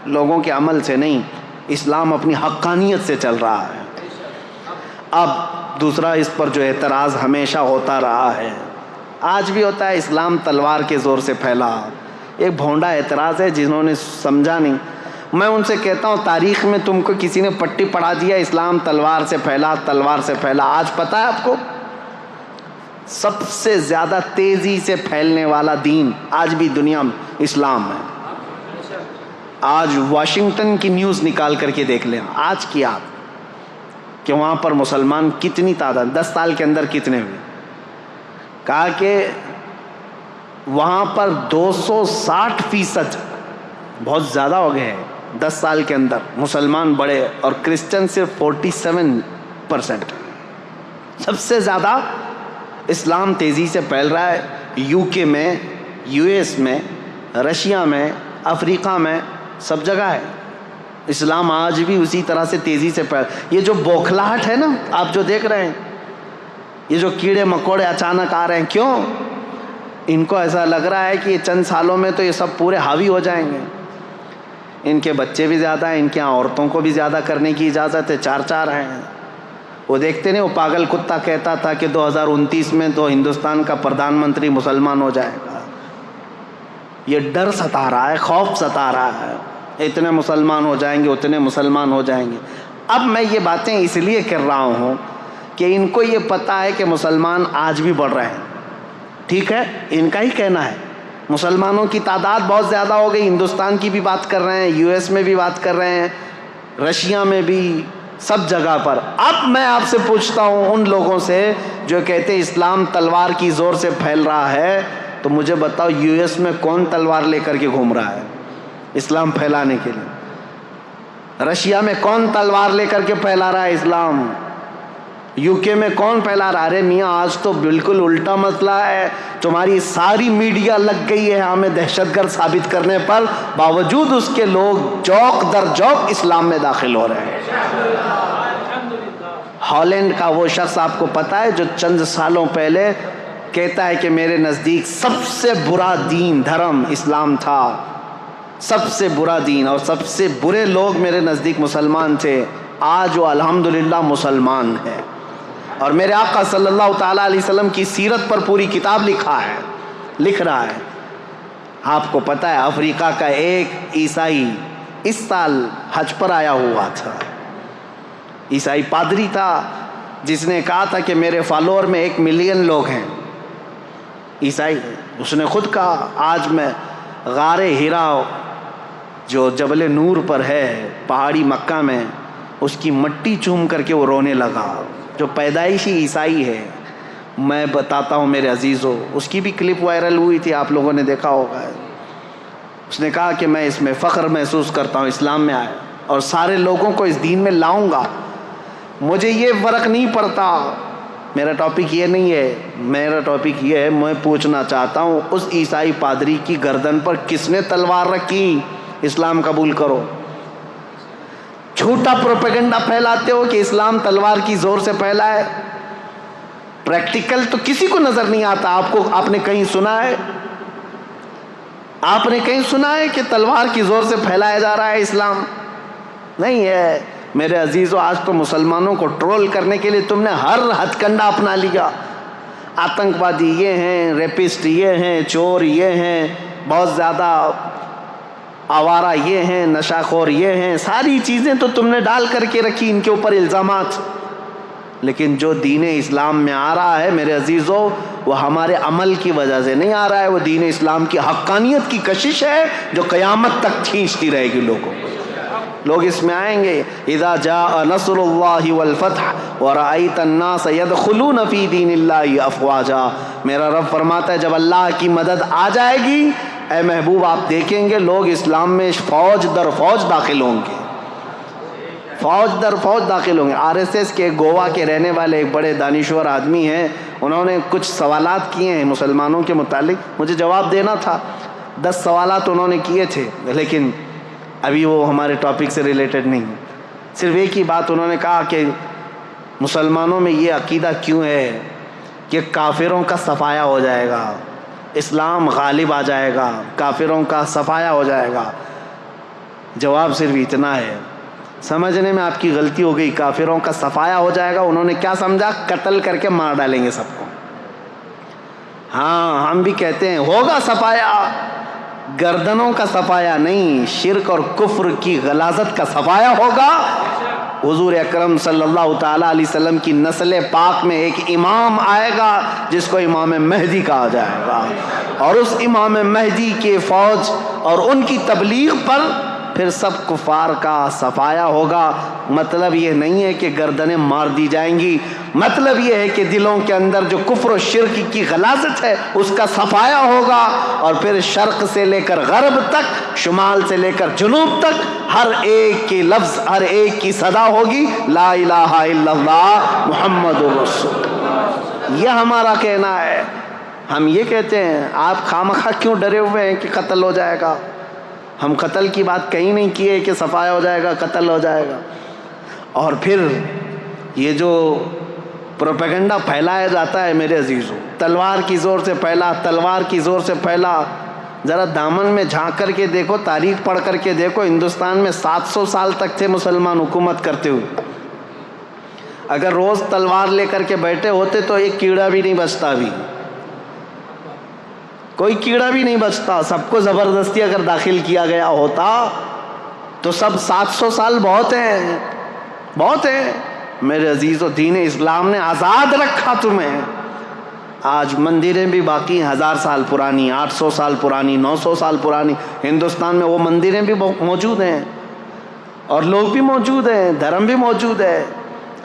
لوگوں کے عمل سے نہیں، اسلام اپنی حقانیت سے چل رہا ہے. اب دوسرا اس پر جو اعتراض ہمیشہ ہوتا رہا ہے، آج بھی ہوتا ہے، اسلام تلوار کے زور سے پھیلا. ایک بھونڈا اعتراض ہے جنہوں نے سمجھا نہیں. میں ان سے کہتا ہوں تاریخ میں تم کو کسی نے پٹی پڑھا دیا اسلام تلوار سے پھیلا، تلوار سے پھیلا. آج پتہ ہے آپ کو سب سے زیادہ تیزی سے پھیلنے والا دین آج بھی دنیا میں اسلام ہے. آج واشنگٹن کی نیوز نکال کر کے دیکھ لیں آج کی آپ کہ وہاں پر مسلمان کتنی تعداد 10 سال کے اندر کتنے ہوئے. کہا کہ وہاں پر 260% بہت زیادہ ہو گئے ہیں 10 سال کے اندر مسلمان بڑے، اور کرسچن صرف 47%. سب سے زیادہ اسلام تیزی سے پھیل رہا ہے. UK میں، US میں، رشیا میں، افریقہ میں، سب جگہ ہے. اسلام آج بھی اسی طرح سے تیزی سے پھیل. یہ جو بوکھلاہٹ ہے نا آپ جو دیکھ رہے ہیں، یہ جو کیڑے مکوڑے اچانک آ رہے ہیں، کیوں؟ ان کو ایسا لگ رہا ہے کہ یہ چند سالوں میں تو یہ سب پورے حاوی ہو جائیں گے. ان کے بچے بھی زیادہ ہیں، ان کے عورتوں کو بھی زیادہ کرنے کی اجازت ہے، 4 ہیں. وہ دیکھتے نہیں، وہ پاگل کتا کہتا تھا کہ 2029 میں تو ہندوستان کا پردھان منتری مسلمان ہو جائے گا. یہ ڈر ستا رہا ہے، خوف ستا رہا ہے، اتنے مسلمان ہو جائیں گے، اتنے مسلمان ہو جائیں گے. اب میں یہ باتیں اس لیے کر رہا ہوں کہ ان کو یہ پتہ ہے کہ مسلمان آج بھی بڑھ رہے ہیں. ٹھیک ہے, ان کا ہی کہنا ہے. مسلمانوں کی تعداد بہت زیادہ ہو گئی, ہندوستان کی بھی بات کر رہے ہیں, یو ایس میں بھی بات کر رہے ہیں, رشیا میں بھی, سب جگہ پر. اب میں آپ سے پوچھتا ہوں ان لوگوں سے جو کہتے ہیں اسلام تلوار کی زور سے پھیل رہا ہے, تو مجھے بتاؤ یو ایس میں کون تلوار لے کر کے گھوم رہا ہے اسلام پھیلانے کے لیے؟ رشیا میں کون تلوار لے کر کے پھیلا رہا ہے اسلام؟ یو کے میں کون پھیلا رہا ہے؟ ارے میاں آج تو بالکل الٹا مسئلہ ہے. تمہاری ساری میڈیا لگ گئی ہے ہمیں دہشت گرد ثابت کرنے پر, باوجود اس کے لوگ جوک در جوک اسلام میں داخل ہو رہے ہیں. ہالینڈ کا وہ شخص آپ کو پتا ہے جو چند سالوں پہلے کہتا ہے کہ میرے نزدیک سب سے برا دین دھرم اسلام تھا, سب سے برا دین, اور سب سے برے لوگ میرے نزدیک مسلمان تھے. آج وہ الحمدللہ مسلمان ہے, اور میرے آقا صلی اللہ تعالیٰ علیہ وسلم کی سیرت پر پوری کتاب لکھ رہا ہے. آپ کو پتہ ہے افریقہ کا ایک عیسائی اس سال حج پر آیا ہوا تھا, عیسائی پادری تھا, جس نے کہا تھا کہ میرے فالوور میں 1 ملین لوگ ہیں عیسائی. اس نے خود کہا آج میں غار ہیرا جو جبل نور پر ہے پہاڑی مکہ میں, اس کی مٹی چوم کر کے وہ رونے لگا, جو پیدائشی عیسائی ہے. میں بتاتا ہوں میرے عزیزو, اس کی بھی کلپ وائرل ہوئی تھی, آپ لوگوں نے دیکھا ہوگا. اس نے کہا کہ میں اس میں فخر محسوس کرتا ہوں, اسلام میں آیا اور سارے لوگوں کو اس دین میں لاؤں گا. مجھے یہ فرق نہیں پڑتا, میرا ٹاپک یہ نہیں ہے. میرا ٹاپک یہ ہے, میں پوچھنا چاہتا ہوں اس عیسائی پادری کی گردن پر کس نے تلوار رکھی؟ اسلام قبول کرو. جھوٹا پروپیگنڈا پھیلاتے ہو کہ اسلام تلوار کی زور سے پھیلا ہے. پریکٹیکل تو کسی کو نظر نہیں آتا. آپ نے کہیں سنا ہے؟ آپ نے کہیں سنا ہے کہ تلوار کی زور سے پھیلایا جا رہا ہے اسلام؟ نہیں ہے. میرے عزیزو, آج تو مسلمانوں کو ٹرول کرنے کے لیے تم نے ہر ہتھ کنڈا اپنا لیا. آتنکوادی یہ ہیں, ریپسٹ یہ ہیں, چور یہ ہیں, بہت زیادہ آوارہ یہ ہیں, نشہ خور یہ ہیں, ساری چیزیں تو تم نے ڈال کر کے رکھی ان کے اوپر الزامات. لیکن جو دین اسلام میں آ رہا ہے میرے عزیزو, وہ ہمارے عمل کی وجہ سے نہیں آ رہا ہے, وہ دین اسلام کی حقانیت کی کشش ہے جو قیامت تک کھینچتی رہے گی لوگوں کو. لوگ اس میں آئیں گے. اذا جاء نصر اللہ والفتح ورأیت الناس يدخلون فی دین اللہ افواجا. میرا رب فرماتا ہے جب اللہ کی مدد آ جائے گی, اے محبوب آپ دیکھیں گے لوگ اسلام میں فوج در فوج داخل ہوں گے, فوج در فوج داخل ہوں گے. RSS کے گوا کے رہنے والے ایک بڑے دانشور آدمی ہیں, انہوں نے کچھ سوالات کیے ہیں مسلمانوں کے متعلق, مجھے جواب دینا تھا. 10 سوالات انہوں نے کیے تھے, لیکن ابھی وہ ہمارے ٹاپک سے ریلیٹڈ نہیں. صرف ایک ہی بات انہوں نے کہا کہ مسلمانوں میں یہ عقیدہ کیوں ہے کہ کافروں کا صفایہ ہو جائے گا, اسلام غالب آ جائے گا, کافروں کا صفایہ ہو جائے گا. جواب صرف اتنا ہے, سمجھنے میں آپ کی غلطی ہو گئی. کافروں کا صفایہ ہو جائے گا, انہوں نے کیا سمجھا؟ قتل کر کے مار ڈالیں گے سب کو. ہاں, ہم بھی کہتے ہیں ہوگا صفایہ, گردنوں کا صفایہ نہیں, شرک اور کفر کی غلاظت کا صفایہ ہوگا. حضور اکرم صلی اللہ تعالیٰ علیہ وسلم کی نسل پاک میں ایک امام آئے گا جس کو امام مہدی کہا جائے گا, اور اس امام مہدی کے فوج اور ان کی تبلیغ پر پھر سب کفار کا صفایہ ہوگا. مطلب یہ نہیں ہے کہ گردنیں مار دی جائیں گی, مطلب یہ ہے کہ دلوں کے اندر جو کفر و شرک کی غلاظت ہے اس کا صفایہ ہوگا, اور پھر شرق سے لے کر غرب تک, شمال سے لے کر جنوب تک, ہر ایک کی لفظ, ہر ایک کی صدا ہوگی لا الہ الا اللہ محمد رسول اللہ. یہ ہمارا کہنا ہے. ہم یہ کہتے ہیں آپ خامخواہ کیوں ڈرے ہوئے ہیں کہ قتل ہو جائے گا؟ ہم قتل کی بات کہیں نہیں کیے کہ صفایہ ہو جائے گا, قتل ہو جائے گا. اور پھر یہ جو پروپیگنڈا پھیلایا جاتا ہے میرے عزیزوں, تلوار کی زور سے پھیلا, تلوار کی زور سے پھیلا. ذرا دامن میں جھانک کر کے دیکھو, تاریخ پڑھ کر کے دیکھو, ہندوستان میں 700 سال تک تھے مسلمان حکومت کرتے ہوئے. اگر روز تلوار لے کر کے بیٹھے ہوتے تو ایک کیڑا بھی نہیں بچتا, بھی کوئی کیڑا بھی نہیں بچتا. سب کو زبردستی اگر داخل کیا گیا ہوتا تو سب 700 سال بہت ہیں, بہت ہیں. میرے عزیزو دین اسلام نے آزاد رکھا تمہیں. آج مندریں بھی باقی 1000 سال پرانی، 800 سال پرانی، 900 سال پرانی. ہندوستان میں وہ مندریں بھی موجود ہیں اور لوگ بھی موجود ہیں، دھرم بھی موجود ہے.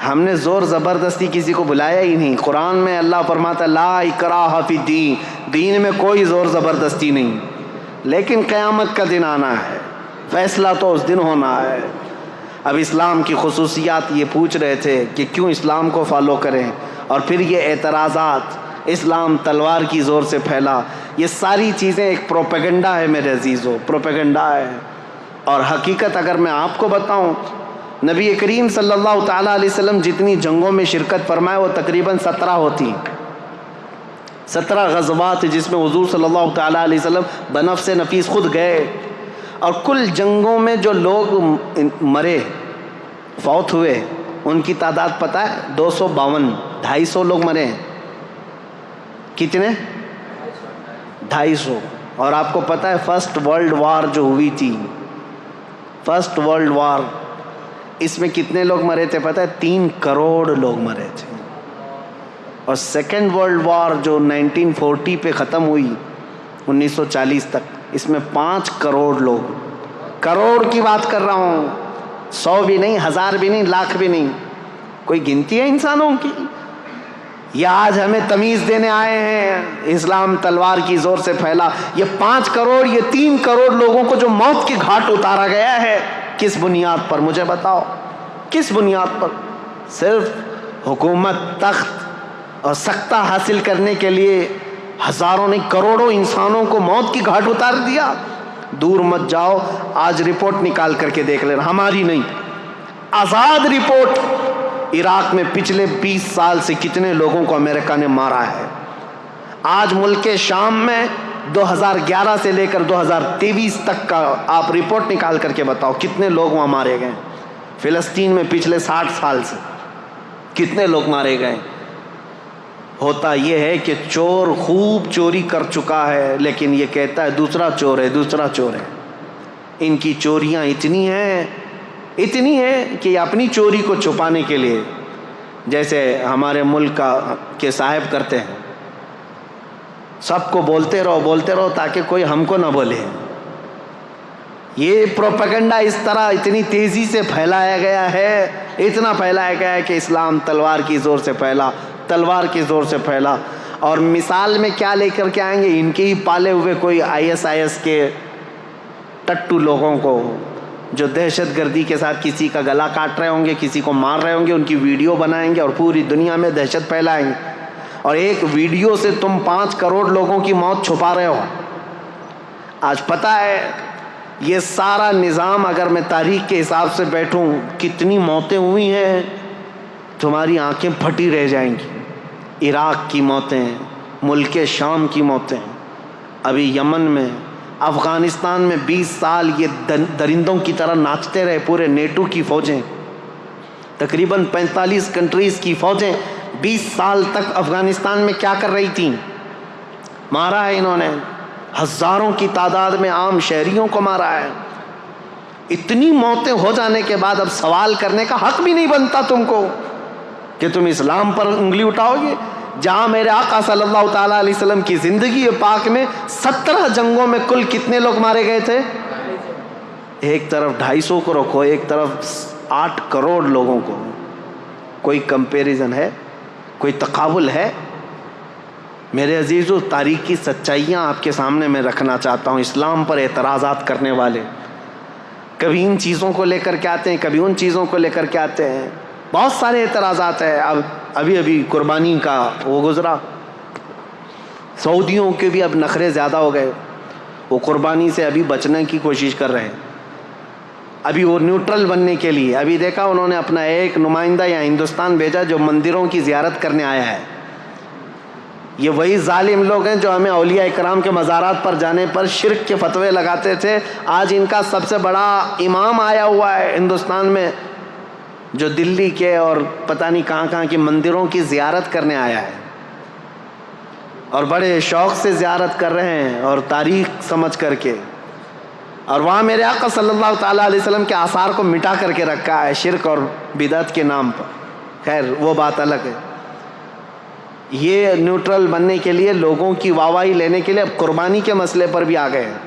ہم نے زور زبردستی کسی کو بلایا ہی نہیں. قرآن میں اللہ فرماتا ہے لا اکراہ فی الدین، دین میں کوئی زور زبردستی نہیں. لیکن قیامت کا دن آنا ہے، فیصلہ تو اس دن ہونا ہے. اب اسلام کی خصوصیات یہ پوچھ رہے تھے کہ کیوں اسلام کو فالو کریں، اور پھر یہ اعتراضات، اسلام تلوار کی زور سے پھیلا. یہ ساری چیزیں ایک پروپیگنڈا ہے میرے عزیزو، پروپیگنڈا ہے. اور حقیقت اگر میں آپ کو بتاؤں، نبی کریم صلی اللہ تعالیٰ علیہ وسلم جتنی جنگوں میں شرکت فرمائے وہ تقریباً 17 ہوتی، 17 غزوات جس میں حضور صلی اللہ تعالیٰ علیہ وسلم بنفس نفیس خود گئے. اور کل جنگوں میں جو لوگ مرے، فوت ہوئے، ان کی تعداد پتہ ہے 252، 250 لوگ مرے ہیں. کتنے؟ 250. اور آپ کو پتہ ہے فرسٹ ورلڈ وار جو ہوئی تھی، فرسٹ ورلڈ وار، اس میں کتنے لوگ مرے تھے پتہ ہے؟ 3 کروڑ لوگ مرے تھے. اور سیکنڈ ورلڈ وار جو 1940 پہ ختم ہوئی 1940 تک، اس میں 5 کروڑ لوگ، کروڑ کی بات کر رہا ہوں، 100 بھی نہیں، 1000 بھی نہیں، لاکھ بھی نہیں. کوئی گنتی ہے انسانوں کی؟ یہ آج ہمیں تمیز دینے آئے ہیں اسلام تلوار کی زور سے پھیلا. یہ 5 کروڑ، یہ 3 کروڑ لوگوں کو جو موت کی گھاٹ اتارا گیا ہے، کس بنیاد پر؟ مجھے بتاؤ کس بنیاد پر؟ صرف حکومت، تخت اور سکتہ حاصل کرنے کے لیے ہزاروں نہیں کروڑوں انسانوں کو موت کی گھاٹ اتار دیا. دور مت جاؤ، آج رپورٹ نکال کر کے دیکھ لینا، ہماری نہیں، آزاد رپورٹ. عراق میں پچھلے 20 سال سے کتنے لوگوں کو امریکہ نے مارا ہے. آج ملک شام میں 2011 سے لے کر 2023 تک کا آپ رپورٹ نکال کر کے بتاؤ کتنے لوگ وہاں مارے گئے. فلسطین میں پچھلے 60 سال سے کتنے لوگ مارے گئے. ہوتا یہ ہے کہ چور خوب چوری کر چکا ہے، لیکن یہ کہتا ہے دوسرا چور ہے، دوسرا چور ہے. ان کی چوریاں اتنی ہیں کہ یہ اپنی چوری کو چھپانے کے لیے، جیسے ہمارے ملک کے صاحب کرتے ہیں، سب کو بولتے رہو تاکہ کوئی ہم کو نہ بولے. یہ پروپیگنڈا اس طرح اتنی تیزی سے پھیلایا گیا ہے، اتنا پھیلایا گیا ہے کہ اسلام تلوار کی زور سے پھیلا، تلوار کی زور سے پھیلا. اور مثال میں کیا لے کر کے آئیں گے؟ ان کے ہی پالے ہوئے کوئی ISIS کے ٹٹو لوگوں کو جو دہشت گردی کے ساتھ کسی کا گلا کاٹ رہے ہوں گے، کسی کو مار رہے ہوں گے، ان کی ویڈیو بنائیں گے اور پوری دنیا میں دہشت پھیلائیں گے. اور ایک ویڈیو سے تم 5 کروڑ لوگوں کی موت چھپا رہے ہو. آج پتہ ہے یہ سارا نظام، اگر میں تاریخ کے حساب سے بیٹھوں، کتنی موتیں ہوئی ہیں، تمہاری آنکھیں پھٹی رہ جائیں گی. عراق کی موتیں، ملک شام کی موتیں، ابھی یمن میں، افغانستان میں 20 سال یہ درندوں کی طرح ناچتے رہے پورے نیٹو کی فوجیں، تقریباً 45 کنٹریز کی فوجیں 20 سال تک افغانستان میں کیا کر رہی تھیں؟ مارا ہے انہوں نے، ہزاروں کی تعداد میں عام شہریوں کو مارا ہے. اتنی موتیں ہو جانے کے بعد اب سوال کرنے کا حق بھی نہیں بنتا تم کو کہ تم اسلام پر انگلی اٹھاؤ گے، جہاں میرے آقا صلی اللہ تعالیٰ علیہ وسلم کی زندگی پاک میں 17 جنگوں میں کل کتنے لوگ مارے گئے تھے؟ ایک طرف 250 کو رکھو، ایک طرف 8 کروڑ لوگوں کو. کوئی کمپیریزن ہے؟ کوئی تقابل ہے؟ میرے عزیزو، تاریخ کی سچائیاں آپ کے سامنے میں رکھنا چاہتا ہوں. اسلام پر اعتراضات کرنے والے کبھی ان چیزوں کو لے کر کے آتے ہیں، کبھی ان چیزوں کو لے کر کے آتے ہیں. بہت سارے اعتراضات ہیں. ابھی قربانی کا وہ گزرا، سعودیوں کے بھی اب نخرے زیادہ ہو گئے، وہ قربانی سے ابھی بچنے کی کوشش کر رہے ہیں. ابھی وہ نیوٹرل بننے کے لیے، ابھی دیکھا انہوں نے اپنا ایک نمائندہ یا ہندوستان بھیجا جو مندروں کی زیارت کرنے آیا ہے. یہ وہی ظالم لوگ ہیں جو ہمیں اولیاء اکرام کے مزارات پر جانے پر شرک کے فتوے لگاتے تھے. آج ان کا سب سے بڑا امام آیا ہوا ہے ہندوستان میں، جو دلی کے اور پتہ نہیں کہاں کی مندروں کی زیارت کرنے آیا ہے، اور بڑے شوق سے زیارت کر رہے ہیں اور تاریخ سمجھ کر کے. اور وہاں میرے آقا صلی اللہ تعالیٰ علیہ وسلم کے آثار کو مٹا کر کے رکھا ہے شرک اور بدعت کے نام پر. خیر وہ بات الگ ہے. یہ نیوٹرل بننے کے لیے، لوگوں کی واہواہی لینے کے لیے اب قربانی کے مسئلے پر بھی آ گئے ہیں.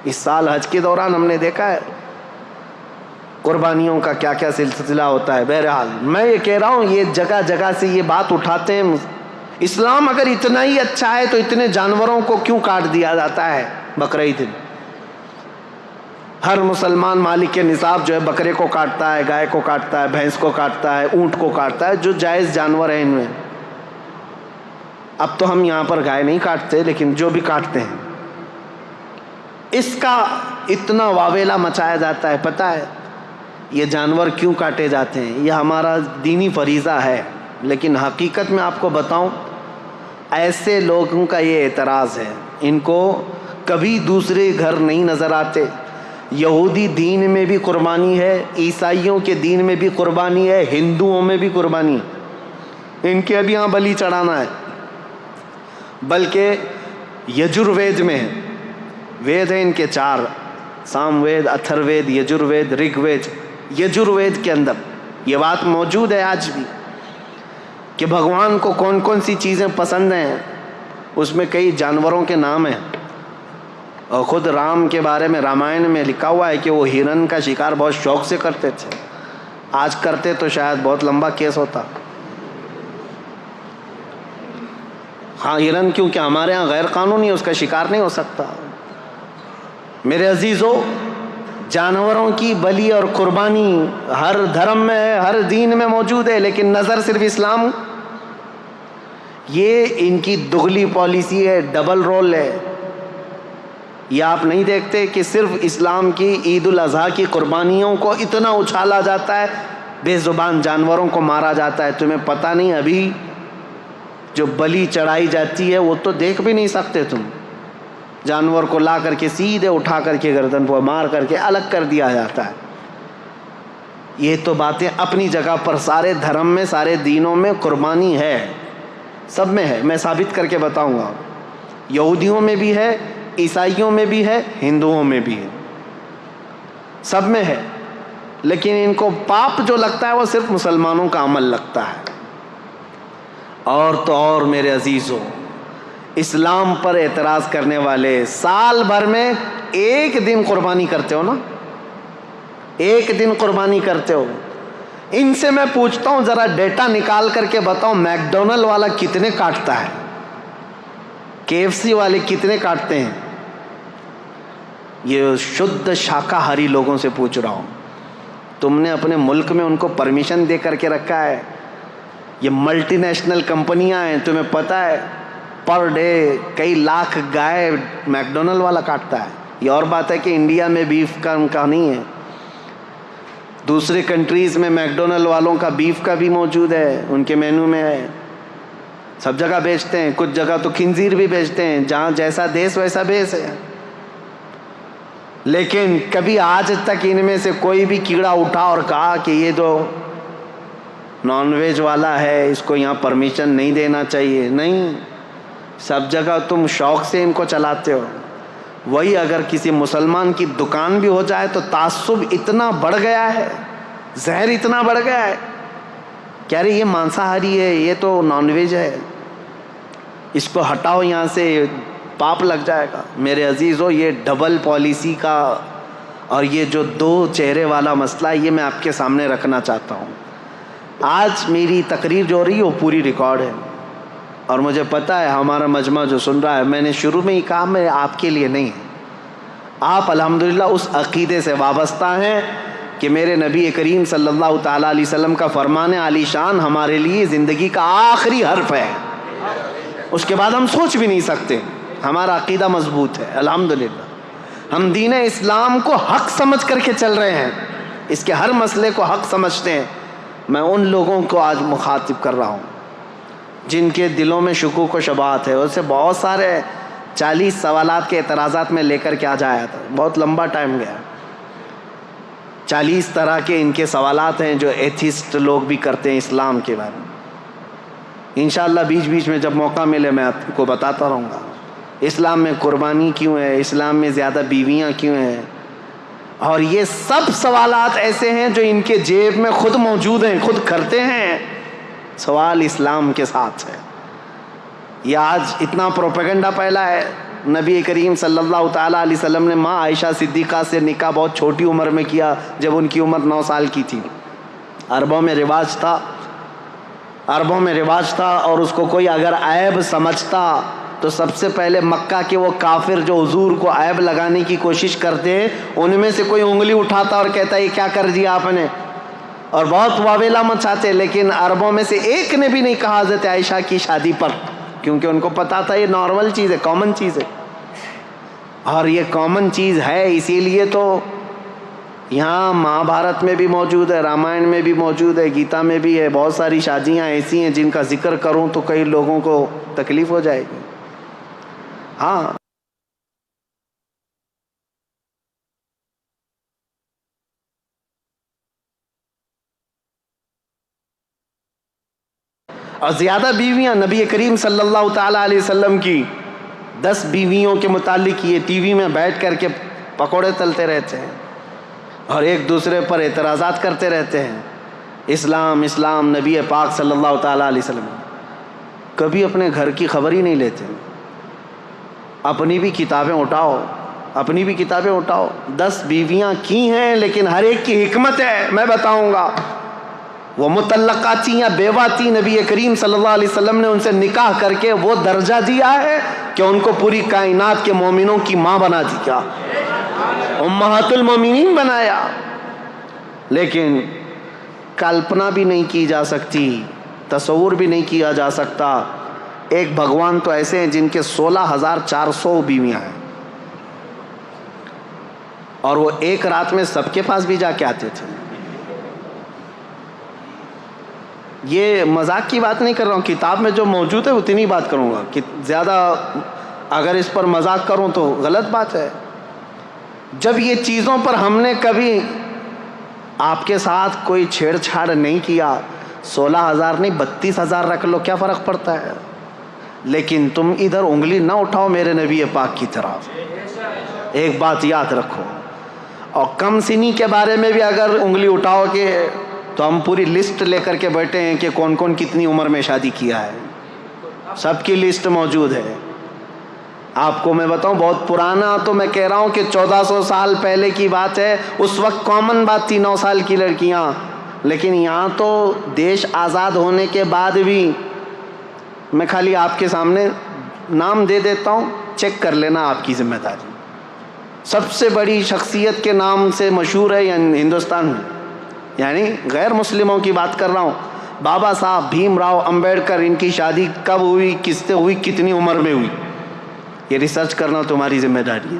اس سال حج کے دوران ہم نے دیکھا ہے قربانیوں کا کیا کیا سلسلہ ہوتا ہے. بہرحال میں یہ کہہ رہا ہوں، یہ جگہ جگہ سے یہ بات اٹھاتے ہیں. اسلام اگر اتنا ہی اچھا ہے تو اتنے جانوروں کو کیوں کاٹ دیا جاتا ہے بقرعید دن؟ ہر مسلمان مالک کے نصاب جو ہے بکرے کو کاٹتا ہے، گائے کو کاٹتا ہے، بھینس کو کاٹتا ہے، اونٹ کو کاٹتا ہے، جو جائز جانور ہیں ان میں. اب تو ہم یہاں پر گائے نہیں کاٹتے، لیکن جو بھی کاٹتے ہیں اس کا اتنا واویلا مچایا جاتا ہے. پتہ ہے یہ جانور کیوں کاٹے جاتے ہیں؟ یہ ہمارا دینی فریضہ ہے، لیکن حقیقت میں آپ کو بتاؤں، ایسے لوگوں کا یہ اعتراض ہے، ان کو کبھی دوسرے گھر نہیں نظر آتے. یہودی دین میں بھی قربانی ہے، عیسائیوں کے دین میں بھی قربانی ہے، ہندوؤں میں بھی قربانی ہے. ان کے ابھی یہاں بلی چڑھانا ہے. بلکہ یجروید میں ہے، وید ہیں ان کے 4، سام وید، اتھر وید، یجروید، رگ وید. یجروید کے اندر یہ بات موجود ہے آج بھی کہ بھگوان کو کون کون سی چیزیں پسند ہیں. اس میں کئی جانوروں کے نام ہیں، اور خود رام کے بارے میں رامائن میں لکھا ہوا ہے کہ وہ ہرن کا شکار بہت شوق سے کرتے تھے. آج کرتے تو شاید بہت لمبا کیس ہوتا. ہاں ہرن کیونکہ ہمارے ہاں غیر قانونی ہے، اس کا شکار نہیں ہو سکتا. میرے عزیزو، جانوروں کی بلی اور قربانی ہر دھرم میں ہے، ہر دین میں موجود ہے، لیکن نظر صرف اسلام. یہ ان کی دگلی پالیسی ہے، ڈبل رول ہے. یہ آپ نہیں دیکھتے کہ صرف اسلام کی عید الاضحیٰ کی قربانیوں کو اتنا اچھالا جاتا ہے، بے زبان جانوروں کو مارا جاتا ہے. تمہیں پتہ نہیں ابھی جو بلی چڑھائی جاتی ہے وہ تو دیکھ بھی نہیں سکتے تم. جانور کو لا کر کے سیدھے اٹھا کر کے گردن پر مار کر کے الگ کر دیا جاتا ہے. یہ تو باتیں اپنی جگہ پر سارے دھرم میں، سارے دینوں میں قربانی ہے، سب میں ہے. میں ثابت کر کے بتاؤں گا. یہودیوں میں بھی ہے، عیسائیوں میں بھی ہے، ہندوؤں میں بھی ہے، سب میں ہے. لیکن ان کو پاپ جو لگتا ہے وہ صرف مسلمانوں کا عمل لگتا ہے. اور تو اور میرے عزیزوں، اسلام پر اعتراض کرنے والے سال بھر میں ایک دن قربانی کرتے ہو نا، ایک دن قربانی کرتے ہو. ان سے میں پوچھتا ہوں ذرا ڈیٹا نکال کر کے بتاؤ، میک ڈونلڈ والا کتنے کاٹتا ہے، KFC والے کتنے کاٹتے ہیں؟ یہ شدھ شاکاہاری لوگوں سے پوچھ رہا ہوں. تم نے اپنے ملک میں ان کو پرمیشن دے کر کے رکھا ہے. یہ ملٹی نیشنل کمپنیاں ہیں، تمہیں پتہ ہے پر ڈے کئی لاکھ گائے میک ڈونلڈ والا کاٹتا ہے. یہ اور بات ہے کہ انڈیا میں بیف کا ان کا نہیں ہے، دوسرے کنٹریز میں میک ڈونلڈ والوں کا بیف کا بھی موجود ہے، ان کے مینو میں ہے. سب جگہ بیچتے ہیں، کچھ جگہ تو خنزیر بھی بیچتے ہیں. جہاں جیسا دیس ویسا بیس ہے. لیکن کبھی آج تک ان میں سے کوئی بھی کیڑا اٹھا اور کہا کہ یہ تو نان ویج والا ہے، اس کو یہاں پرمیشن نہیں دینا چاہیے؟ نہیں، سب جگہ تم شوق سے ان کو چلاتے ہو. وہی اگر کسی مسلمان کی دکان بھی ہو جائے تو تعصب اتنا بڑھ گیا ہے، زہر اتنا بڑھ گیا ہے، کہہ رہے یہ مانساہاری ہے، یہ تو نان ویج ہے، اس کو ہٹاؤ یہاں سے، پاپ لگ جائے گا. میرے عزیزو، یہ ڈبل پالیسی کا اور یہ جو 2 چہرے والا مسئلہ ہے، یہ میں آپ کے سامنے رکھنا چاہتا ہوں. آج میری تقریر جو ہو رہی ہے وہ پوری ریکارڈ ہے، اور مجھے پتہ ہے ہمارا مجمع جو سن رہا ہے، میں نے شروع میں ہی کہا میں آپ کے لیے نہیں. آپ الحمدللہ اس عقیدے سے وابستہ ہیں کہ میرے نبی کریم صلی اللہ تعالیٰ علیہ وسلم کا فرمان عالی شان ہمارے لیے زندگی کا آخری حرف ہے، اس کے بعد ہم سوچ بھی نہیں سکتے. ہمارا عقیدہ مضبوط ہے الحمدللہ. ہم دین اسلام کو حق سمجھ کر کے چل رہے ہیں، اس کے ہر مسئلے کو حق سمجھتے ہیں. میں ان لوگوں کو آج مخاطب کر رہا ہوں جن کے دلوں میں شکوک و شبہات ہے. اسے بہت سارے 40 سوالات کے اعتراضات میں لے کر کے آ جایا تھا، بہت لمبا ٹائم گیا. 40 طرح کے ان کے سوالات ہیں جو ایتھیسٹ لوگ بھی کرتے ہیں اسلام کے بارے میں. انشاءاللہ بیچ بیچ میں جب موقع ملے میں آپ کو بتاتا رہوں گا اسلام میں قربانی کیوں ہے، اسلام میں زیادہ بیویاں کیوں ہیں. اور یہ سب سوالات ایسے ہیں جو ان کے جیب میں خود موجود ہیں، خود کرتے ہیں. سوال اسلام کے ساتھ ہے۔ یہ آج اتنا پروپیگنڈا پھیلا ہے۔ نبی کریم صلی اللہ تعالیٰ علیہ وسلم نے ماں عائشہ صدیقہ سے نکاح بہت چھوٹی عمر میں کیا، جب ان کی عمر 9 سال کی تھی۔ عربوں میں رواج تھا اور اس کو کوئی اگر عیب سمجھتا تو سب سے پہلے مکہ کے وہ کافر جو حضور کو عیب لگانے کی کوشش کرتے ہیں، ان میں سے کوئی انگلی اٹھاتا اور کہتا یہ کیا کر دیا آپ نے، اور بہت واویلا مچاتے۔ لیکن عربوں میں سے ایک نے بھی نہیں کہا حضرت عائشہ کی شادی پر، کیونکہ ان کو پتا تھا یہ نارمل چیز ہے، کامن چیز ہے، اور یہ کامن چیز ہے۔ اسی لیے تو یہاں مہابھارت میں بھی موجود ہے، رامائن میں بھی موجود ہے، گیتا میں بھی ہے۔ بہت ساری شادیاں ایسی ہیں جن کا ذکر کروں تو کئی لوگوں کو تکلیف ہو جائے گی۔ ہاں، اور زیادہ بیویاں نبی کریم صلی اللہ تعالیٰ علیہ وسلم کی 10 بیویوں کے متعلق یہ ٹی وی میں بیٹھ کر کے پکوڑے تلتے رہتے ہیں اور ایک دوسرے پر اعتراضات کرتے رہتے ہیں۔ اسلام اسلام، نبی پاک صلی اللہ تعالیٰ علیہ وسلم کبھی اپنے گھر کی خبر ہی نہیں لیتے۔ اپنی بھی کتابیں اٹھاؤ، 10 بیویاں کی ہیں، لیکن ہر ایک کی حکمت ہے، میں بتاؤں گا۔ وہ مطلقہ تھیں یا بیوہ تھیں، نبی کریم صلی اللہ علیہ وسلم نے ان سے نکاح کر کے وہ درجہ دیا ہے کہ ان کو پوری کائنات کے مومنوں کی ماں بنا دیا، امہات المومنین بنایا۔ لیکن کلپنا بھی نہیں کی جا سکتی، تصور بھی نہیں کیا جا سکتا۔ ایک بھگوان تو ایسے ہیں جن کے 16,400 بیویاں ہیں، اور وہ ایک رات میں سب کے پاس بھی جا کے آتے تھے۔ یہ مذاق کی بات نہیں کر رہا ہوں، کتاب میں جو موجود ہے اتنی بات کروں گا، کہ زیادہ اگر اس پر مذاق کروں تو غلط بات ہے۔ جب یہ چیزوں پر ہم نے کبھی آپ کے ساتھ کوئی چھیڑ چھاڑ نہیں کیا، 16,000 نہیں 32,000 رکھ لو، کیا فرق پڑتا ہے؟ لیکن تم ادھر انگلی نہ اٹھاؤ میرے نبی پاک کی طرف۔ ایک بات یاد رکھو، اور کم سنی کے بارے میں بھی اگر انگلی اٹھاؤ گے تو ہم پوری لسٹ لے کر کے بیٹھے ہیں کہ کون کون کتنی عمر میں شادی کیا ہے، سب کی لسٹ موجود ہے۔ آپ کو میں بتاؤں، بہت پرانا تو میں کہہ رہا ہوں کہ 1400 سال پہلے کی بات ہے، اس وقت کامن بات تھی 9 سال کی لڑکیاں۔ لیکن یہاں تو دیش آزاد ہونے کے بعد بھی، میں خالی آپ کے سامنے نام دے دیتا ہوں، چیک کر لینا، آپ کی ذمہ داری۔ سب سے بڑی شخصیت کے نام سے مشہور ہے ہندوستان میں، یعنی غیر مسلموں کی بات کر رہا ہوں، بابا صاحب بھیم راؤ امبیڈکر۔ ان کی شادی کب ہوئی، کس سے ہوئی، کتنی عمر میں ہوئی، یہ ریسرچ کرنا تمہاری ذمہ داری ہے۔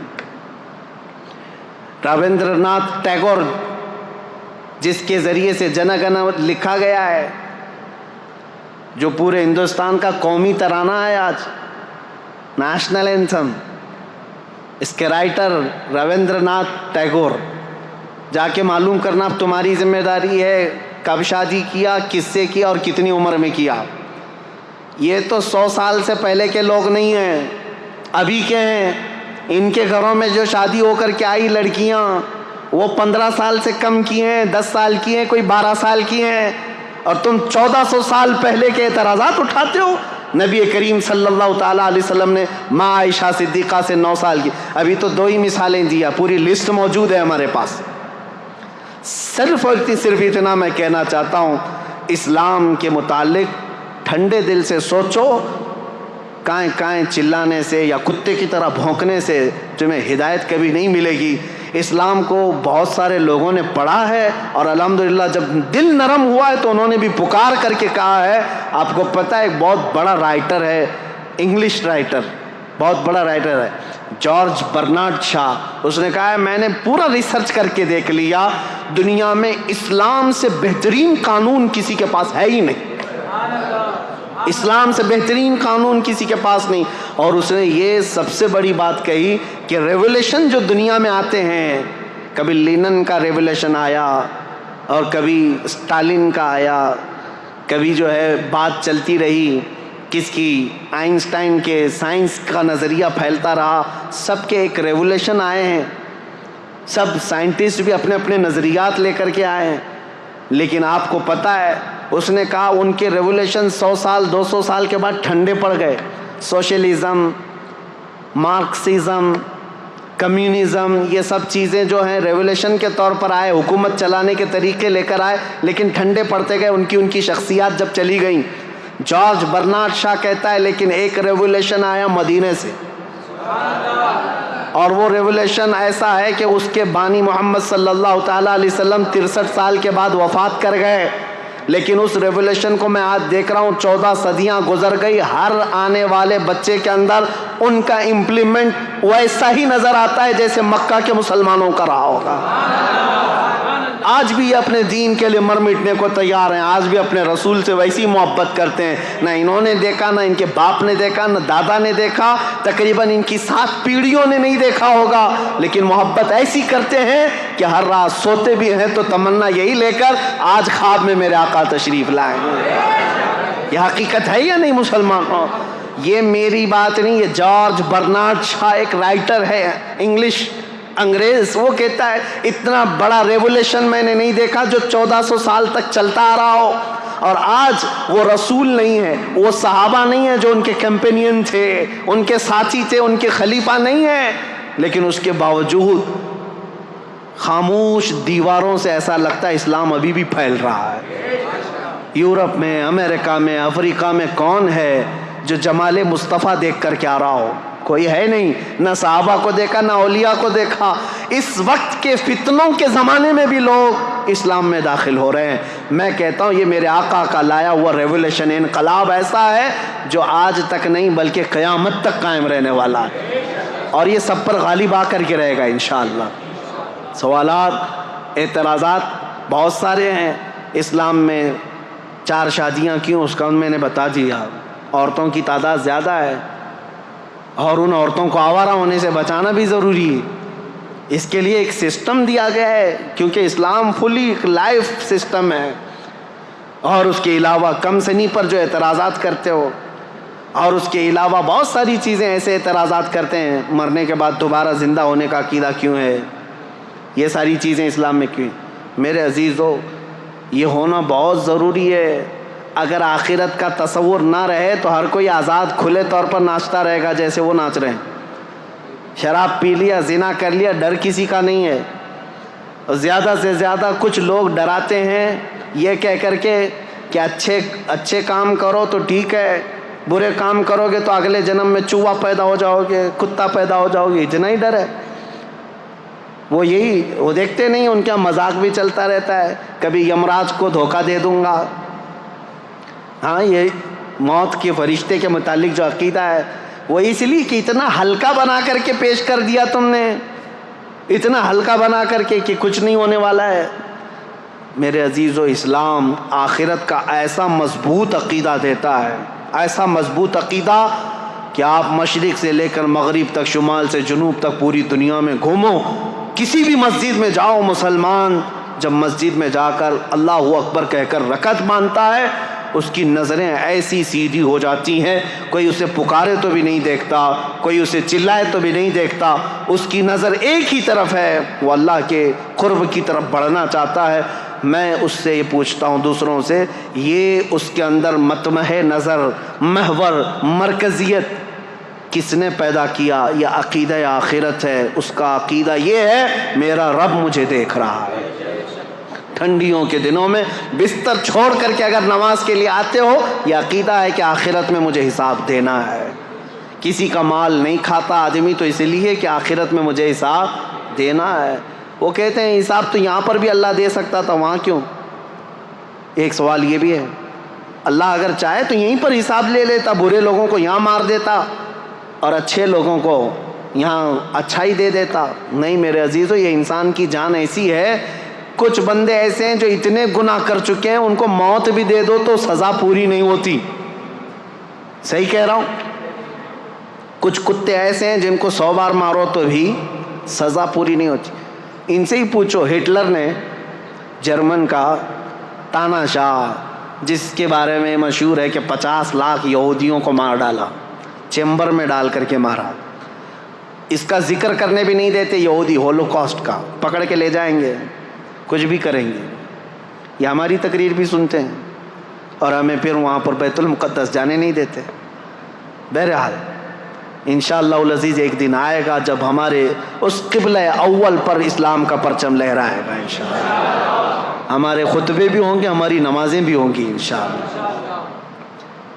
رویندر ناتھ ٹیگور، جس کے ذریعے سے جن گن لکھا گیا ہے، جو پورے ہندوستان کا قومی ترانہ ہے آج، نیشنل اینتھم، اس کے رائٹر رویندر ناتھ ٹیگور۔ جا کے معلوم کرنا اب تمہاری ذمہ داری ہے، کب شادی کیا، کس سے کیا اور کتنی عمر میں کیا۔ یہ تو 100 سال سے پہلے کے لوگ نہیں ہیں، ابھی کے ہیں۔ ان کے گھروں میں جو شادی ہو کر کے آئی لڑکیاں، وہ 15 سال سے کم کی ہیں، 10 سال کی ہیں، کوئی 12 سال کی ہیں، اور تم 1400 سال پہلے کے اعتراضات اٹھاتے ہو۔ نبی کریم صلی اللہ تعالیٰ علیہ وسلم نے ماں عائشہ صدیقہ سے 9 سال کی، ابھی تو 2 ہی مثالیں دیا، پوری لسٹ موجود ہے ہمارے پاس۔ صرف اتنا میں کہنا چاہتا ہوں، اسلام کے متعلق ٹھنڈے دل سے سوچو، کائیں کائیں چلانے سے یا کتے کی طرح بھونکنے سے تمہیں ہدایت کبھی نہیں ملے گی۔ اسلام کو بہت سارے لوگوں نے پڑھا ہے، اور الحمدللہ جب دل نرم ہوا ہے تو انہوں نے بھی پکار کر کے کہا ہے۔ آپ کو پتہ ہے ایک بہت بڑا رائٹر ہے، انگلش رائٹر، بہت بڑا رائٹر ہے، جارج برنارڈ شاہ۔ اس نے کہا ہے میں نے پورا ریسرچ کر کے دیکھ لیا، دنیا میں اسلام سے بہترین قانون کسی کے پاس ہے ہی نہیں، اسلام سے بہترین قانون کسی کے پاس نہیں۔ اور اس نے یہ سب سے بڑی بات کہی کہ ریولیوشن جو دنیا میں آتے ہیں، کبھی لینن کا ریولیوشن آیا اور کبھی اسٹالن کا آیا، کبھی جو ہے بات چلتی رہی کس کی، آئنسٹائن کے سائنس کا نظریہ پھیلتا رہا، سب کے ایک ریولیوشن آئے ہیں، سب سائنٹسٹ بھی اپنے اپنے نظریات لے کر کے آئے ہیں۔ لیکن آپ کو پتہ ہے اس نے کہا ان کے ریولیوشن 100 سال 200 سال کے بعد ٹھنڈے پڑ گئے. سوشلزم، مارکسزم، کمیونزم، یہ سب چیزیں جو ہیں ریولیوشن کے طور پر آئے، حکومت چلانے کے طریقے لے کر آئے، لیکن ٹھنڈے پڑتے گئے. ان کی شخصیات جب چلی گئیں. جارج برنارڈ شاہ کہتا ہے لیکن ایک ریولیوشن آیا مدینے سے، اور وہ ریولیوشن ایسا ہے کہ اس کے بانی محمد صلی اللہ تعالیٰ علیہ وسلم 63 سال کے بعد وفات کر گئے، لیکن اس ریولیوشن کو میں آج دیکھ رہا ہوں 14 صدیاں گزر گئی، ہر آنے والے بچے کے اندر ان کا امپلیمنٹ ویسا ہی نظر آتا ہے جیسے مکہ کے مسلمانوں کا رہا ہوگا. آج بھی یہ اپنے دین کے لیے مر مٹنے کو تیار ہیں، آج بھی اپنے رسول سے ویسی محبت کرتے ہیں. نہ انہوں نے دیکھا، نہ ان کے باپ نے دیکھا، نہ دادا نے دیکھا، تقریباً ان کی 7 پیڑھیوں نے نہیں دیکھا ہوگا، لیکن محبت ایسی کرتے ہیں کہ ہر رات سوتے بھی ہیں تو تمنا یہی لے کر آج خواب میں میرے آقا تشریف لائیں. یہ حقیقت ہے یا نہیں مسلمانوں؟ یہ میری بات نہیں، یہ جارج برنارڈ شاہ ایک رائٹر ہے انگلش انگریز، وہ کہتا ہے اتنا بڑا ریولیوشن میں نے نہیں دیکھا جو 1400 سال تک چلتا آ رہا ہو. اور آج وہ رسول نہیں ہے، وہ صحابہ نہیں ہیں جو ان کے کیمپینین تھے، ان کے ساتھی تھے، ان کے خلیفہ نہیں ہیں، لیکن اس کے باوجود خاموش دیواروں سے ایسا لگتا ہے اسلام ابھی بھی پھیل رہا ہے. یورپ میں، امریکہ میں، افریقہ میں کون ہے جو جمال مصطفیٰ دیکھ کر کے آ رہا ہو؟ کوئی ہے نہیں. نہ صحابہ کو دیکھا، نہ اولیاء کو دیکھا. اس وقت کے فتنوں کے زمانے میں بھی لوگ اسلام میں داخل ہو رہے ہیں. میں کہتا ہوں یہ میرے آقا کا لایا ہوا ریولیوشن، انقلاب ایسا ہے جو آج تک نہیں بلکہ قیامت تک قائم رہنے والا ہے، اور یہ سب پر غالب آ کر کے رہے گا انشاءاللہ. سوالات، اعتراضات بہت سارے ہیں. اسلام میں 4 شادیاں کیوں؟ اس کا میں نے بتا دیا. عورتوں کی تعداد زیادہ ہے اور ان عورتوں کو آوارہ ہونے سے بچانا بھی ضروری ہے. اس کے لیے ایک سسٹم دیا گیا ہے، کیونکہ اسلام فلی لائف سسٹم ہے. اور اس کے علاوہ کم سنی پر جو اعتراضات کرتے ہو، اور اس کے علاوہ بہت ساری چیزیں ایسے اعتراضات کرتے ہیں، مرنے کے بعد دوبارہ زندہ ہونے کا عقیدہ کیوں ہے، یہ ساری چیزیں اسلام میں کیوں؟ میرے عزیزو، یہ ہونا بہت ضروری ہے. اگر آخرت کا تصور نہ رہے تو ہر کوئی آزاد کھلے طور پر ناچتا رہے گا جیسے وہ ناچ رہے ہیں. شراب پی لیا، زنا کر لیا، ڈر کسی کا نہیں ہے. اور زیادہ سے زیادہ کچھ لوگ ڈراتے ہیں یہ کہہ کر کے کہ اچھے کام کرو تو ٹھیک ہے، برے کام کرو گے تو اگلے جنم میں چوہا پیدا ہو جاؤ گے، کتا پیدا ہو جاؤ گے. اتنا ہی ڈر ہے. وہ دیکھتے نہیں، ان کا مذاق بھی چلتا رہتا ہے. کبھی یمراج کو دھوکہ دے دوں گا. ہاں، یہ موت کے فرشتے کے متعلق جو عقیدہ ہے وہ اس لیے کہ اتنا ہلکا بنا کر کے پیش کر دیا تم نے، اتنا ہلکا بنا کر کے کہ کچھ نہیں ہونے والا ہے. میرے عزیزو، اسلام آخرت کا ایسا مضبوط عقیدہ دیتا ہے، ایسا مضبوط عقیدہ کہ آپ مشرق سے لے کر مغرب تک، شمال سے جنوب تک پوری دنیا میں گھومو، کسی بھی مسجد میں جاؤ، مسلمان جب مسجد میں جا کر اللہ اکبر کہہ کر رکعت باندھتا ہے، اس کی نظریں ایسی سیدھی ہو جاتی ہیں، کوئی اسے پکارے تو بھی نہیں دیکھتا، کوئی اسے چلائے تو بھی نہیں دیکھتا. اس کی نظر ایک ہی طرف ہے، وہ اللہ کے قرب کی طرف بڑھنا چاہتا ہے. میں اس سے یہ پوچھتا ہوں دوسروں سے، یہ اس کے اندر مطمح نظر، محور، مرکزیت کس نے پیدا کیا؟ یہ عقیدہ آخرت ہے. اس کا عقیدہ یہ ہے میرا رب مجھے دیکھ رہا ہے. ٹھنڈیوں کے دنوں میں بستر چھوڑ کر کے اگر نماز کے لیے آتے ہو، یہ عقیدہ ہے کہ آخرت میں مجھے حساب دینا ہے. کسی کا مال نہیں کھاتا آدمی تو اس لیے کہ آخرت میں مجھے حساب دینا ہے. وہ کہتے ہیں حساب تو یہاں پر بھی اللہ دے سکتا تھا، وہاں کیوں؟ ایک سوال یہ بھی ہے، اللہ اگر چاہے تو یہیں پر حساب لے لیتا، برے لوگوں کو یہاں مار دیتا اور اچھے لوگوں کو یہاں اچھائی دے دیتا. نہیں میرے عزیزو، یہ انسان کی جان ایسی ہے، کچھ بندے ایسے ہیں جو اتنے گناہ کر چکے ہیں، ان کو موت بھی دے دو تو سزا پوری نہیں ہوتی. صحیح کہہ رہا ہوں؟ کچھ کتے ایسے ہیں جن کو 100 بار مارو تو بھی سزا پوری نہیں ہوتی. ان سے ہی پوچھو، ہٹلر نے جرمن کا تاناشاہ، جس کے بارے میں مشہور ہے کہ 50 لاکھ یہودیوں کو مار ڈالا، چیمبر میں ڈال کر کے مارا. اس کا ذکر کرنے بھی نہیں دیتے یہودی، ہولوکاسٹ کا پکڑ کے لے جائیں گے، کچھ بھی کریں گے. یہ ہماری تقریر بھی سنتے ہیں. اور ہمیں پھر وہاں پر بیت المقدس جانے نہیں دیتے. بہرحال انشاءاللہ العزیز ایک دن آئے گا جب ہمارے اس قبلہ اول پر اسلام کا پرچم لہرائے گا انشاءاللہ. ہمارے خطبے بھی ہوں گے, ہماری نمازیں بھی ہوں گی انشاءاللہ.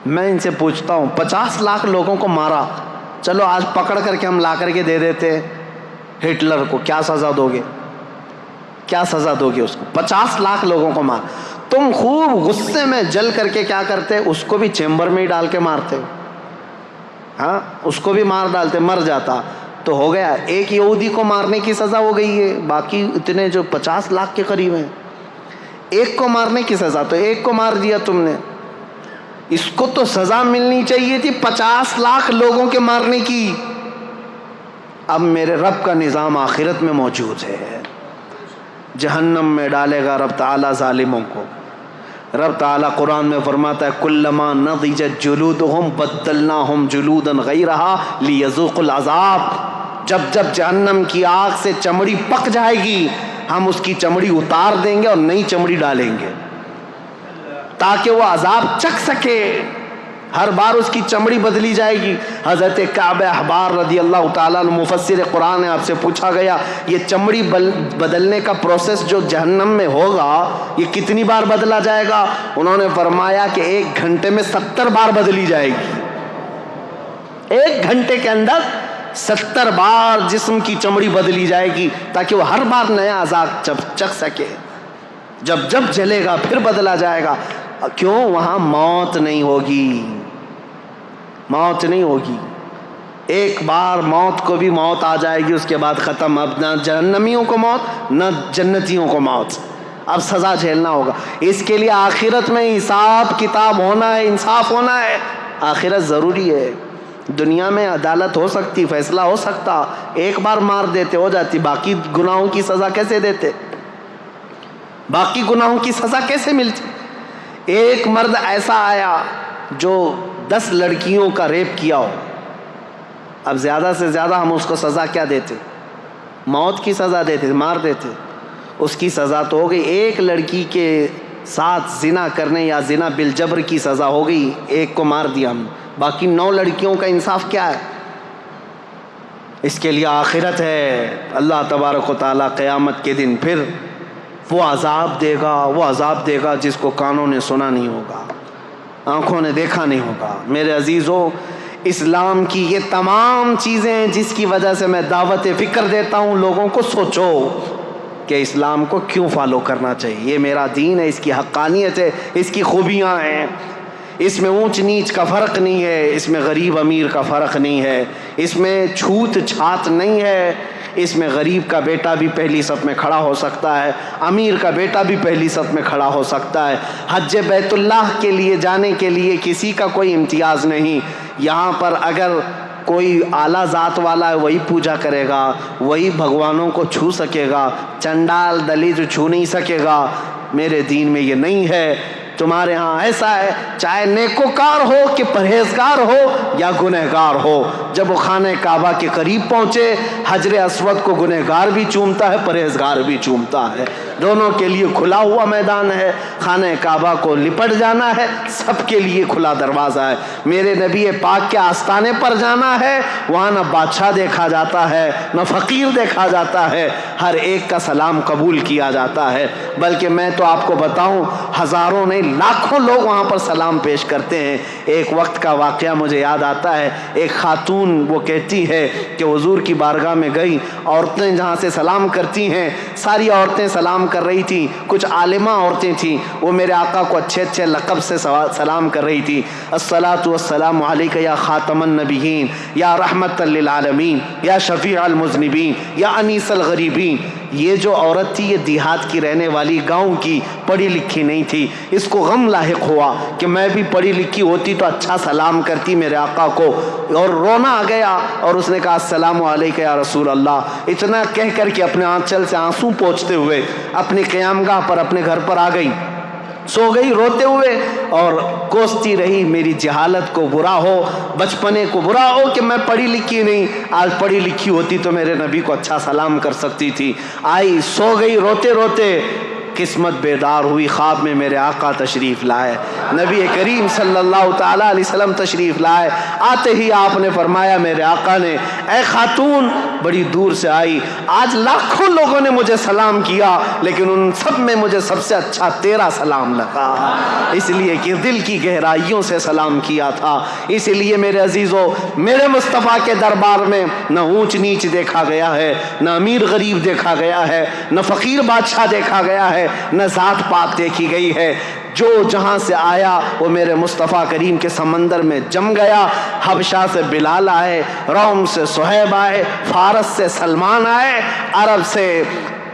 میں ان سے پوچھتا ہوں 50 لاکھ لوگوں کو مارا, چلو آج پکڑ کر کے ہم لا کر کے دے دیتے ہٹلر کو, کیا سزا دو گے؟ کیا سزا دو گے اس کو؟ 50 لاکھ لوگوں کو مار. تم خوب غصے میں جل کر کے کیا کرتے؟ اس کو بھی چیمبر میں ہی ڈال کے مارتے. ہاں, اس کو بھی مار ڈالتے, مر جاتا تو ہو گیا. ایک یہودی کو مارنے کی سزا ہو گئی ہے, باقی اتنے جو 50 لاکھ کے قریب ہیں, ایک کو مارنے کی سزا, تو ایک کو مار دیا تم نے. اس کو تو سزا ملنی چاہیے تھی 50 لاکھ لوگوں کے مارنے کی. اب میرے رب کا نظام آخرت میں موجود ہے, جہنم میں ڈالے گا رب تعالیٰ ظالموں کو. رب تعالیٰ قرآن میں فرماتا ہے کلما نضجت جلودہم بدلناہم جلودا غیرہا لیذوقوا العذاب. جب جب جہنم کی آگ سے چمڑی پک جائے گی ہم اس کی چمڑی اتار دیں گے اور نئی چمڑی ڈالیں گے تاکہ وہ عذاب چکھ سکے. ہر بار اس کی چمڑی بدلی جائے گی. حضرت کعب احبار رضی اللہ تعالیٰ عنہ مفسر قرآن ہے, آپ سے پوچھا گیا یہ چمڑی بدلنے کا پروسیس جو جہنم میں ہوگا یہ کتنی بار بدلا جائے گا؟ انہوں نے فرمایا کہ 1 گھنٹے میں 70 بار بدلی جائے گی. 1 گھنٹے کے اندر 70 بار جسم کی چمڑی بدلی جائے گی تاکہ وہ ہر بار نیا عذاب چکھ سکے. جب جب جلے گا پھر بدلا جائے گا. کیوں؟ وہاں موت نہیں ہوگی, موت نہیں ہوگی. ایک بار موت کو بھی موت آ جائے گی, اس کے بعد ختم. اب نہ جہنمیوں کو موت نہ جنتیوں کو موت, اب سزا جھیلنا ہوگا. اس کے لیے آخرت میں حساب کتاب ہونا ہے, انصاف ہونا ہے. آخرت ضروری ہے. دنیا میں عدالت ہو سکتی, فیصلہ ہو سکتا, ایک بار مار دیتے ہو جاتی, باقی گناہوں کی سزا کیسے دیتے؟ باقی گناہوں کی سزا کیسے ملتی؟ ایک مرد ایسا آیا جو 10 لڑکیوں کا ریپ کیا ہو. اب زیادہ سے زیادہ ہم اس کو سزا کیا دیتے؟ موت کی سزا دیتے, مار دیتے. اس کی سزا تو ہو گئی. ایک لڑکی کے ساتھ زنا کرنے یا زنا بالجبر کی سزا ہو گئی, ایک کو مار دیا ہم, باقی 9 لڑکیوں کا انصاف کیا ہے؟ اس کے لیے آخرت ہے. اللہ تبارک و تعالیٰ قیامت کے دن پھر وہ عذاب دے گا, وہ عذاب دے گا جس کو کانوں نے سنا نہیں ہوگا, آنکھوں نے دیکھا نہیں ہوگا. میرے عزیزو, اسلام کی یہ تمام چیزیں ہیں جس کی وجہ سے میں دعوت فکر دیتا ہوں لوگوں کو. سوچو کہ اسلام کو کیوں فالو کرنا چاہیے. یہ میرا دین ہے, اس کی حقانیت ہے, اس کی خوبیاں ہیں. اس میں اونچ نیچ کا فرق نہیں ہے, اس میں غریب امیر کا فرق نہیں ہے, اس میں چھوت چھات نہیں ہے. اس میں غریب کا بیٹا بھی پہلی صف میں کھڑا ہو سکتا ہے, امیر کا بیٹا بھی پہلی صف میں کھڑا ہو سکتا ہے. حج بیت اللہ کے لیے جانے کے لیے کسی کا کوئی امتیاز نہیں. یہاں پر اگر کوئی اعلیٰ ذات والا ہے وہی پوجا کرے گا, وہی بھگوانوں کو چھو سکے گا, چنڈال دلیت چھو نہیں سکے گا. میرے دین میں یہ نہیں ہے. تمہارے ہاں ایسا ہے, چاہے نیکوکار ہو کہ پرہیزگار ہو یا گنہگار ہو, جب وہ خانہ کعبہ کے قریب پہنچے حجر اسود کو گنہگار بھی چومتا ہے, پرہیزگار بھی چومتا ہے. دونوں کے لیے کھلا ہوا میدان ہے. خانہ کعبہ کو لپٹ جانا ہے, سب کے لیے کھلا دروازہ ہے. میرے نبی پاک کے آستانے پر جانا ہے, وہاں نہ بادشاہ دیکھا جاتا ہے نہ فقیر دیکھا جاتا ہے, ہر ایک کا سلام قبول کیا جاتا ہے. بلکہ میں تو آپ کو بتاؤں, ہزاروں نہیں لاکھوں لوگ وہاں پر سلام پیش کرتے ہیں. ایک وقت کا واقعہ مجھے یاد آتا ہے. ایک خاتون وہ کہتی ہے کہ حضور کی بارگاہ میں گئی, عورتیں جہاں سے سلام کرتی ہیں ساری عورتیں سلام کر رہی تھیں. کچھ عالمہ عورتیں تھیں, وہ میرے آقا کو اچھے اچھے لقب سے سلام کر رہی تھی. الصلاۃ والسلام علیک یا خاتم النبیین, یا رحمت للعالمین, یا شفیع المذنبین, یا انیس الغریبین. یہ جو عورت تھی یہ دیہات کی رہنے والی, گاؤں کی, پڑھی لکھی نہیں تھی. اس کو غم لاحق ہوا کہ میں بھی پڑھی لکھی ہوتی تو اچھا سلام کرتی میرے آقا کو, اور رونا آ گیا اور اس نے کہا السلام علیکم یا رسول اللہ. اتنا کہہ کر کے اپنے آنچل سے آنسو پوچھتے ہوئے اپنی قیام گاہ پر اپنے گھر پر آ گئی, سو گئی روتے ہوئے اور کوستی رہی. میری جہالت کو برا ہو, بچپنے کو برا ہو کہ میں پڑھی لکھی نہیں, آج پڑھی لکھی ہوتی تو میرے نبی کو اچھا سلام کر سکتی تھی. آئی, سو گئی روتے روتے. قسمت بیدار ہوئی، خواب میں میرے آقا تشریف لائے، نبی کریم صلی اللہ تعالیٰ علیہ وسلم تشریف لائے۔ آتے ہی آپ نے فرمایا، میرے آقا نے، اے خاتون بڑی دور سے آئی، آج لاکھوں لوگوں نے مجھے سلام کیا لیکن ان سب میں مجھے سب سے اچھا تیرا سلام لگا، اس لیے کہ دل کی گہرائیوں سے سلام کیا تھا۔ اس لیے میرے عزیزو، میرے مصطفیٰ کے دربار میں نہ اونچ نیچ دیکھا گیا ہے، نہ امیر غریب دیکھا گیا ہے، نہ فقیر بادشاہ دیکھا گیا ہے، نہ ذات پات دیکھی گئی ہے۔ جو جہاں سے آیا وہ میرے مصطفیٰ کریم کے سمندر میں جم گیا۔ حبشہ سے بلال آئے، روم سے صہیب آئے، فارس سے سلمان آئے،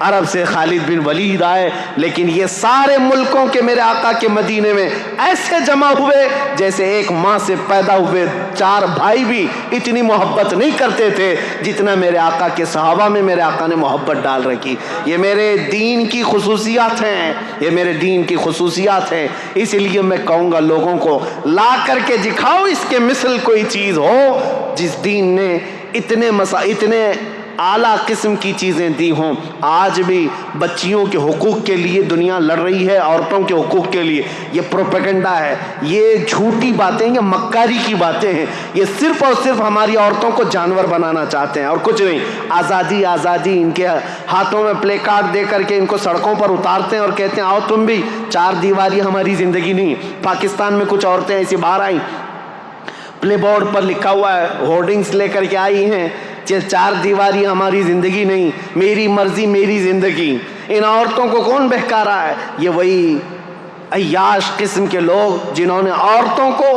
عرب سے خالد بن ولید آئے، لیکن یہ سارے ملکوں کے میرے آقا کے مدینے میں ایسے جمع ہوئے جیسے ایک ماں سے پیدا ہوئے چار بھائی بھی اتنی محبت نہیں کرتے تھے جتنا میرے آقا کے صحابہ میں میرے آقا نے محبت ڈال رکھی۔ یہ میرے دین کی خصوصیات ہیں، یہ میرے دین کی خصوصیات ہیں۔ اس لیے میں کہوں گا لوگوں کو لا کر کے دکھاؤ اس کے مثل کوئی چیز ہو جس دین نے اتنے اعلیٰ قسم کی چیزیں دی ہوں۔ آج بھی بچیوں کے حقوق کے لیے دنیا لڑ رہی ہے، عورتوں کے حقوق کے لیے۔ یہ پروپیگنڈا ہے، یہ جھوٹی باتیں، یہ مکاری کی باتیں ہیں۔ یہ صرف اور صرف ہماری عورتوں کو جانور بنانا چاہتے ہیں اور کچھ نہیں۔ آزادی آزادی، ان کے ہاتھوں میں پلے کارڈ دے کر کے ان کو سڑکوں پر اتارتے ہیں اور کہتے ہیں آؤ تم بھی۔ چار دیواری ہماری زندگی نہیں۔ پاکستان میں کچھ عورتیں ایسی باہر آئیں، پلے بورڈ پر لکھا ہوا ہے، ہورڈنگز لے کر کے آئی ہیں، چار دیواری ہماری زندگی نہیں، میری مرضی میری زندگی۔ ان عورتوں کو کون بہکا رہا ہے؟ یہ وہی عیاش قسم کے لوگ جنہوں نے عورتوں کو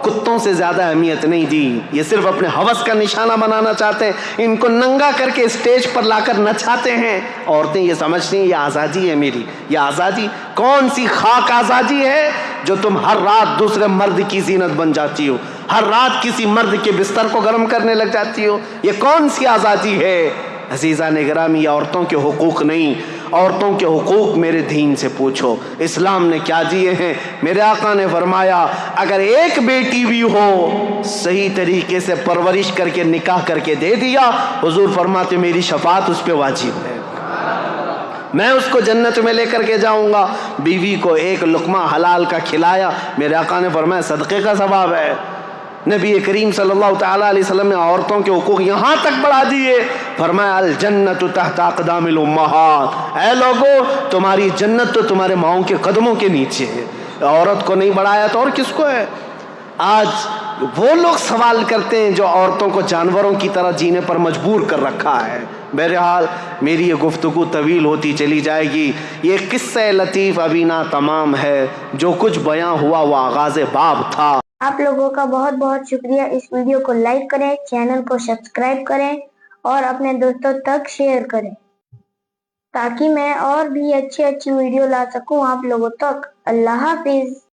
کتوں سے زیادہ اہمیت نہیں دی۔ یہ صرف اپنے ہوس کا نشانہ بنانا چاہتے ہیں، ان کو ننگا کر کے اسٹیج پر لا کر نچاتے ہیں۔ عورتیں یہ سمجھتی ہیں یہ آزادی ہے میری۔ یہ آزادی کون سی خاک آزادی ہے جو تم ہر رات دوسرے مرد کی زینت بن جاتی ہو، ہر رات کسی مرد کے بستر کو گرم کرنے لگ جاتی ہو؟ یہ کون سی آزادی ہے؟ عزیزان گرامی، یہ عورتوں کے حقوق نہیں، عورتوں کے حقوق میرے دین سے پوچھو۔ اسلام نے کیا دیے ہیں؟ میرے آقا نے فرمایا اگر ایک بیٹی بھی ہو صحیح طریقے سے پرورش کر کے نکاح کر کے دے دیا، حضور فرماتے میری شفاعت اس پہ واجب ہے، میں اس کو جنت میں لے کر کے جاؤں گا۔ بیوی کو ایک لقمہ حلال کا کھلایا، میرے آقا نے فرمایا صدقے کا ثواب ہے۔ نبی کریم صلی اللہ تعالیٰ علیہ وسلم نے عورتوں کے حقوق یہاں تک بڑھا دیے، فرمایا الجنت تحت اقدام الامہات، اے لوگو تمہاری جنت تو تمہارے ماؤں کے قدموں کے نیچے ہے۔ عورت کو نہیں بڑھایا تو اور کس کو ہے؟ آج وہ لوگ سوال کرتے ہیں جو عورتوں کو جانوروں کی طرح جینے پر مجبور کر رکھا ہے۔ بہرحال میری یہ گفتگو طویل ہوتی چلی جائے گی۔ یہ قصہ لطیف ابھی نہ تمام ہے، جو کچھ بیاں ہوا وہ آغاز باب تھا۔ آپ لوگوں کا بہت بہت شکریہ۔ اس ویڈیو کو لائک کریں، چینل کو سبسکرائب کریں اور اپنے دوستوں تک شیئر کریں تاکہ میں اور بھی اچھی ویڈیو لا سکوں آپ لوگوں تک۔ اللہ حافظ۔